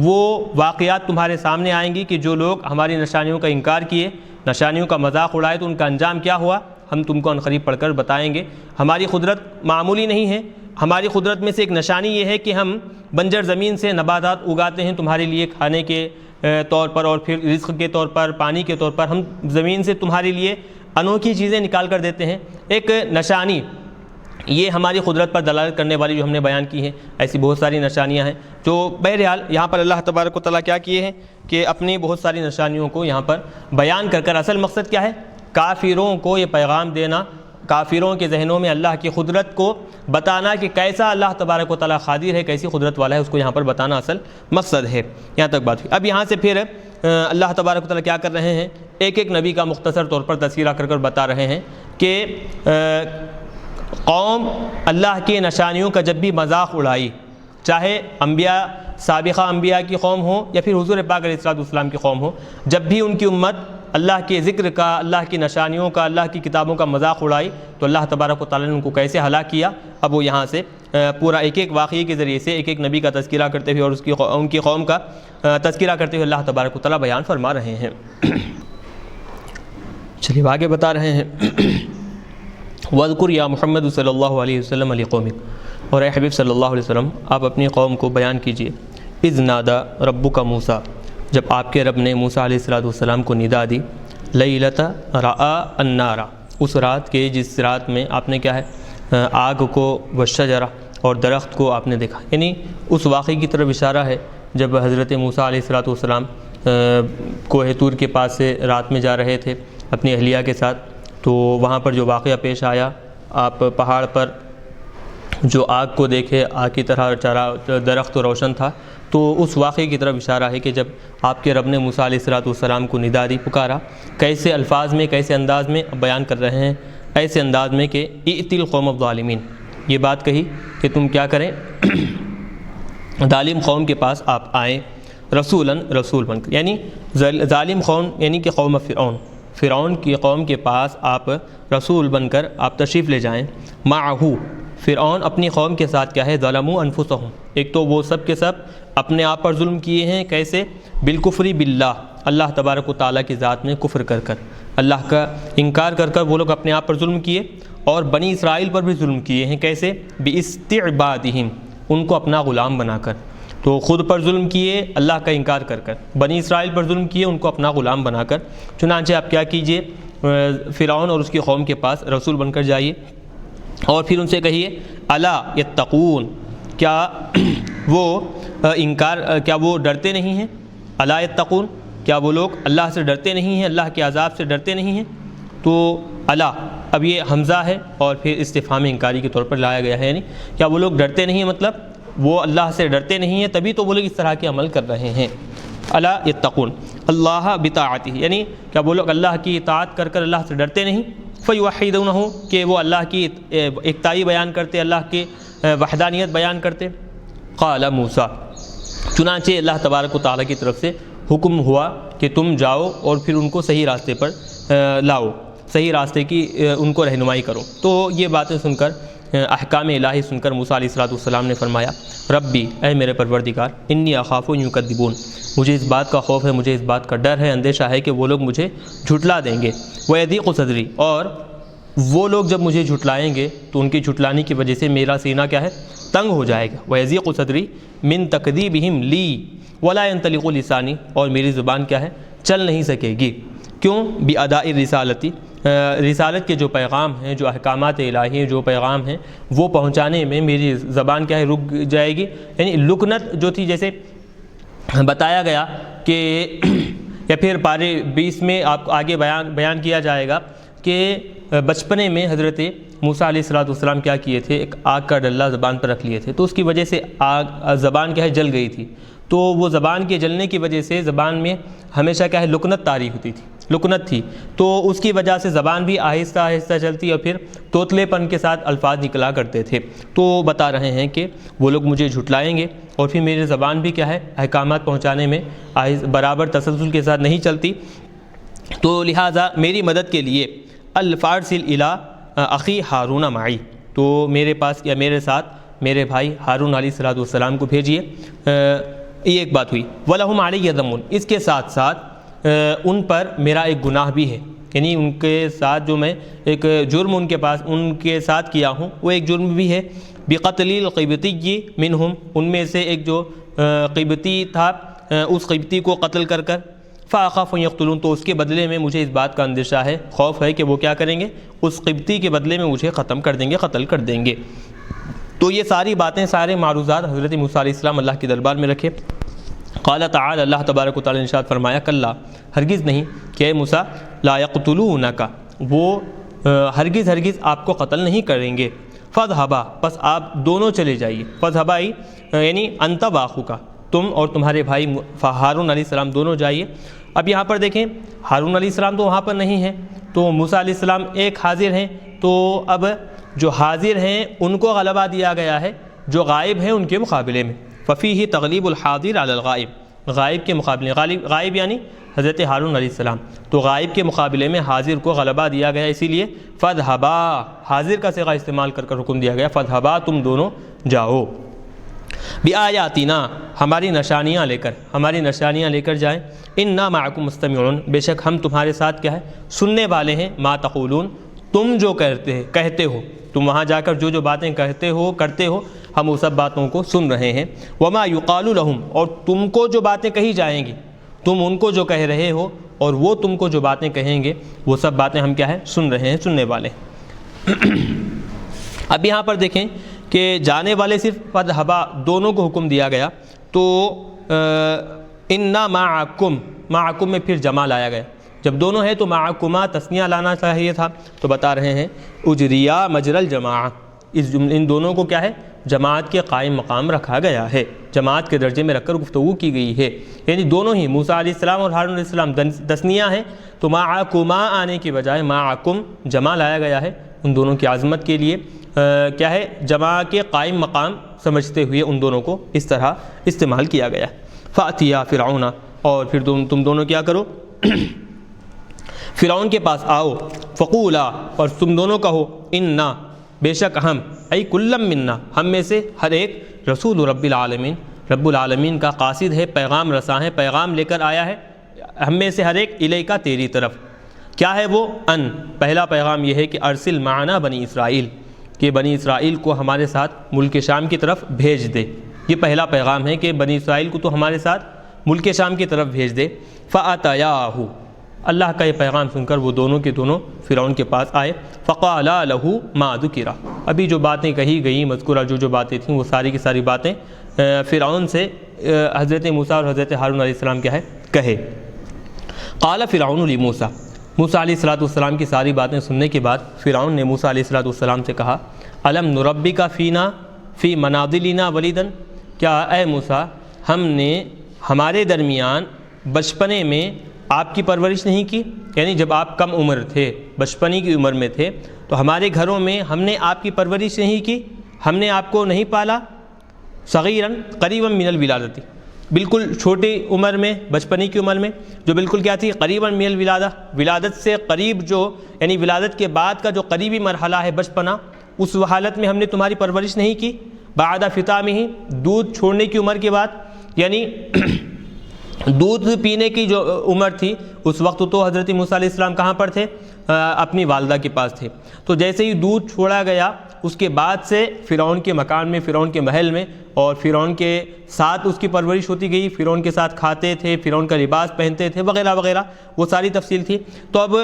Speaker 1: وہ واقعات تمہارے سامنے آئیں گی کہ جو لوگ ہماری نشانیوں کا انکار کیے، نشانیوں کا مذاق اڑائے، تو ان کا انجام کیا ہوا، ہم تم کو ان قریب پڑھ کر بتائیں گے۔ ہماری قدرت معمولی نہیں ہے، ہماری قدرت میں سے ایک نشانی یہ ہے کہ ہم بنجر زمین سے نباتات اگاتے ہیں تمہارے لیے کھانے کے طور پر، اور پھر رزق کے طور پر، پانی کے طور پر، ہم زمین سے تمہارے لیے انوکھی چیزیں نکال کر دیتے ہیں۔ ایک نشانی، یہ ہماری قدرت پر دلالت کرنے والی جو ہم نے بیان کی ہیں، ایسی بہت ساری نشانیاں ہیں۔ تو بہرحال یہاں پر اللہ تبارک و تعالیٰ کیا کیے ہیں کہ اپنی بہت ساری نشانیوں کو یہاں پر بیان کر اصل مقصد کیا ہے؟ کافروں کو یہ پیغام دینا، کافروں کے ذہنوں میں اللہ کی قدرت کو بتانا کہ کیسا اللہ تبارک و تعالیٰ قادر ہے، کیسی قدرت والا ہے، اس کو یہاں پر بتانا اصل مقصد ہے۔ یہاں تک بات ہوئی۔ اب یہاں سے پھر اللہ تبارک و تعالیٰ کیا کر رہے ہیں؟ ایک ایک نبی کا مختصر طور پر تذکرہ کر بتا رہے ہیں کہ قوم اللہ کی نشانیوں کا جب بھی مذاق اڑائی، چاہے انبیاء سابقہ انبیاء کی قوم ہو یا پھر حضور پاک علیہ الصلوۃ والسلام کی قوم ہو، جب بھی ان کی امت اللہ کے ذکر کا، اللہ کی نشانیوں کا، اللہ کی کتابوں کا مذاق اڑائی تو اللہ تبارک و تعالیٰ نے ان کو کیسے ہلاک کیا، اب وہ یہاں سے پورا ایک ایک واقعے کے ذریعے سے ایک ایک نبی کا تذکرہ کرتے ہوئے اور ان کی قوم کا تذکرہ کرتے ہوئے اللہ تبارک و تعالیٰ بیان فرما رہے ہیں۔ چلیے آگے بتا رہے ہیں، وَاذْكُرْ يَا مُحَمَّدُ صلی اللہ علیہ وسلم لِقَوْمِكَ، اور اے حبیب صلی اللہ علیہ وسلم آپ اپنی قوم کو بیان کیجئے، اذ نادا ربک موسیٰ، جب آپ کے رب نے موسیٰ علیہ السلام کو ندا دی، لیلۃ رأى النار، اس رات کے جس رات میں آپ نے کیا ہے آگ کو والشجرہ اور درخت کو آپ نے دیکھا، یعنی اس واقعے کی طرف اشارہ ہے جب حضرت موسیٰ علیہ السلام کوہ طور کے پاس سے رات میں جا رہے تھے اپنی اہلیہ کے ساتھ، تو وہاں پر جو واقعہ پیش آیا، آپ پہاڑ پر جو آگ کو دیکھے، آگ کی طرح چارہ درخت روشن تھا، تو اس واقعے کی طرف اشارہ ہے کہ جب آپ کے رب نے موسیٰ علیہ السلام کو ندا دی، پکارا، کیسے الفاظ میں کیسے انداز میں بیان کر رہے ہیں، ایسے انداز میں کہ ائت القوم الظالمین، یہ بات کہی کہ تم کیا کریں، ظالم قوم کے پاس آپ آئیں، رسول بن کر، یعنی ظالم قوم یعنی کہ قوم فرعون کی قوم کے پاس آپ رسول بن کر آپ تشریف لے جائیں، معہو، فرعون اپنی قوم کے ساتھ کیا ہے، ظلموا انفسہم، ایک تو وہ سب کے سب اپنے آپ پر ظلم کیے ہیں، کیسے، بالکفر باللہ، اللہ تبارک و تعالیٰ کی ذات میں کفر کر کر، اللہ کا انکار کر کر وہ لوگ اپنے آپ پر ظلم کیے، اور بنی اسرائیل پر بھی ظلم کیے ہیں، کیسے، باستعبادہم، ان کو اپنا غلام بنا کر، تو خود پر ظلم کیے اللہ کا انکار کر کر، بنی اسرائیل پر ظلم کیے ان کو اپنا غلام بنا کر، چنانچہ آپ کیا کیجئے، فرعون اور اس کی قوم کے پاس رسول بن کر جائیے، اور پھر ان سے کہیے، الا یتقون، کیا وہ ڈرتے نہیں ہیں، الا یتقون، کیا وہ لوگ اللہ سے ڈرتے نہیں ہیں، اللہ کے عذاب سے ڈرتے نہیں ہیں، تو الا، اب یہ حمزہ ہے اور پھر استفہام انکاری کے طور پر لایا گیا ہے، یعنی کیا وہ لوگ ڈرتے نہیں ہیں، مطلب وہ اللہ سے ڈرتے نہیں ہیں، تبھی تو وہ لوگ اس طرح کے عمل کر رہے ہیں، الا یتقون اللہ بطاعتہ، یعنی کیا وہ لوگ اللہ کی اطاعت کر کر اللہ سے ڈرتے نہیں، فیوحدونہ، کہ وہ اللہ کی اکتائی بیان کرتے، اللہ کی وحدانیت بیان کرتے، قال موسیٰ، چنانچہ اللہ تبارک و تعالیٰ کی طرف سے حکم ہوا کہ تم جاؤ اور پھر ان کو صحیح راستے پر لاؤ، صحیح راستے کی ان کو رہنمائی کرو، تو یہ باتیں سن کر، احکام الہی سن کر موسیٰ علیہ السلام نے فرمایا، ربی، اے میرے پروردگار، انی اخاف ان یکذبون، مجھے اس بات کا خوف ہے، مجھے اس بات کا ڈر ہے، اندیشہ ہے کہ وہ لوگ مجھے جھٹلا دیں گے، ویضیق صدری، اور وہ لوگ جب مجھے جھٹلائیں گے تو ان کی جھٹلانے کی وجہ سے میرا سینہ کیا ہے، تنگ ہو جائے گا، ویضیق صدری من تکذیبہم لی ولا ينطلق لسانی، اور میری زبان کیا ہے، چل نہیں سکے گی، کیوں، باداء الرسالتی، رسالت کے جو پیغام ہیں، جو احکامات الہی جو پیغام ہیں وہ پہنچانے میں میری زبان کیا ہے، رک جائے گی، یعنی لکنت جو تھی، جیسے بتایا گیا کہ یا پھر پارے 20 میں آپ کو آگے بیان کیا جائے گا کہ بچپنے میں حضرت موسیٰ علیہ السلام کیا کیے تھے، ایک آگ کا ڈلہ زبان پر رکھ لیے تھے، تو اس کی وجہ سے زبان کیا ہے، جل گئی تھی، تو وہ زبان کے جلنے کی وجہ سے زبان میں ہمیشہ کیا ہے، لکنت طاری ہوتی تھی، لکنت تھی، تو اس کی وجہ سے زبان بھی آہستہ آہستہ چلتی اور پھر توتلے پن کے ساتھ الفاظ نکلا کرتے تھے، تو بتا رہے ہیں کہ وہ لوگ مجھے جھٹلائیں گے اور پھر میری زبان بھی کیا ہے، احکامات پہنچانے میں برابر تسلسل کے ساتھ نہیں چلتی، تو لہٰذا میری مدد کے لیے الفارسل الی اخی ہارون معی، تو میرے پاس یا میرے ساتھ میرے بھائی ہارون علیہ السلام کو بھیجیے، یہ ایک بات ہوئی، وَلَهُمْ عَلَيَّ ذَنْبٌ، اس کے ساتھ ساتھ ان پر میرا ایک گناہ بھی ہے، یعنی ان کے ساتھ جو میں ایک جرم ان کے پاس ان کے ساتھ کیا ہوں وہ ایک جرم بھی ہے، بِقَتْلِ الْقِبْطِيِّ مِنْهُمْ، ان میں سے ایک جو قبطی تھا اس قبطی کو قتل کر کر، فَأَخَافُ أَن يَقْتُلُونِ، تو اس کے بدلے میں مجھے اس بات کا اندیشہ ہے، خوف ہے کہ وہ کیا کریں گے، اس قبطی کے بدلے میں مجھے ختم کر دیں گے، قتل کر دیں گے، تو یہ ساری باتیں، سارے معروضات حضرت موسیٰ علیہ السلام اللہ کے دربار میں رکھے، قال تعالی، اللہ تبارک و تعالی نے ارشاد فرمایا، کلا، ہرگز نہیں، کہ اے موسیٰ، لا یقتلونک، وہ ہرگز آپ کو قتل نہیں کریں گے، فاذهبا، پس آپ دونوں چلے جائیے، فاذهبا یعنی انت واخوک، تم اور تمہارے بھائی ہارون علیہ السلام دونوں جائیے، اب یہاں پر دیکھیں ہارون علیہ السلام تو وہاں پر نہیں ہیں، تو موسیٰ علیہ السلام ایک حاضر ہیں، تو اب جو حاضر ہیں ان کو غلبہ دیا گیا ہے جو غائب ہیں ان کے مقابلے میں۔ ففیہ تغلیب الحاضر علی الغائب، غائب کے مقابلے، غائب یعنی حضرت ہارون علیہ السلام، تو غائب کے مقابلے میں حاضر کو غلبہ دیا گیا، اسی لیے فذھبا، حاضر کا صیغہ استعمال کر کر حکم دیا گیا، فذھبا تم دونوں جاؤ، بآیاتنا ہماری نشانیاں لے کر، ہماری نشانیاں لے کر جائیں، انا معکم مستمعون، بے شک ہم تمہارے ساتھ کیا ہے، سننے والے ہیں، ما تقولون، تم جو کہتے ہو، تم وہاں جا کر جو جو باتیں کہتے ہو کرتے ہو، ہم وہ سب باتوں کو سن رہے ہیں، وما یقال لہم، اور تم کو جو باتیں کہی جائیں گی، تم ان کو جو کہہ رہے ہو اور وہ تم کو جو باتیں کہیں گے، وہ سب باتیں ہم کیا ہے، سن رہے ہیں، سننے والے ہیں۔ اب یہاں پر دیکھیں کہ جانے والے صرف فذھبا دونوں کو حکم دیا گیا، تو انا معکم، معکم میں پھر جمع لایا گیا، جب دونوں ہیں تو معکما تثنیہ لانا چاہیے تھا، تو بتا رہے ہیں اجریا مجرى الجماعہ، ان دونوں کو کیا ہے، جماعت کے قائم مقام رکھا گیا ہے، جماعت کے درجے میں رکھ کر گفتگو کی گئی ہے، یعنی دونوں ہی موسیٰ علیہ السلام اور ہارون علیہ السلام تثنیہ ہیں، تو معکما آنے کی بجائے معکم جمع لایا گیا ہے، ان دونوں کی عظمت کے لیے کیا ہے، جماع کے قائم مقام سمجھتے ہوئے ان دونوں کو اس طرح استعمال کیا گیا۔ فاتیا فرعون، اور پھر تم دونوں کیا کرو، فرعون کے پاس آؤ، فقولا، اور تم دونوں کہو، انا، بے شک ہم، ای کلم منا، ہم میں سے ہر ایک، رسول رب العالمین، رب العالمین کا قاصد ہے، پیغام رساں ہے، پیغام لے کر آیا ہے، ہم میں سے ہر ایک الیکا، تیری طرف۔ کیا ہے وہ؟ ان، پہلا پیغام یہ ہے کہ ارسل معنا بنی اسرائیل، کہ بنی اسرائیل کو ہمارے ساتھ ملک شام کی طرف بھیج دے، یہ پہلا پیغام ہے کہ بنی اسرائیل کو تو ہمارے ساتھ ملک شام کی طرف بھیج دے۔ فاتیاہ، اللہ کا یہ پیغام سن کر وہ دونوں کے دونوں فرعون کے پاس آئے، فقالا لہ ما ذکر، ابھی جو باتیں کہی گئیں، مذکورہ جو باتیں تھیں، وہ ساری کی ساری باتیں فرعون سے حضرت موسیٰ اور حضرت ہارون علیہ السلام کیا ہے، کہے۔ قال فرعون لموسیٰ، موسیٰ علیہ السلام کی ساری باتیں سننے کے بعد فرعون نے موسیٰ علیہ السلام سے کہا، الم نربک فینا فی مناضلنا ولیدا، کیا اے موسیٰ ہم نے ہمارے درمیان بچپنے میں آپ کی پرورش نہیں کی، یعنی جب آپ کم عمر تھے، بچپنی کی عمر میں تھے، تو ہمارے گھروں میں ہم نے آپ کی پرورش نہیں کی، ہم نے آپ کو نہیں پالا، صغیراً قریباً من الولادتی، بالکل چھوٹی عمر میں، بچپنی کی عمر میں، جو بالکل کیا تھی، قریباً من الولادہ، ولادت سے قریب، جو یعنی ولادت کے بعد کا جو قریبی مرحلہ ہے بچپنا، اس حالت میں ہم نے تمہاری پرورش نہیں کی، بعد فطامہ، دودھ چھوڑنے کی عمر کے بعد، یعنی دودھ پینے کی جو عمر تھی اس وقت تو حضرت موسیٰ علیہ السلام کہاں پر تھے، اپنی والدہ کے پاس تھے، تو جیسے ہی دودھ چھوڑا گیا اس کے بعد سے فرعون کے مکان میں، فرعون کے محل میں، اور فرعون کے ساتھ اس کی پرورش ہوتی گئی، فرعون کے ساتھ کھاتے تھے، فرعون کا لباس پہنتے تھے، وغیرہ وغیرہ، وہ ساری تفصیل تھی۔ تو اب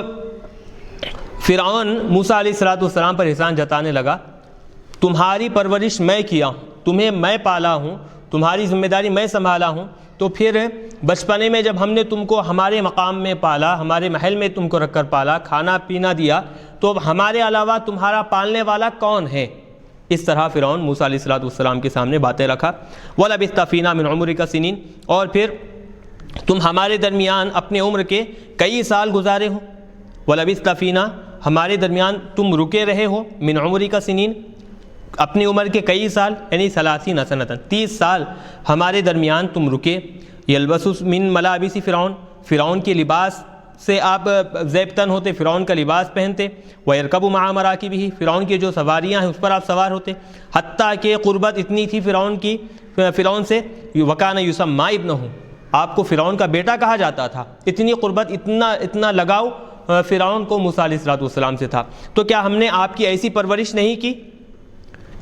Speaker 1: فرعون موسیٰ علیہ السلام پر احسان جتانے لگا، تمہاری پرورش میں کیا ہوں، تمہیں میں پالا ہوں، تمہاری ذمہ داری میں سنبھالا ہوں، تو پھر بچپنے میں جب ہم نے تم کو ہمارے مقام میں پالا، ہمارے محل میں تم کو رکھ کر پالا، کھانا پینا دیا، تو اب ہمارے علاوہ تمہارا پالنے والا کون ہے؟ اس طرح فرعون موسیٰ علیہ السلام کے سامنے باتیں رکھا۔ وَلَبِثْتَ فِينَا مِنْ عُمُرِكَ سِنِينَ، اور پھر تم ہمارے درمیان اپنے عمر کے کئی سال گزارے ہو، وَلَبِثْتَ فِينَا، ہمارے درمیان تم رکے رہے ہو، مِنْ عُمُرِكَ سِنِينَ، اپنی عمر کے کئی سال، یعنی 30 سنۃ، 30 سال ہمارے درمیان تم رکے۔ یلبس من ملابس فرعون، فرعون کے لباس سے آپ زیب تن ہوتے، فرعون کا لباس پہنتے، وَيَرْكَبُ مَعَ مَرَاكِبِهِ، فرعون کی جو سواریاں ہیں اس پر آپ سوار ہوتے، حتیٰ کہ قربت اتنی تھی فرعون کی، فرعون سے، وَكَانَ يُسَمَّى ابْنُهُ، آپ کو فرعون کا بیٹا کہا جاتا تھا، اتنی قربت، اتنا لگاؤ فرعون کو موسیٰ علیہ السلام سے تھا۔ تو کیا ہم نے آپ کی ایسی پرورش نہیں کی؟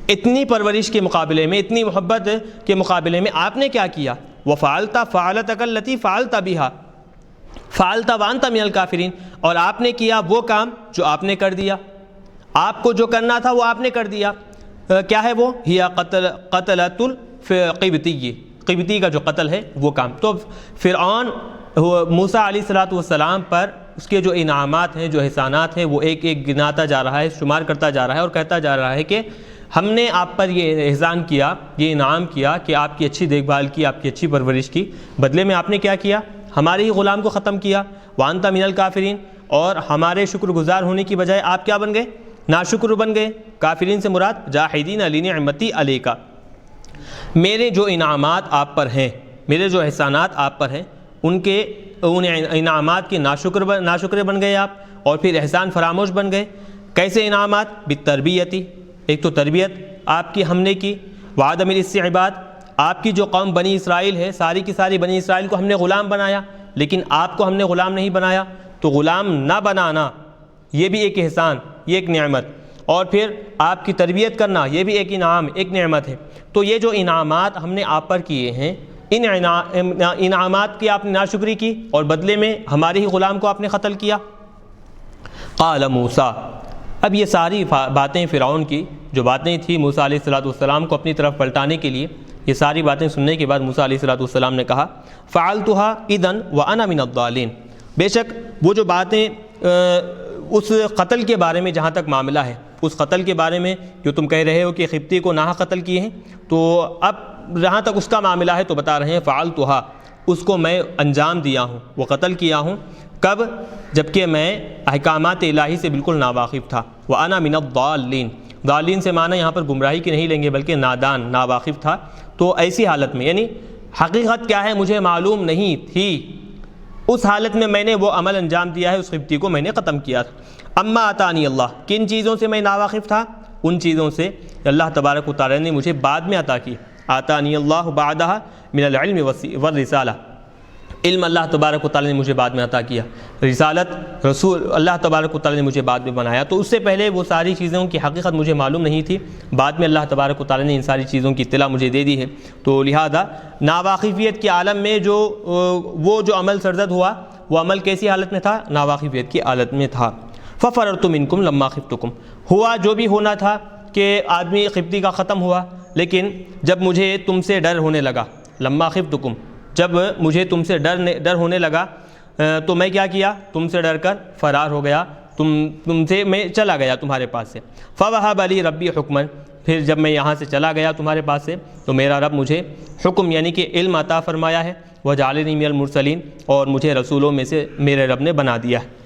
Speaker 1: اتنی پرورش کے مقابلے میں، اتنی محبت کے مقابلے میں آپ نے کیا کیا؟ وَفَعَلْتَ فَعَلَتَكَ الَّتِي فَعَلْتَ بِهَا فَعَلْتَ وَأَنْتَ مِنَ الْكَافِرِينَ، اور آپ نے کیا وہ کام جو آپ نے کر دیا، آپ کو جو کرنا تھا وہ آپ نے کر دیا۔ کیا ہے وہ؟ ہِيَ قَتْلَةُ الْقِبْطِيِّ، قبطی کا جو قتل ہے وہ کام۔ تو فرعون موسیٰ علیہ السلام پر اس کے جو انعامات ہیں، جو احسانات ہیں، وہ ایک ایک گناتا جا رہا ہے، شمار کرتا جا رہا ہے، اور کہتا جا رہا ہے کہ ہم نے آپ پر یہ احسان کیا، یہ انعام کیا کہ آپ کی اچھی دیکھ بھال کی، آپ کی اچھی پرورش کی، بدلے میں آپ نے کیا کیا؟ ہمارے ہی غلام کو ختم کیا، وَأَنْتَ مِنَ الْكَافِرِينَ، اور ہمارے شکر گزار ہونے کی بجائے آپ کیا بن گئے؟ ناشکر بن گئے۔ کافرین سے مراد جاحدین لنعمتی علیکا، میرے جو انعامات آپ پر ہیں، میرے جو احسانات آپ پر ہیں، ان انعامات کے ناشکر بن گئے آپ، اور پھر احسان فراموش بن گئے۔ کیسے انعامات؟ بالتربیتی، ایک تو تربیت آپ کی ہم نے کی، وعدم الاستعباد، آپ کی جو قوم بنی اسرائیل ہے، ساری کی ساری بنی اسرائیل کو ہم نے غلام بنایا، لیکن آپ کو ہم نے غلام نہیں بنایا، تو غلام نہ بنانا یہ بھی ایک احسان، یہ ایک نعمت، اور پھر آپ کی تربیت کرنا یہ بھی ایک انعام، ایک نعمت ہے۔ تو یہ جو انعامات ہم نے آپ پر کیے ہیں، ان انعامات کی آپ نے ناشکری کی، اور بدلے میں ہمارے ہی غلام کو آپ نے قتل کیا۔ قال موسیٰ، اب یہ ساری باتیں فرعون کی جو باتیں تھیں موسیٰ علیہ السلام کو اپنی طرف پلٹانے کے لیے، یہ ساری باتیں سننے کے بعد موسیٰ علیہ السلام نے کہا فعلتها اذن وانا من الضالین، بے شک وہ جو باتیں اس قتل کے بارے میں جہاں تک معاملہ ہے، اس قتل کے بارے میں جو تم کہہ رہے ہو کہ قبطی کو ناحق قتل کیے ہیں، تو اب جہاں تک اس کا معاملہ ہے تو بتا رہے ہیں فعلتها، اس کو میں انجام دیا ہوں، وہ قتل کیا ہوں۔ کب؟ جبکہ میں احکامات الہی سے بالکل ناواقف تھا۔ وانا من الضالین، ضالین سے معنی یہاں پر گمراہی کی نہیں لیں گے بلکہ نادان، ناواقف تھا، تو ایسی حالت میں یعنی حقیقت کیا ہے مجھے معلوم نہیں تھی، اس حالت میں نے وہ عمل انجام دیا ہے، اس قبطی کو میں نے ختم کیا تھا۔ اما آتانی اللہ، کن چیزوں سے میں ناواقف تھا؟ ان چیزوں سے اللہ تبارک و تعالی نے مجھے بعد میں عطا کی۔ آتانی اللہ بعدہا من العلم والرسالہ، علم اللہ تبارک و تعالی نے مجھے بعد میں عطا کیا، رسالت رسول اللہ تبارک و تعالی نے مجھے بعد میں بنایا، تو اس سے پہلے وہ ساری چیزوں کی حقیقت مجھے معلوم نہیں تھی، بعد میں اللہ تبارک و تعالی نے ان ساری چیزوں کی اطلاع مجھے دے دی ہے۔ تو لہذا ناواقفیت کے عالم میں وہ جو عمل سرزد ہوا، وہ عمل کیسی حالت میں تھا؟ ناواقفیت کی حالت میں تھا۔ ففررت منکم لما خفتکم، ہوا جو بھی ہونا تھا کہ آدمی قبطی کا ختم ہوا، لیکن جب مجھے تم سے ڈر ہونے لگا، لما خفتکم، جب مجھے تم سے ڈر ہونے لگا تو میں کیا کیا؟ تم سے ڈر کر فرار ہو گیا، تم سے میں چلا گیا تمہارے پاس سے۔ فوہب لی ربی حکما، پھر جب میں یہاں سے چلا گیا تمہارے پاس سے تو میرا رب مجھے حکم یعنی کہ علم عطا فرمایا ہے، وجعلنی من المرسلین، اور مجھے رسولوں میں سے میرے رب نے بنا دیا ہے۔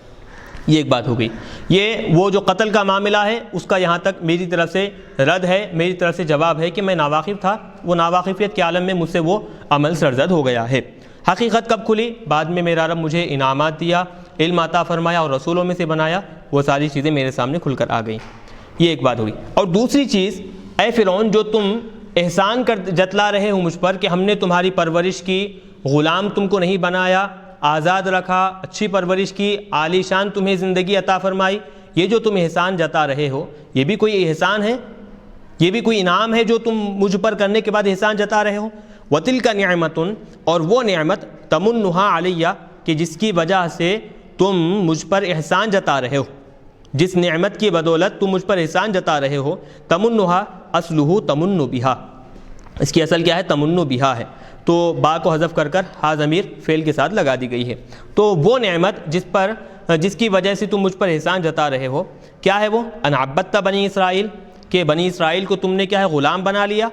Speaker 1: یہ ایک بات ہو گئی۔ یہ وہ جو قتل کا معاملہ ہے اس کا یہاں تک میری طرف سے رد ہے، میری طرف سے جواب ہے کہ میں ناواقف تھا، وہ ناواقفیت کے عالم میں مجھ سے وہ عمل سرزد ہو گیا ہے۔ حقیقت کب کھلی؟ بعد میں میرا رب مجھے انعامات دیا، علم عطا فرمایا اور رسولوں میں سے بنایا، وہ ساری چیزیں میرے سامنے کھل کر آ گئیں۔ یہ ایک بات ہوئی۔ اور دوسری چیز، اے فرعون جو تم احسان جتلا رہے ہو مجھ پر کہ ہم نے تمہاری پرورش کی، غلام تم کو نہیں بنایا، آزاد رکھا، اچھی پرورش کی، عالی شان تمہیں زندگی عطا فرمائی، یہ جو تم احسان جتا رہے ہو یہ بھی کوئی احسان ہے، یہ بھی کوئی انعام ہے جو تم مجھ پر کرنے کے بعد احسان جتا رہے ہو۔ وَتِلْكَ نِعْمَةٌ، اور وہ نعمت تَمُنُّهَا عَلَيَّ، کہ جس کی وجہ سے تم مجھ پر احسان جتا رہے ہو، جس نعمت کی بدولت تم مجھ پر احسان جتا رہے ہو۔ تَمُنُّهَا أَصْلُهُ تَمُنُّ بِهَا، اس کی اصل کیا ہے؟ تمنّ بِهَا ہے، تو با کو حذف کر ہا ضمیر فعل کے ساتھ لگا دی گئی ہے۔ تو وہ نعمت جس کی وجہ سے تم مجھ پر احسان جتا رہے ہو کیا ہے؟ وہ ان عبدت بنی اسرائیل، کہ بنی اسرائیل کو تم نے کیا ہے؟ غلام بنا لیا۔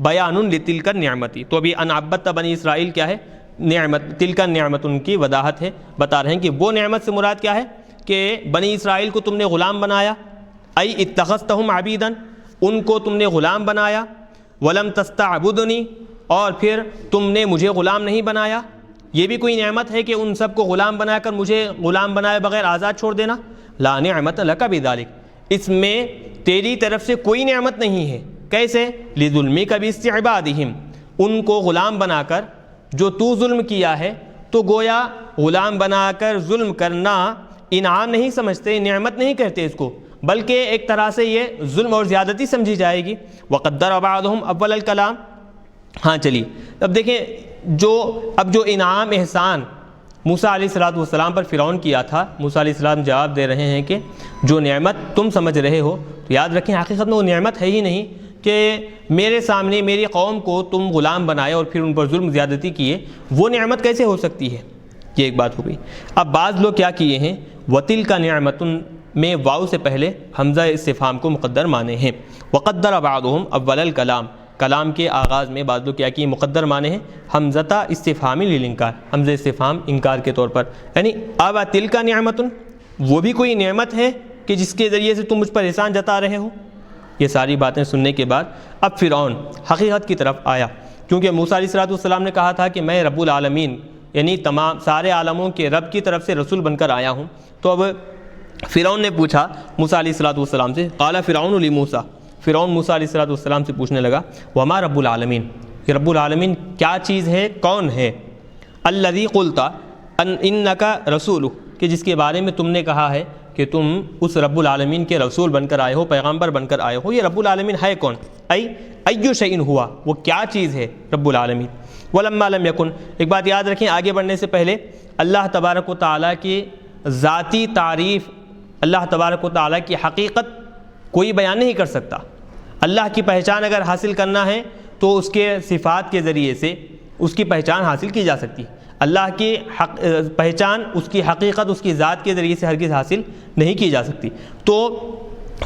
Speaker 1: بیان لتلک النعمتی، تو ابھی ان عبدت بنی اسرائیل کیا ہے؟ نعمت، تلک النعمت ان کی وضاحت ہے، بتا رہے ہیں کہ وہ نعمت سے مراد کیا ہے کہ بنی اسرائیل کو تم نے غلام بنایا، ای اتخذتہم عبیدا، ان کو تم نے غلام بنایا، ولم تستعبدنی، اور پھر تم نے مجھے غلام نہیں بنایا۔ یہ بھی کوئی نعمت ہے کہ ان سب کو غلام بنا کر مجھے غلام بنائے بغیر آزاد چھوڑ دینا؟ لا نعمت لک بذلک، اس میں تیری طرف سے کوئی نعمت نہیں ہے۔ کیسے؟ لظلمک باستعبادہم، ان کو غلام بنا کر جو تو ظلم کیا ہے، تو گویا غلام بنا کر ظلم کرنا انعام نہیں سمجھتے، نعمت نہیں کہتے اس کو، بلکہ ایک طرح سے یہ ظلم اور زیادتی سمجھی جائے گی۔ وقدر بعضهم اول الکلام، ہاں چلیے اب دیکھیں جو انعام احسان موسیٰ علیہ السلام پر فرعون کیا تھا، موسیٰ علیہ السلام جواب دے رہے ہیں کہ جو نعمت تم سمجھ رہے ہو، تو یاد رکھیں حقیقت میں وہ نعمت ہے ہی نہیں کہ میرے سامنے میری قوم کو تم غلام بنائے اور پھر ان پر ظلم زیادتی کیے، وہ نعمت کیسے ہو سکتی ہے؟ یہ ایک بات ہو گئی۔ اب بعض لوگ کیا کیے ہیں، وَتِلْكَ نِعْمَةٌ میں واو سے پہلے حمزہ استفہام کو مقدر مانے ہیں، وَقَدَّرَ بَعْضُهُمْ اول الکلام، کلام کے آغاز میں بعض لوگ کیا کیے؟ مقدر مانے ہیں حمزہ استفہامی للانکار، حمزہ استفہام انکار کے طور پر، یعنی اب تِلْكَ نِعْمَةٌ، وہ بھی کوئی نعمت ہے کہ جس کے ذریعے سے تم مجھ پر احسان جتا رہے ہو؟ یہ ساری باتیں سننے کے بعد اب فرعون حقیقت کی طرف آیا، کیونکہ موسیٰ علیہ السلام نے کہا تھا کہ میں رب العالمین یعنی تمام سارے عالموں کے رب کی طرف سے رسول بن کر آیا ہوں۔ تو اب فرعون نے پوچھا موسیٰ علیہ السلام سے، قال فرعون لموسیٰ، فرعون موسیٰ علیہ السلام سے پوچھنے لگا، وما رب العالمین، یہ رب العالمین کیا چیز ہے، کون ہے؟ الذی قلت انک رسول، کہ جس کے بارے میں تم نے کہا ہے کہ تم اس رب العالمین کے رسول بن کر آئے ہو، پیغمبر بن کر آئے ہو، یہ رب العالمین ہے کون؟ ای شیء ہوا، وہ کیا چیز ہے رب العالمین؟ ولما لم یکن، ایک بات یاد رکھیں آگے بڑھنے سے پہلے، اللہ تبارک و تعالیٰ کی ذاتی تعریف، اللہ تبارک و تعالیٰ کی حقیقت کوئی بیان نہیں کر سکتا۔ اللہ کی پہچان اگر حاصل کرنا ہے تو اس کے صفات کے ذریعے سے اس کی پہچان حاصل کی جا سکتی ہے۔ اللہ کی پہچان، اس کی حقیقت اس کی ذات کے ذریعے سے ہرگز حاصل نہیں کی جا سکتی۔ تو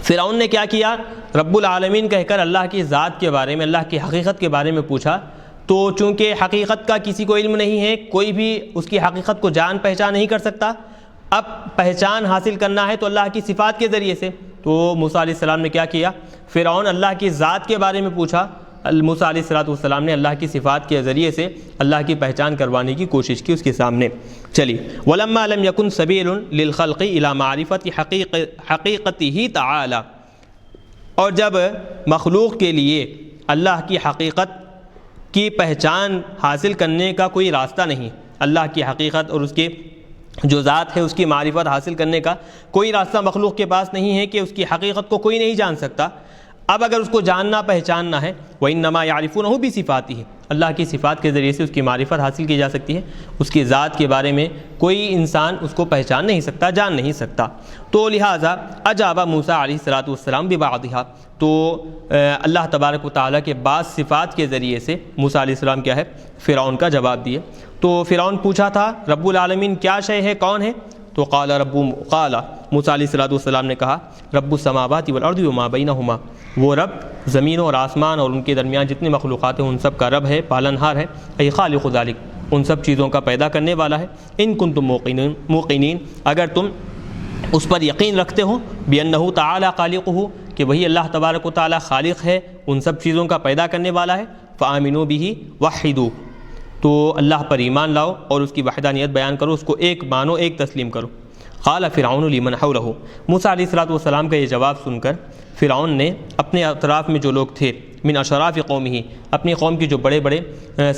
Speaker 1: فرعون نے کیا کیا؟ رب العالمین کہہ کر اللہ کی ذات کے بارے میں، اللہ کی حقیقت کے بارے میں پوچھا۔ تو چونکہ حقیقت کا کسی کو علم نہیں ہے، کوئی بھی اس کی حقیقت کو جان پہچان نہیں کر سکتا، اب پہچان حاصل کرنا ہے تو اللہ کی صفات کے ذریعے سے۔ تو موسیٰ علیہ السلام نے کیا کیا؟ فرعون اللہ کی ذات کے بارے میں پوچھا، موسیٰ علیہ السلام نے اللہ کی صفات کے ذریعے سے اللہ کی پہچان کروانے کی کوشش کی اس کے سامنے۔ چلیے، وَلَمَّا لَمْ يَكُنْ سَبِيلٌ لِلْخَلْقِ إِلَى مَعْرِفَةِ حَقِيقَتِهِ تَعَالَى، اور جب مخلوق کے لیے اللہ کی حقیقت کی پہچان حاصل کرنے کا کوئی راستہ نہیں، اللہ کی حقیقت اور اس کے جو ذات ہے اس کی معرفت حاصل کرنے کا کوئی راستہ مخلوق کے پاس نہیں ہے کہ اس کی حقیقت کو کوئی نہیں جان سکتا۔ اب اگر اس کو جاننا پہچاننا ہے، وَإِنَّمَا يَعْرِفُونَهُ بِصِفَاتِهِ، اللہ کی صفات کے ذریعے سے اس کی معرفت حاصل کی جا سکتی ہے، اس کی ذات کے بارے میں کوئی انسان اس کو پہچان نہیں سکتا، جان نہیں سکتا۔ تو لہٰذا اجاب موسیٰ علیہ السلام ببعضها، تو اللہ تبارک و تعالیٰ کے بعض صفات کے ذریعے سے موسیٰ علیہ السلام کیا ہے؟ فرعون کا جواب دیے۔ تو فرعون پوچھا تھا رب العالمین کیا شے ہے، کون ہے؟ تو قال موسیٰ علیہ السلام نے کہا رب السماوات والارض وما بینہما، وہ رب زمینوں اور آسمان اور ان کے درمیان جتنی مخلوقات ہیں ان سب کا رب ہے، پالنہار ہے، ای خالق ذالک، ان سب چیزوں کا پیدا کرنے والا ہے، ان کنتم موقنین، اگر تم اس پر یقین رکھتے ہو، بأنہ تعالی خالقہ، کہ وہی اللہ تبارک و تعالی خالق ہے، ان سب چیزوں کا پیدا کرنے والا ہے، فآمنوا بہ وحدوہ، تو اللہ پر ایمان لاؤ اور اس کی وحدانیت بیان کرو، اس کو ایک مانو، ایک تسلیم کرو۔ قال فرعون لمن حولہ، موسیٰ علیہ السلام کا یہ جواب سن کر فرعون نے اپنے اطراف میں جو لوگ تھے، من اشراف قومہ، اپنی قوم کے جو بڑے بڑے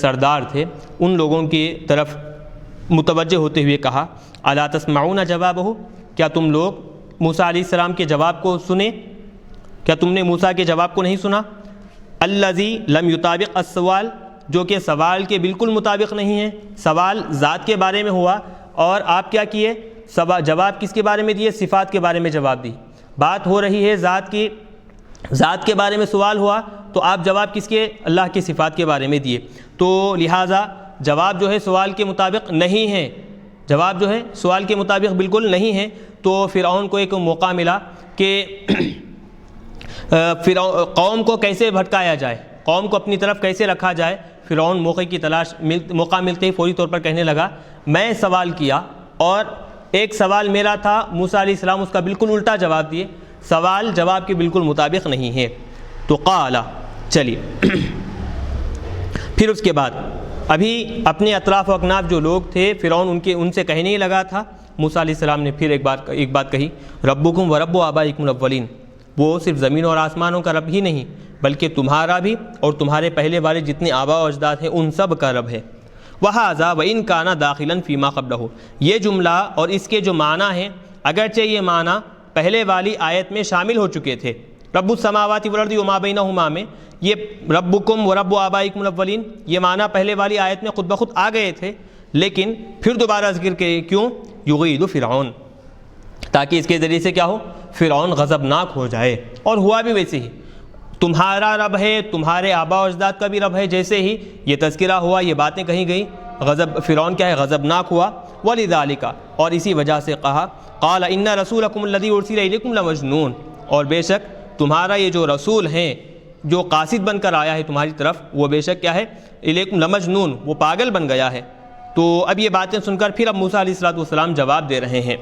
Speaker 1: سردار تھے، ان لوگوں کی طرف متوجہ ہوتے ہوئے کہا الا تسمعون جوابہ، کیا تم لوگ موسیٰ علیہ السلام کے جواب کو سنے؟ کیا تم نے موسیٰ کے جواب کو نہیں سنا؟ الذی لم یطابق السوال، جو کہ سوال کے بالکل مطابق نہیں ہے، سوال ذات کے بارے میں ہوا اور آپ کیا کیے؟ جواب کس کے بارے میں دیے؟ صفات کے بارے میں جواب دی۔ بات ہو رہی ہے ذات کے بارے میں سوال ہوا تو آپ جواب کس کے؟ اللہ کی صفات کے بارے میں دیے۔ تو لہٰذا جواب جو ہے سوال کے مطابق نہیں ہے، جواب جو ہے سوال کے مطابق بالکل نہیں ہے۔ تو فرعون کو ایک موقع ملا کہ قوم کو کیسے بھٹکایا جائے، قوم کو اپنی طرف کیسے رکھا جائے۔ فرعون موقع ملتے ہی فوری طور پر کہنے لگا میں سوال کیا اور ایک سوال میرا تھا، موسیٰ علیہ السلام اس کا بالکل الٹا جواب دیے، سوال جواب کے بالکل مطابق نہیں ہے۔ تو قال، چلیے پھر اس کے بعد ابھی اپنے اطراف و اکناف جو لوگ تھے فرعون ان سے کہنے ہی لگا تھا، موسیٰ علیہ السلام نے پھر ایک بات کہی، ربکم و رب آبائکم الاولین، وہ صرف زمین اور آسمانوں کا رب ہی نہیں بلکہ تمہارا بھی اور تمہارے پہلے والے جتنے آباء و اجداد ہیں ان سب کا رب ہے۔ وَهَذَا وَإِنْ كَانَ دَاخِلًا فِي مَا قَبْلَهُ، یہ جملہ اور اس کے جو معنی ہیں اگرچہ یہ معنی پہلے والی آیت میں شامل ہو چکے تھے، رب السماوات والارض وما بینہما میں یہ ربکم و رب آبائکم الاولین، یہ معنی پہلے والی آیت میں خود بخود آ گئے تھے، لیکن پھر دوبارہ ذکر کرے، کیوں؟ یغیظ فرعون، تاکہ اس کے ذریعے سے کیا ہو؟ فرعون غضبناک ہو جائے، اور ہوا بھی ویسے ہی۔ تمہارا رب ہے، تمہارے آباء و اجداد کا بھی رب ہے، جیسے ہی یہ تذکرہ ہوا، یہ باتیں کہیں گئی، فرعون کیا ہے؟ غضبناک ہوا۔ وَلِذَالِكَ، اور اسی وجہ سے کہا قَالَ إِنَّ رَسُولَكُمُ الَّذِي أُرْسِلَ إِلَيْكُمْ لَمَجْنُونٌ، اور بے شک تمہارا یہ جو رسول ہیں جو قاصد بن کر آیا ہے تمہاری طرف، وہ بے شک کیا ہے؟ إِلَيْكُمْ لَمَجْنُونٌ، وہ پاگل بن گیا ہے۔ تو اب یہ باتیں سن کر پھر اب موسیٰ علیہ السلام جواب دے رہے ہیں۔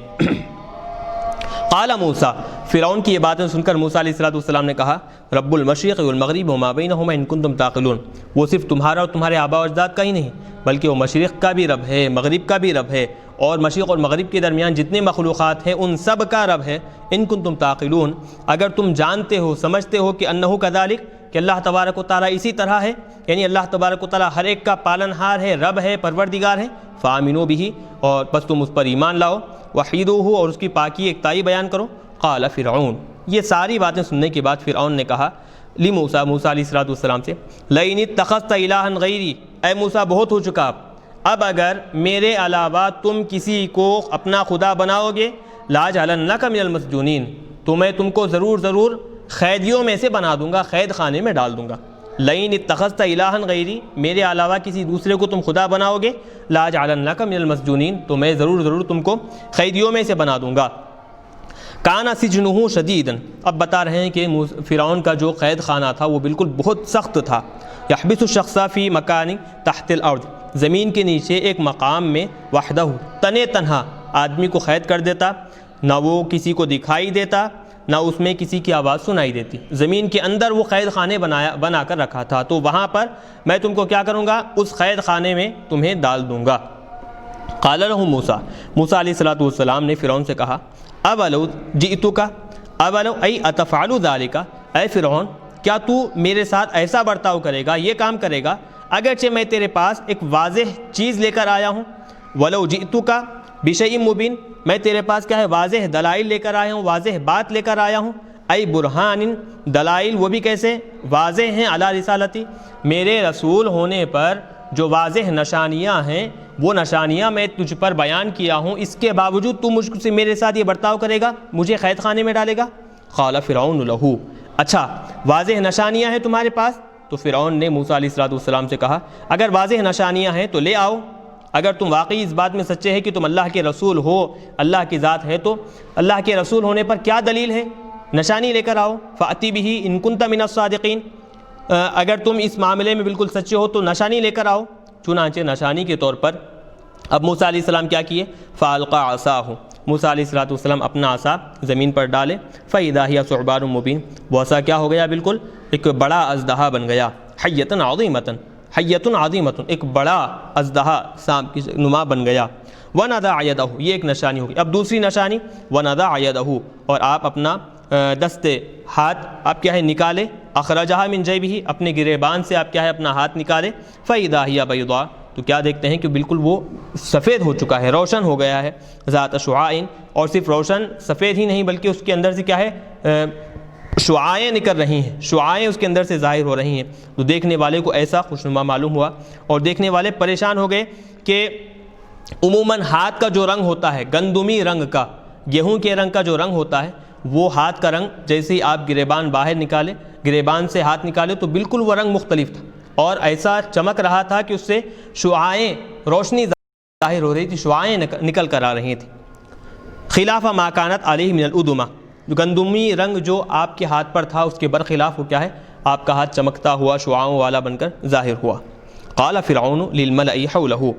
Speaker 1: قال موسیٰ، فرعون کی یہ باتیں سن کر موسیٰ علیہ السلام نے کہا رب المشرق والمغرب وما بینہما ان کنتم تعقلون، وہ صرف تمہارا اور تمہارے آباء و اجداد کا ہی نہیں بلکہ وہ مشرق کا بھی رب ہے، مغرب کا بھی رب ہے، اور مشرق اور مغرب کے درمیان جتنے مخلوقات ہیں ان سب کا رب ہے۔ ان کنتم تعقلون، اگر تم جانتے ہو سمجھتے ہو کہ انہ کذالک، کہ اللہ تبارک و تعالیٰ اسی طرح ہے، یعنی اللہ تبارک و تعالیٰ ہر ایک کا پالنہار ہے، رب ہے، پروردگار ہے، فآمنوا بہ، اور بس تم اس پر ایمان لاؤ، وحیدوہ، اور اس کی پاکی ایکتائی بیان کرو۔ قال فرعون، یہ ساری باتیں سننے کے بعد فرعون نے کہا لموسیٰ، موسیٰ علیہ السلام سے، لئن اتخذت الہا غیری، اے موسیٰ بہت ہو چکا، اب اگر میرے علاوہ تم کسی کو اپنا خدا بناؤ گے، لاجعلنک من المسجونین، تو میں تم کو ضرور قیدیوں میں سے بنا دوں گا، قید خانے میں ڈال دوں گا۔ لئن اتخذت الہا غیری، میرے علاوہ کسی دوسرے کو تم خدا بناؤ گے، لاجعلنک من المسجونین، تو میں ضرور تم کو قیدیوں میں سے بنا دوں گا۔ کان سجنہ شدیدا، اب بتا رہے ہیں کہ فرعون کا جو قید خانہ تھا وہ بالکل بہت سخت تھا۔ یحبس الشخص فی مکان تحت الارض، زمین کے نیچے ایک مقام میں، وحدہ، تنے تنہا آدمی کو قید کر دیتا، نہ وہ کسی کو دکھائی دیتا، نہ اس میں کسی کی آواز سنائی دیتی، زمین کے اندر وہ قید خانے بنا کر رکھا تھا، تو وہاں پر میں تم کو کیا کروں گا، اس قید خانے میں تمہیں ڈال دوں گا۔ قال لہ موسیٰ، موسیٰ علیہ السلام نے فرعون سے کہا اولو جئتک، اولو ای اتفعل ذلک، اے فرعون کیا تو میرے ساتھ ایسا برتاؤ کرے گا، یہ کام کرے گا، اگرچہ میں تیرے پاس ایک واضح چیز لے کر آیا ہوں، ولو جئتک بشیء مبین، میں تیرے پاس کیا ہے، واضح دلائل لے کر آیا ہوں، واضح بات لے کر آیا ہوں، ای برہان، دلائل وہ بھی کیسے، واضح ہیں، علی رسالتی، میرے رسول ہونے پر جو واضح نشانیاں ہیں وہ نشانیاں میں تجھ پر بیان کیا ہوں، اس کے باوجود تو مجھ سے میرے ساتھ یہ برتاؤ کرے گا، مجھے قید خانے میں ڈالے گا۔ قال فرعون لہ، اچھا واضح نشانیاں ہیں تمہارے پاس، تو فرعون نے موسیٰ علیہ السلام سے کہا اگر واضح نشانیاں ہیں تو لے آؤ، اگر تم واقعی اس بات میں سچے ہیں کہ تم اللہ کے رسول ہو، اللہ کی ذات ہے، تو اللہ کے رسول ہونے پر کیا دلیل ہے، نشانی لے کر آؤ۔ فأتی بہ ان کنت من الصادقین، اگر تم اس معاملے میں بالکل سچے ہو تو نشانی لے کر آؤ۔ چنانچہ نشانی کے طور پر اب موسیٰ علیہ السلام کیا کیے، فالقى عصاہ، موسیٰ علیہ السلام اپنا عصا زمین پر ڈالے، فاذا ہی ثعبان مبین، وہ عصا کیا ہو گیا، بالکل ایک بڑا اژدہا بن گیا، حیۃ عظیمۃ، حیۃ عظیمۃ، ایک بڑا اژدہا سانپ کی نما بن گیا۔ ونضع یدہ، یہ ایک نشانی ہوگی۔ اب دوسری نشانی، ونضع یدہ، اور آپ اپنا دستے ہاتھ آپ کیا ہے نکالے، اخرجہا من جیبہ، اپنے گریبان سے آپ کیا ہے اپنا ہاتھ نکالے، فاذا ہی بیضاء، تو کیا دیکھتے ہیں کہ بالکل وہ سفید ہو چکا ہے، روشن ہو گیا ہے، ذات شعاع، اور صرف روشن سفید ہی نہیں بلکہ اس کے اندر سے کیا ہے شعاعیں نکل رہی ہیں، شعاعیں اس کے اندر سے ظاہر ہو رہی ہیں، تو دیکھنے والے کو ایسا خوشنما معلوم ہوا، اور دیکھنے والے پریشان ہو گئے کہ عموماً ہاتھ کا جو رنگ ہوتا ہے گندمی رنگ کا، گیہوں کے رنگ کا جو رنگ ہوتا ہے، وہ ہاتھ کا رنگ جیسے ہی آپ گریبان باہر نکالے، گریبان سے ہاتھ نکالے تو بالکل وہ رنگ مختلف تھا، اور ایسا چمک رہا تھا کہ اس سے شعاعیں، روشنی ظاہر ہو رہی تھی، شعاعیں نکل کر آ رہی تھیں۔ خلاف ما کانت علیہ من الادمہ، جو گندمی رنگ جو آپ کے ہاتھ پر تھا اس کے برخلاف وہ کیا ہے، آپ کا ہاتھ چمکتا ہوا شعاعوں والا بن کر ظاہر ہوا۔ قال فرعون للملأ حولہ،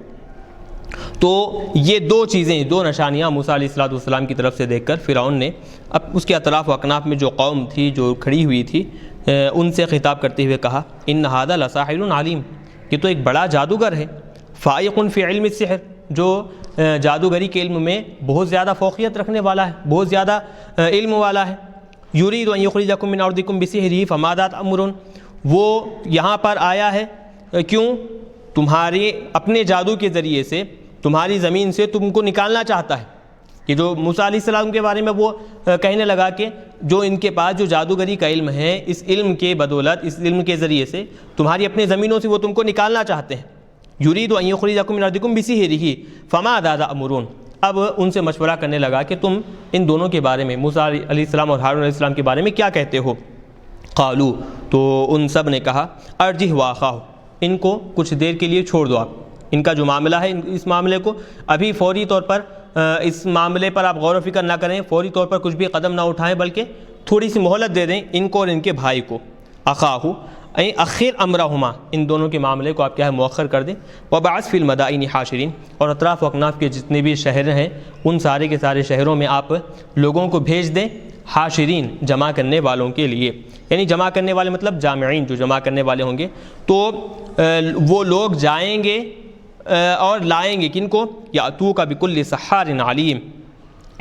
Speaker 1: تو یہ دو چیزیں، دو نشانیاں موسیٰ علیہ السلام کی طرف سے دیکھ کر فرعون نے اب اس کے اطراف و اکناف میں جو قوم تھی جو کھڑی ہوئی تھی ان سے خطاب کرتے ہوئے کہا ان ھذا لساحر علیم، یہ تو ایک بڑا جادوگر ہے، فائق فی علم السحر، جو جادوگری کے علم میں بہت زیادہ فوقیت رکھنے والا ہے، بہت زیادہ علم والا ہے۔ یرید ان یخرجکم من ارضکم بسحرہ فماذا تأمرون، وہ یہاں پر آیا ہے کیوں، تمہارے اپنے جادو کے ذریعے سے تمہاری زمین سے تم کو نکالنا چاہتا ہے۔ کہ جو موسیٰ علیہ السلام کے بارے میں وہ کہنے لگا کہ جو ان کے پاس جو جادوگری کا علم ہے، اس علم کے بدولت، اس علم کے ذریعے سے تمہاری اپنے زمینوں سے وہ تم کو نکالنا چاہتے ہیں۔ یرید ان یخرجکم من ارضکم بسحرہ فماذا تأمرون، اب ان سے مشورہ کرنے لگا کہ تم ان دونوں کے بارے میں، موسیٰ علیہ السلام اور ہارون علیہ السلام کے بارے میں کیا کہتے ہو۔ قالوا، تو ان سب نے کہا ارجہ واخاہ، ان کو کچھ دیر کے لیے چھوڑ دو، آپ ان کا جو معاملہ ہے اس معاملے کو ابھی فوری طور پر اس معاملے پر آپ غور و فکر نہ کریں، فوری طور پر کچھ بھی قدم نہ اٹھائیں، بلکہ تھوڑی سی مہلت دے دیں ان کو اور ان کے بھائی کو۔ اخاہ، اخر امرہما، ان دونوں کے معاملے کو آپ کیا ہے مؤخر کر دیں. وبعث فی المدائن حاشرین، اور اطراف و اکناف کے جتنے بھی شہر ہیں ان سارے کے سارے شہروں میں آپ لوگوں کو بھیج دیں حاشرین، جمع کرنے والوں کے لیے. یعنی جمع کرنے والے مطلب جامعین، جو جمع کرنے والے ہوں گے. تو وہ لوگ جائیں گے اور لائیں گے کن کو؟ یاتوک بکل سحار علیم،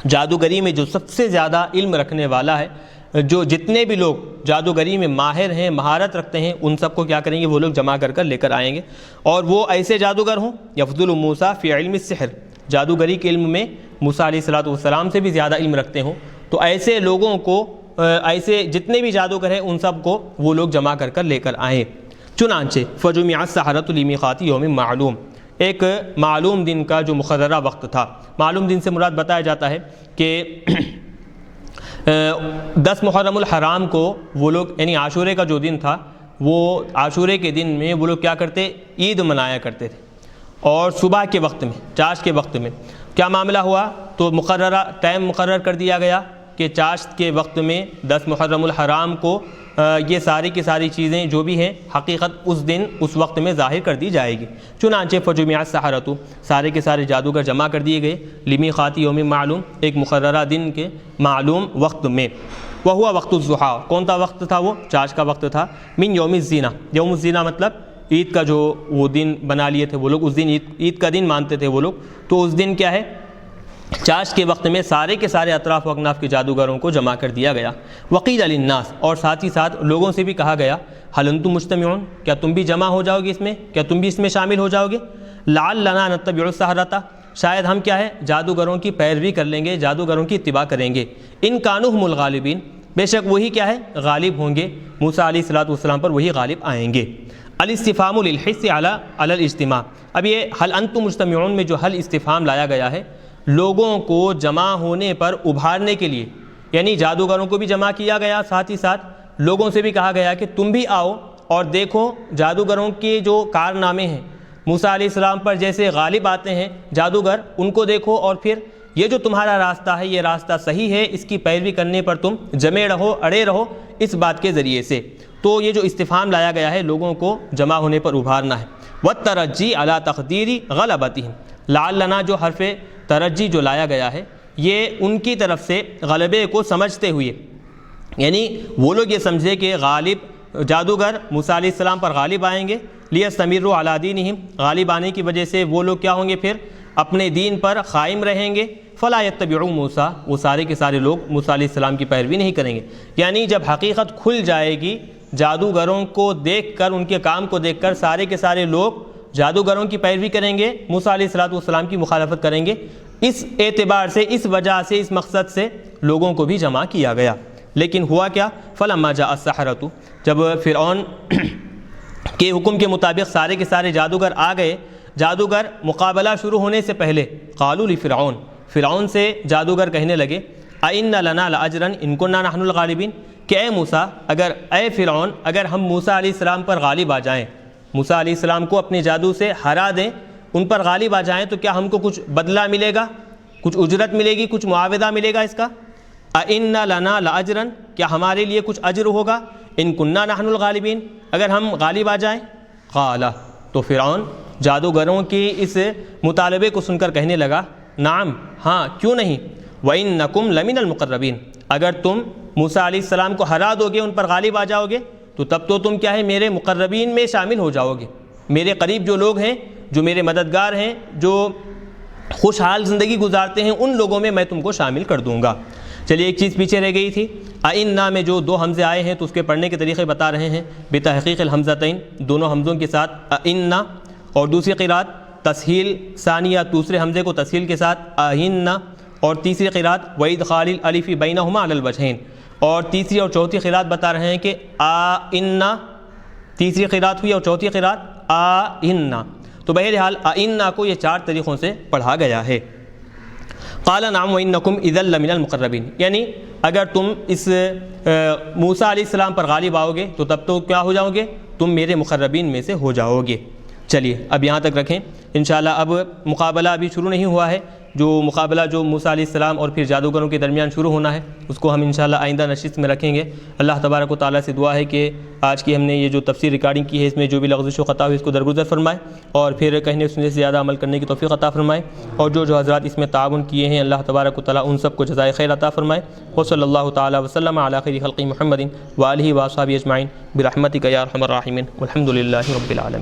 Speaker 1: جادوگری میں جو سب سے زیادہ علم رکھنے والا ہے، جو جتنے بھی لوگ جادوگری میں ماہر ہیں، مہارت رکھتے ہیں، ان سب کو کیا کریں گے وہ لوگ جمع کر لے کر آئیں گے. اور وہ ایسے جادوگر ہوں یفضل موسیٰ فی علم السحر، جادوگری کے علم میں موسیٰ علیہ السلام سے بھی زیادہ علم رکھتے ہوں. تو ایسے لوگوں کو، ایسے جتنے بھی جادوگر ہیں ان سب کو وہ لوگ جمع کر لے کر آئیں. چنانچہ فجمع السحرۃ لمیقات یوم معلوم، ایک معلوم دن کا جو مقررہ وقت تھا. معلوم دن سے مراد بتایا جاتا ہے کہ 10 محرم الحرام کو وہ لوگ، یعنی عاشورے کا جو دن تھا، وہ عاشورے کے دن میں وہ لوگ کیا کرتے؟ عید منایا کرتے تھے. اور صبح کے وقت میں، چاشت کے وقت میں کیا معاملہ ہوا؟ تو مقررہ ٹائم مقرر کر دیا گیا کہ چاشت کے وقت میں 10 محرم الحرام کو یہ ساری کی ساری چیزیں جو بھی ہیں حقیقت اس دن اس وقت میں ظاہر کر دی جائے گی. چنانچہ فجمع السحرۃ، سارے کے سارے جادوگر جمع کر دیے گئے لمیقات یوم معلوم، ایک مقررہ دن کے معلوم وقت میں. وہوا وقت الضحیٰ، کون سا وقت تھا؟ وہ چاشت کا وقت تھا. من یوم الزینہ، یوم الزینہ مطلب عید کا جو وہ دن بنا لیے تھے وہ لوگ، اس دن عید کا دن مانتے تھے وہ لوگ. تو اس دن کیا ہے؟ چاشت کے وقت میں سارے کے سارے اطراف و اکناف کے جادوگروں کو جمع کر دیا گیا. وقیل للناس، اور ساتھ ہی ساتھ لوگوں سے بھی کہا گیا هل انتم مجتمعون، کیا تم بھی جمع ہو جاؤ گے اس میں، کیا تم بھی اس میں شامل ہو جاؤ گے. لعلنا نتبع السحرۃ، شاید ہم کیا ہے جادوگروں کی پیروی کر لیں گے، جادوگروں کی اتباع کریں گے. ان کانوا هم الغالبین، بے شک وہی کیا ہے غالب ہوں گے، موسیٰ علیہ السلام پر وہی غالب آئیں گے. الاستفہام للحث علی الاجتماع، اب یہ هل انتم مجتمعون میں جو هل استفہام لایا گیا ہے لوگوں کو جمع ہونے پر ابھارنے کے لیے، یعنی جادوگروں کو بھی جمع کیا گیا، ساتھ ہی ساتھ لوگوں سے بھی کہا گیا کہ تم بھی آؤ اور دیکھو جادوگروں کے جو کارنامے ہیں، موسیٰ علیہ السلام پر جیسے غالب آتے ہیں جادوگر، ان کو دیکھو، اور پھر یہ جو تمہارا راستہ ہے یہ راستہ صحیح ہے، اس کی پیروی کرنے پر تم جمے رہو، اڑے رہو اس بات کے ذریعے سے. تو یہ جو استفہام لایا گیا ہے لوگوں کو جمع ہونے پر ابھارنا ہے. والترجی علی تقدیر غلبتہم، لعلنا جو حرف ترجی جو لایا گیا ہے یہ ان کی طرف سے غلبے کو سمجھتے ہوئے، یعنی وہ لوگ یہ سمجھے کہ غالب جادوگر موسیٰ علیہ السلام پر غالب آئیں گے. لیستمروا علی دینہم، غالب آنے کی وجہ سے وہ لوگ کیا ہوں گے پھر اپنے دین پر قائم رہیں گے. فلا یتبعوا موسیٰ، وہ سارے کے سارے لوگ موسیٰ علیہ السلام کی پیروی نہیں کریں گے. یعنی جب حقیقت کھل جائے گی، جادوگروں کو دیکھ کر، ان کے کام کو دیکھ کر سارے کے سارے لوگ جادوگروں کی پیروی کریں گے، موسیٰ علیہ السلام کی مخالفت کریں گے. اس اعتبار سے، اس وجہ سے، اس مقصد سے لوگوں کو بھی جمع کیا گیا. لیکن ہوا کیا؟ فلما جاء السحرۃ، جب فرعون کے حکم کے مطابق سارے کے سارے جادوگر آ گئے، جادوگر مقابلہ شروع ہونے سے پہلے قالوا لفرعون، فرعون سے جادوگر کہنے لگے أَإِنَّ لَنَا لَأَجْرًا إِن كُنَّا نَحْنُ الْغَالِبِينَ، کہ اے موسیٰ، اے فرعون، اگر ہم موسیٰ علیہ السلام پر غالب آ جائیں، موسیٰ علیہ السلام کو اپنے جادو سے ہرا دیں، ان پر غالب آ جائیں، تو کیا ہم کو کچھ بدلہ ملے گا، کچھ اجرت ملے گی، کچھ معاوضہ ملے گا اس کا؟ أَإِنَّ لَنَا لَأَجْرًا، کیا ہمارے لیے کچھ اجر ہوگا؟ إِن كُنَّا نَحْنُ الْغَالِبِينَ، اگر ہم غالب آ جائیں. قال، تو فرعون جادوگروں کی اس مطالبے کو سن کر کہنے لگا نعم، ہاں کیوں نہیں. وَإِنَّكُمْ لَمِنَ الْمُقَرَّبِينَ، اگر تم موسیٰ علیہ السلام کو ہرا دو گے، ان پر غالب آ جاؤ گے، تو تب تو تم کیا ہے میرے مقربین میں شامل ہو جاؤ گے، میرے قریب جو لوگ ہیں، جو میرے مددگار ہیں، جو خوشحال زندگی گزارتے ہیں، ان لوگوں میں تم کو شامل کر دوں گا. چلیے ایک چیز پیچھے رہ گئی تھی، اِنَّا میں جو 2 حمزے آئے ہیں تو اس کے پڑھنے کے طریقے بتا رہے ہیں. بتحقیق الحمزتین، دونوں حمزوں کے ساتھ اِنَّا، اور دوسری قرات تسہیل ثانیہ، دوسرے حمزے کو تسہیل کے ساتھ اِنَّا، اور تیسری قرات وَإِدْخَالِ الْأَلِفِ بَيْنَهُمَا عَلَى الْوَجْهَيْن، اور تیسری اور چوتھی قرات بتا رہے ہیں کہ اِنَّا تیسری قرات ہوئی اور چوتھی قرات اِنَّا. تو بہرحال اِنَّا کو یہ 4 طریقوں سے پڑھا گیا ہے. قال نعم وإنکم اذا لمن المقربین، یعنی اگر تم اس موسیٰ علیہ السلام پر غالب آؤ گے تو تب تو کیا ہو جاؤ گے، تم میرے مقربین میں سے ہو جاؤ گے. چلیے اب یہاں تک رکھیں، انشاءاللہ اب مقابلہ ابھی شروع نہیں ہوا ہے، جو مقابلہ جو موسیٰ علیہ السلام اور پھر جادوگروں کے درمیان شروع ہونا ہے اس کو ہم انشاءاللہ آئندہ نشست میں رکھیں گے۔ اللہ تبارک و تعالیٰ سے دعا ہے کہ آج کی ہم نے یہ جو تفسیر ریکارڈنگ کی ہے اس میں جو بھی لغزش و خطا ہوئی اس کو درگزر فرمائے اور پھر کہنے سننے سے زیادہ عمل کرنے کی توفیق عطا فرمائے، اور جو حضرات اس میں تعاون کیے ہیں اللہ تبارک و تعالیٰ ان سب کو جزائے خیر عطا فرمائے۔ وصلی اللہ تعالیٰ وسلم علی خیر خلق محمد وآلہ وصحبہ اجمعین برحمتک یا ارحم الراحمین والحمد للہ رب العالمین۔